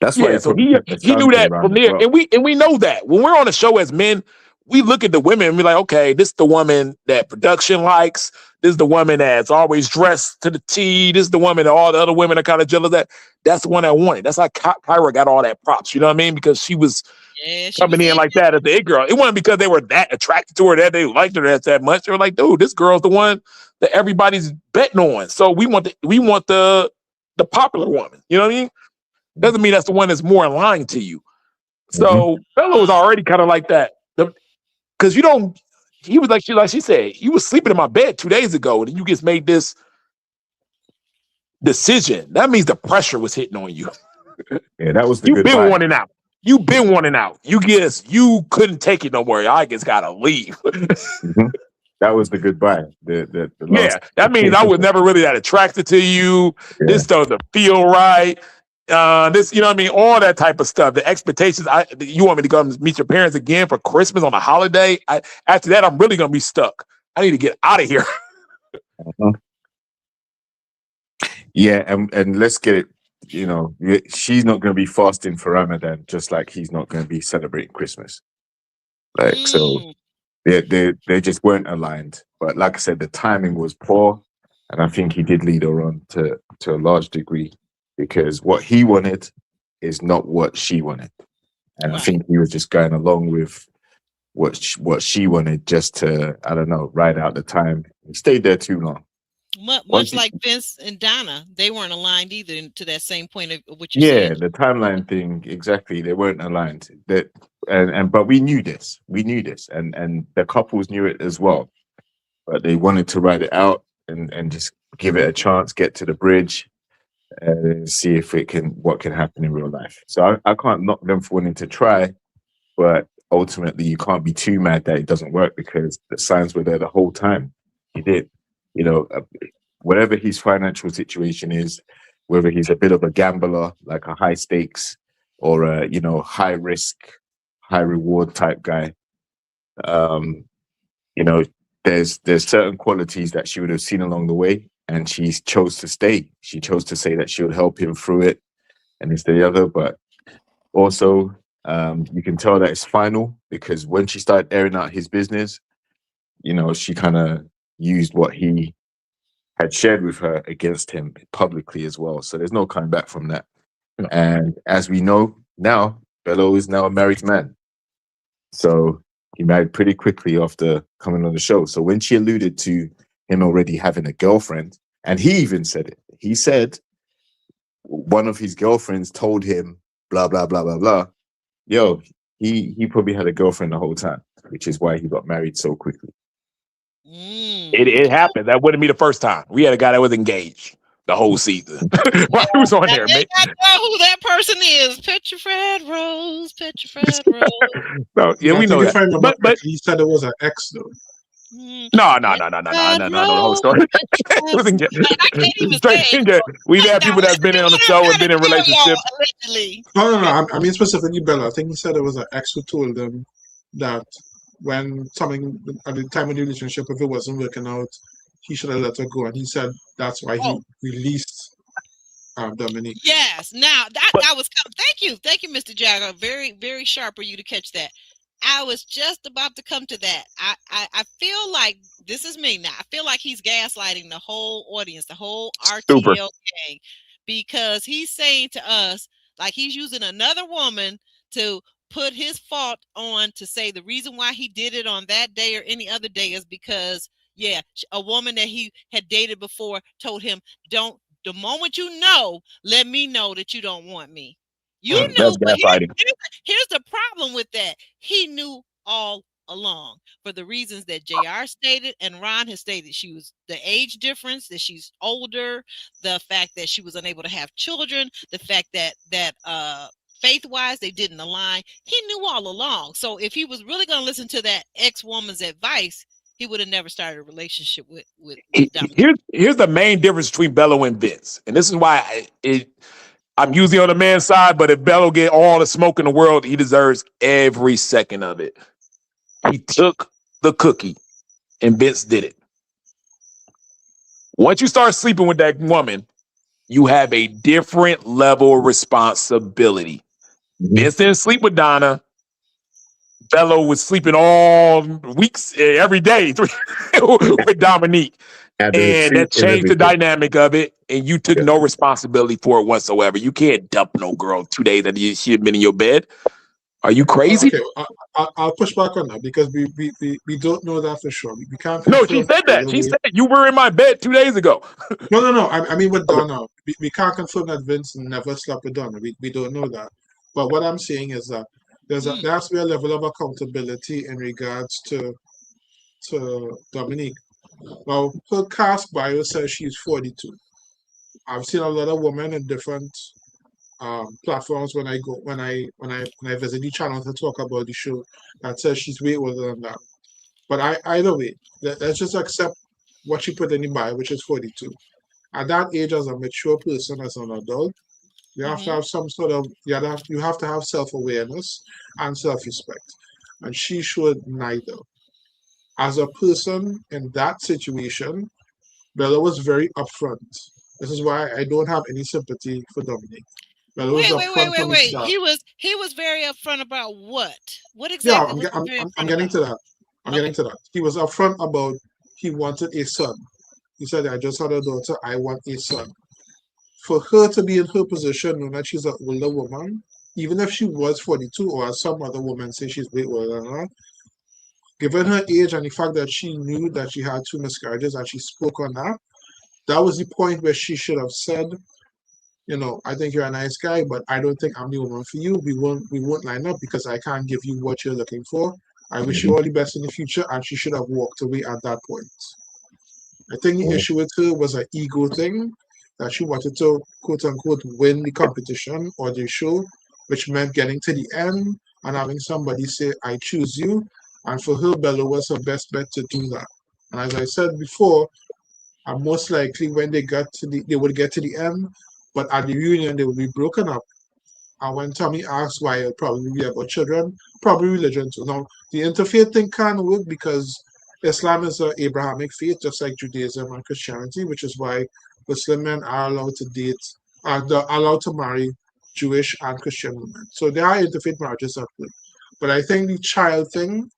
that's why so he knew that from there, and we know that when we're on the show as men, we look at the women and we're like, okay, this is the woman that production likes. This is the woman that's always dressed to the T. This is the woman that all the other women are kind of jealous at. That's the one I wanted. That's how Kyra got all that props. You know what I mean? Because she was coming in like that as the it girl. It wasn't because they were that attracted to her, that they liked her that much. They were like, dude, this girl's the one that everybody's betting on. So we want the popular woman. You know what I mean? Doesn't mean that's the one that's more in line to you. So Bello was already kind of like that. Because he was like she said, you was sleeping in my bed 2 days ago, and you just made this decision. That means the pressure was hitting on you. Yeah, that was the You've been wanting out. You've been wanting out. You couldn't take it no more. I just gotta leave. That was the goodbye. The yeah, that means I was never really that attracted to you. Yeah. This doesn't feel right. This, you know what I mean? All that type of stuff. The expectations. You want me to come meet your parents again for Christmas on a holiday? After that, I'm really gonna be stuck. I need to get out of here. Yeah, and let's get it. You know, she's not going to be fasting for Ramadan, just like he's not going to be celebrating Christmas. Like so, they just weren't aligned. But like I said, the timing was poor, and I think he did lead her on to a large degree, because what he wanted is not what she wanted, and I think he was just going along with what she wanted, just to, I don't know, ride out the time. He stayed there too long. Much like Vince and Donna, they weren't aligned either to that same point of what you're saying. Yeah, the timeline thing, exactly. They weren't aligned. But we knew this. And the couples knew it as well. But they wanted to ride it out and just give it a chance, get to the bridge, and see if what can happen in real life. So I can't knock them for wanting to try, but ultimately you can't be too mad that it doesn't work, because the signs were there the whole time. He did. You know, whatever his financial situation is, whether he's a bit of a gambler, like a high stakes, or a, high risk, high reward type guy. Um, you know, there's certain qualities that she would have seen along the way, and she chose to stay. She chose to say that she would help him through it, and this the other. But also, you can tell that it's final because when she started airing out his business, she kind of used what he had shared with her against him publicly as well. So there's no coming back from that. No. And as we know now, Bello is now a married man. So he married pretty quickly after coming on the show. So when she alluded to him already having a girlfriend, and he even said it, he said one of his girlfriends told him, blah, blah, blah, blah, blah. Yo, he probably had a girlfriend the whole time, which is why he got married so quickly. It happened. That wouldn't be the first time. We had a guy that was engaged the whole season while he was on there. They got to know who that person is. Picture Fred Rose. Picture Fred Rose. No, yeah, we know if I that. remember, But he said it was an ex though. no, the whole story. I can't even say. We've had people that's been in on the show and been in relationships. Allegedly. No. I mean specifically Bella. I think he said it was an ex who told them that when something at the time of the relationship, if it wasn't working out, he should have let her go, and he said that's why he released Dominique. Yes. Now that was thank you, Mr. Jagger. Very, very sharp for you to catch that. I was just about to come to that. I feel like this is me now. I feel like he's gaslighting the whole audience, the whole RTL gang, because he's saying to us like he's using another woman to put his fault on to say the reason why he did it on that day or any other day is because a woman that he had dated before told him, don't, the moment let me know that you don't want me. You knew, but here's the problem with that. He knew all along for the reasons that JR stated and Ron has stated. She was the age difference, that she's older, the fact that she was unable to have children, the fact that faith-wise they didn't align. He knew all along. So if he was really going to listen to that ex-woman's advice, he would have never started a relationship with Dominique. Here's the main difference between Bello and Vince, and this is why I'm usually on the man's side, but if Bello get all the smoke in the world, he deserves every second of it. He took the cookie, and Vince did it. Once you start sleeping with that woman, you have a different level of responsibility. Vince didn't sleep with Donna. Bello was sleeping all weeks, every day with Dominique. And that changed the dynamic of it, and you took no responsibility for it whatsoever. You can't dump no girl 2 days that she had been in your bed. Are you crazy? Okay, I'll push back on that because we don't know that for sure. We can't. No, she said that. She said you were in my bed 2 days ago. No. I mean with Donna, we can't confirm that Vince never slept with Donna. We don't know that. But what I'm saying is that there has to be a level of accountability in regards to Dominique. Now, her cast bio says she's 42. I've seen a lot of women in different platforms when I visit the channel to talk about the show that says she's way older than that. But either way, let's just accept what she put in the bio, which is 42. At that age, as a mature person, as an adult, you have to have some sort of you have to have self-awareness and self-respect, and she showed neither. As a person in that situation, Bella was very upfront. This is why I don't have any sympathy for Dominique. Wait. He was very upfront about what? What exactly? Yeah, I'm getting to that. I'm getting to that. He was upfront about he wanted a son. He said, I just had a daughter, I want a son. For her to be in her position, knowing that she's an older woman, even if she was 42, or as some other women say she's way older than her, given her age and the fact that she knew that she had 2 miscarriages and she spoke on that, that was the point where she should have said, I think you're a nice guy, but I don't think I'm the woman for you. We won't line up because I can't give you what you're looking for. I wish you all the best in the future, and she should have walked away at that point. I think the issue with her was an ego thing, that she wanted to, quote unquote, win the competition or the show, which meant getting to the end and having somebody say, I choose you. And for her, Bella was her best bet to do that. And as I said before, and most likely when they would get to the end, but at the reunion they would be broken up. And when Tommy asks why, it'll probably be about children, probably religion too. Now, the interfaith thing can work because Islam is an Abrahamic faith, just like Judaism and Christianity, which is why Muslim men are allowed to date, they're allowed to marry Jewish and Christian women. So there are interfaith marriages that work. But I think the child thing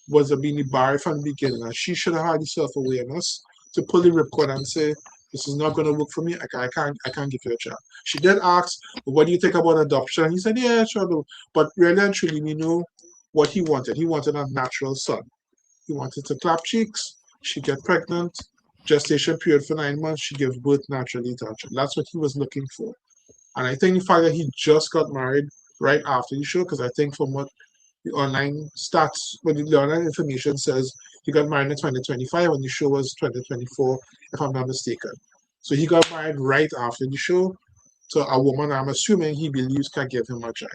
was a beanie bar from the beginning, and she should have had the self awareness to pull the ripcord and say, "This is not going to work for me. I can't give you a child." She did ask, "What do you think about adoption?" And he said, "Yeah, sure." Do." But really and truly, we knew what he wanted. He wanted a natural son. He wanted to clap cheeks. She get pregnant. Gestation period for 9 months. She gives birth naturally to her child. That's what he was looking for. And I think the fact that he just got married right after the show, because I think from what the online stats, when the online information says he got married in 2025 and the show was 2024, if I'm not mistaken. So he got married right after the show to a woman I'm assuming he believes can give him a child.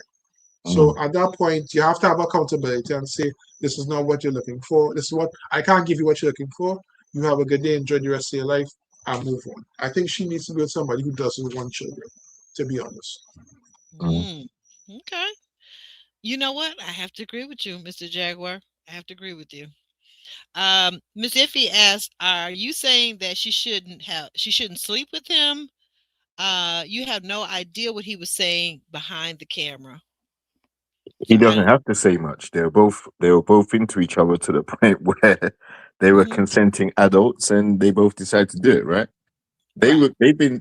So at that point, you have to have accountability and say, this is not what you're looking for. This is what I can't give you what you're looking for. You have a good day, enjoy the rest of your life, and move on. I think she needs to be with somebody who doesn't want children, to be honest. Mm, okay. You know what? I have to agree with you, Mr. Jaguar. I have to agree with you. Miss Iffy asked, "Are you saying that she shouldn't sleep with him? You have no idea what he was saying behind the camera." He So I doesn't don't. have to say much. They were both into each other to the point where they were Mhm. consenting adults, and they both decided to do it. Right? Right.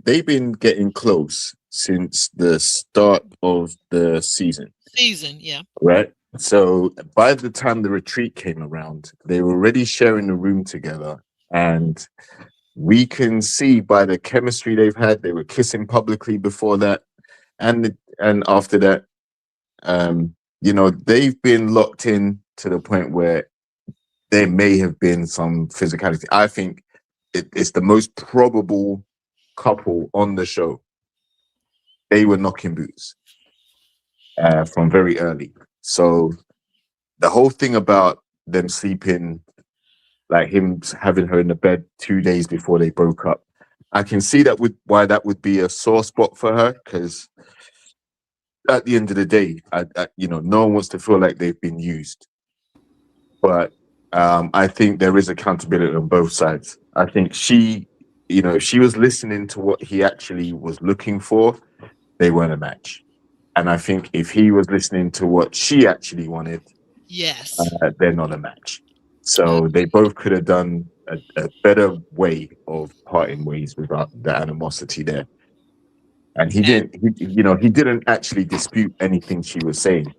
They've been getting close since the start of the season. Season. Yeah. Right? So by the time the retreat came around, they were already sharing a room together, and we can see by the chemistry they've had. They were kissing publicly before that, and after that. They've been locked in to the point where there may have been some physicality. I think it's the most probable couple on the show. They were knocking boots from very early. So the whole thing about them sleeping, like him having her in the bed 2 days before they broke up, I can see why that would be a sore spot for her, because at the end of the day, no one wants to feel like they've been used. But I think there is accountability on both sides. I think if she was listening to what he actually was looking for, they weren't a match. And I think if he was listening to what she actually wanted, Yes. they're not a match. I, So they both could have done a better way of parting ways without the animosity there. And he I, didn't, he didn't actually dispute anything she was saying.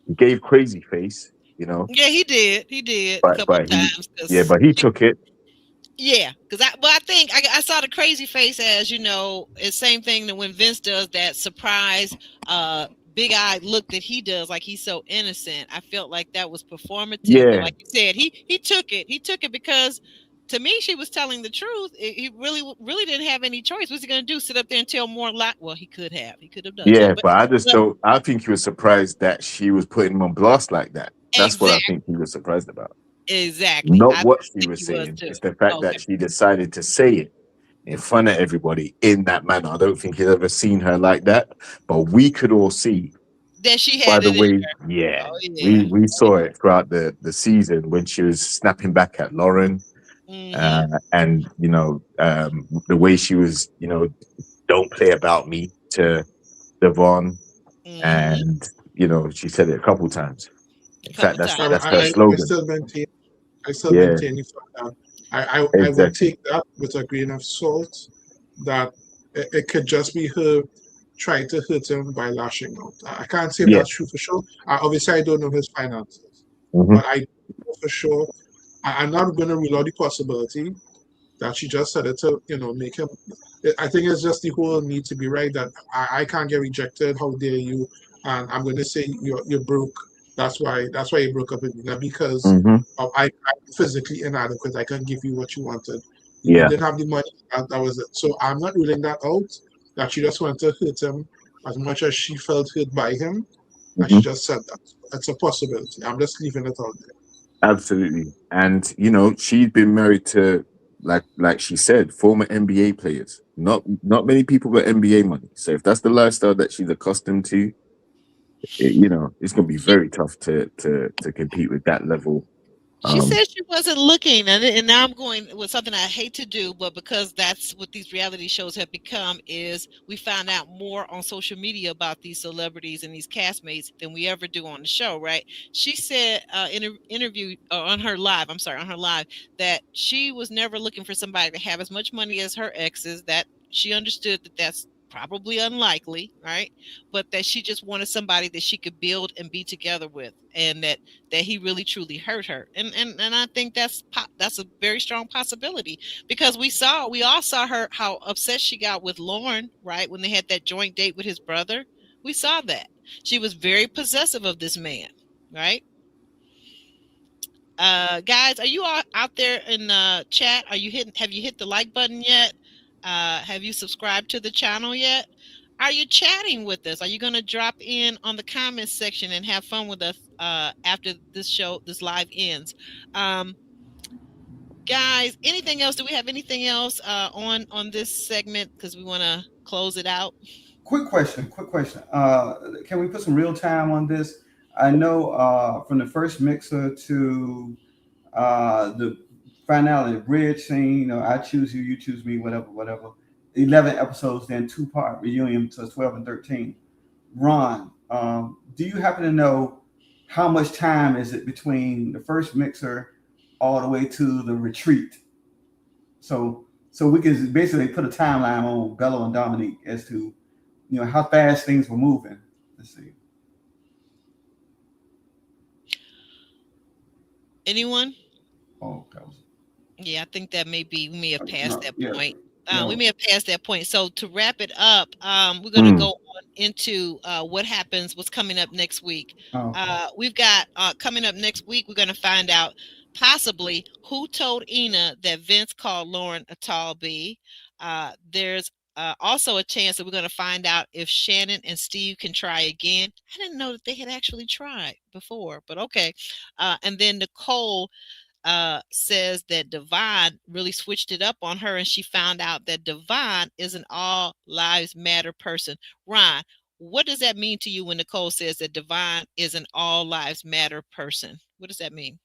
He gave crazy face, yeah, he did. He did a but couple of but he, times yeah, because but he took it. yeah, because I think I saw the crazy face as it's same thing that when Vince does that surprise, big eyed look that he does, like he's so innocent. I felt like that was performative, but Yeah, like you said, he took it. He took it because to me she was telling the truth. He really didn't have any choice. What's he going to do? Sit up there and tell more lie? Well, he could have. He could have done so, yeah, but I just but don't. I think he was surprised that she was putting him on blast like that. That's what I exactly, think he was surprised about. exactly. Not I what she think was he was saying. too. It's the fact Okay, that she decided to say it in front of everybody in that manner. I don't think he'd ever seen her like that. But we could all see, that she by had the it in way, her. yeah, Oh we yeah. we saw it throughout the season when she was snapping back at Lauren, Mm-hmm. and the way she was, don't play about me to Devon, Mm-hmm. and she said it a couple times. A In fact, couple that's times. that's her Yeah. I slogan. still maintain Yeah, the fact that I would exactly. take that with a grain of salt, that it could just be her trying to hurt him by lashing out. I can't say if Yeah. that's true for sure. Obviously, I don't know his finances, Hmm. but I know for sure. I'm not going to rule out the possibility that she just said it to, make him. I think it's just the whole need to be right that I can't get rejected. How dare you? And I'm going to say you're broke. That's why you broke up with me. Not because Hmm. I'm physically inadequate. I can't give you what you wanted. You Yeah. didn't have the money. That was it. So I'm not ruling that out. That she just wanted to hurt him as much as she felt hurt by him. And Hmm. she just said that. That's a possibility. I'm just leaving it out there. Absolutely. And she'd been married to, like she said, former NBA players. Not many people got NBA money. So if that's the lifestyle that she's accustomed to, it's going to be very tough to compete with that level. She said she wasn't looking, and now I'm going with something I hate to do, but because that's what these reality shows have become, is we find out more on social media about these celebrities and these castmates than we ever do on the show, right? She said in an interview on her live, that she was never looking for somebody to have as much money as her exes, that she understood that that's probably unlikely, right? But that she just wanted somebody that she could build and be together with, and that he really truly hurt her, and I think that's a very strong possibility, because we all saw her, how upset she got with Lauren, right, when they had that joint date with his brother. We saw that she was very possessive of this man, right? Guys, are you all out there in the chat? Have you hit the like button yet? Have you subscribed to the channel yet? Are you chatting with us? Are you going to drop in on the comments section and have fun with us after this live ends? Guys, anything else? Do we have anything else on this segment? Because we want to close it out. Quick question. Can we put some real time on this? I know from the first mixer to the finale, the bridge scene, I choose you, you choose me, whatever. 11 episodes, then 2-part reunion to 12 and 13. Ron, do you happen to know how much time is it between the first mixer all the way to the retreat? So we can basically put a timeline on Bello and Dominique as to how fast things were moving. Let's see. Anyone? Oh, okay. Yeah, I think that we may have passed that point. No. We may have passed that point. So to wrap it up, we're going to go on into what's coming up next week. We've got coming up next week, we're going to find out possibly who told Ina that Vince called Lauren a tall B. There's also a chance that we're going to find out if Shannon and Steve can try again. I didn't know that they had actually tried before, but okay. And then Nicole says that Devon really switched it up on her, and she found out that Devon is an all lives matter person. Ron, what does that mean to you when Nicole says that Devon is an all lives matter person? What does that mean?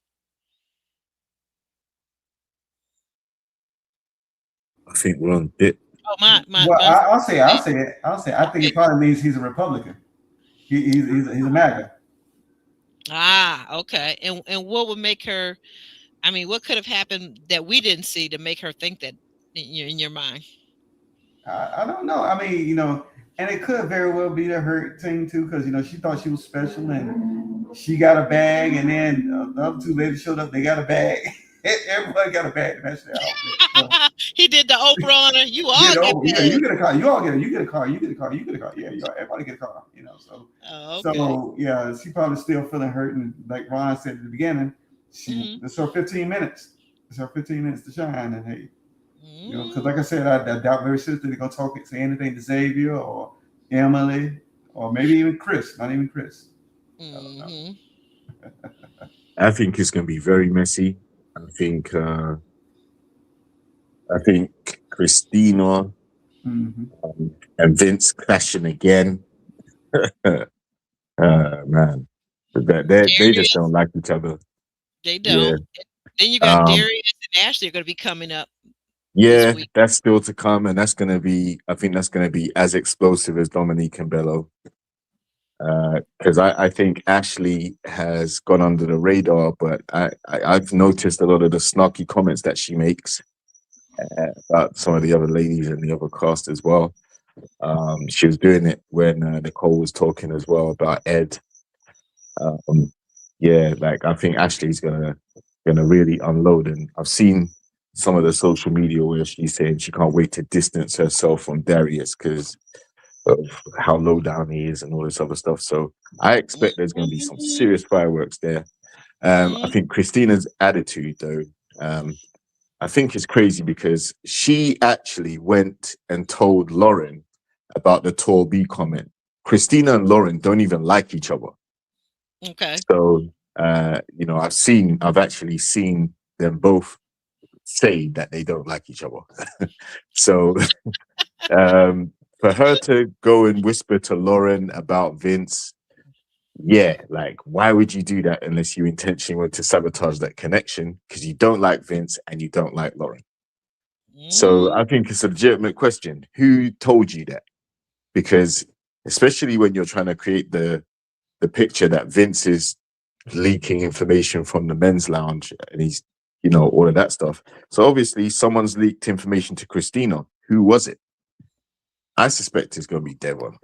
I think we're on it. Oh my! Well, I'll say it. I think it probably means he's a Republican. He's a MAGA. Okay. And what would make her? I mean, what could have happened that we didn't see to make her think that in your mind? I don't know. I mean, and it could very well be the hurt thing too, because she thought she was special and she got a bag, and then the other two ladies showed up. They got a bag. Everybody got a bag to match their outfit. So, he did the Oprah on her. You all get you get a car. You all get it. You get a car. You get a car. You get a car. Yeah, everybody get a car. So. Okay. So yeah, she probably still feeling hurt, and like Ron said at the beginning, it's her 15 minutes. It's her 15 minutes to shine, and hey. Because like I said, I doubt very seriously they're gonna say anything to Xavier or Emily or maybe even Chris. Not even Chris. I think it's going to be very messy. I think Christina and Vince clashing again. Man, they just don't like each other. They don't. Yeah. Then you got Darius and Ashley are going to be coming up. Yeah, that's still to come, and that's going to be. I think that's going to be as explosive as Dominique and Bello. Because I think Ashley has gone under the radar, but I've noticed a lot of the snarky comments that she makes about some of the other ladies and the other cast as well. She was doing it when Nicole was talking as well about Ed. I think Ashley's gonna really unload, and I've seen some of the social media where she's saying she can't wait to distance herself from Darius because of how low down he is and all this other stuff. So I expect there's going to be some serious fireworks there. I think Christina's attitude, though, I think is crazy because she actually went and told Lauren about the tall B comment. Christina and Lauren don't even like each other. Okay. So, I've actually seen them both say that they don't like each other. So, for her to go and whisper to Lauren about Vince, Yeah, like why would you do that unless you intentionally want to sabotage that connection because you don't like Vince and you don't like Lauren? So Mhm. I think it's a legitimate question. Who told you that? Because especially when you're trying to create the picture that Vince is leaking information from the men's lounge and he's, you know, all of that stuff. So obviously someone's leaked information to Christina. Who was it? I suspect it's going to be Devon,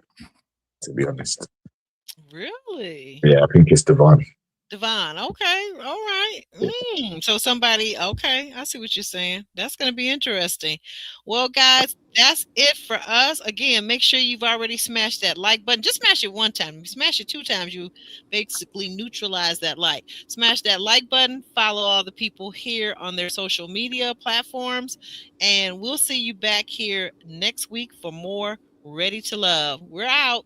to be honest. Really? Yeah, I think it's Devon. Devon, okay, all right. So somebody, okay, I see what you're saying. That's going to be interesting. Well, guys, that's it for us. Again, make sure you've already smashed that like button. Just smash it one time. If you smash it two times, you basically neutralize that like. Smash that like button. Follow all the people here on their social media platforms, and we'll see you back here next week for more Ready to Love. We're out.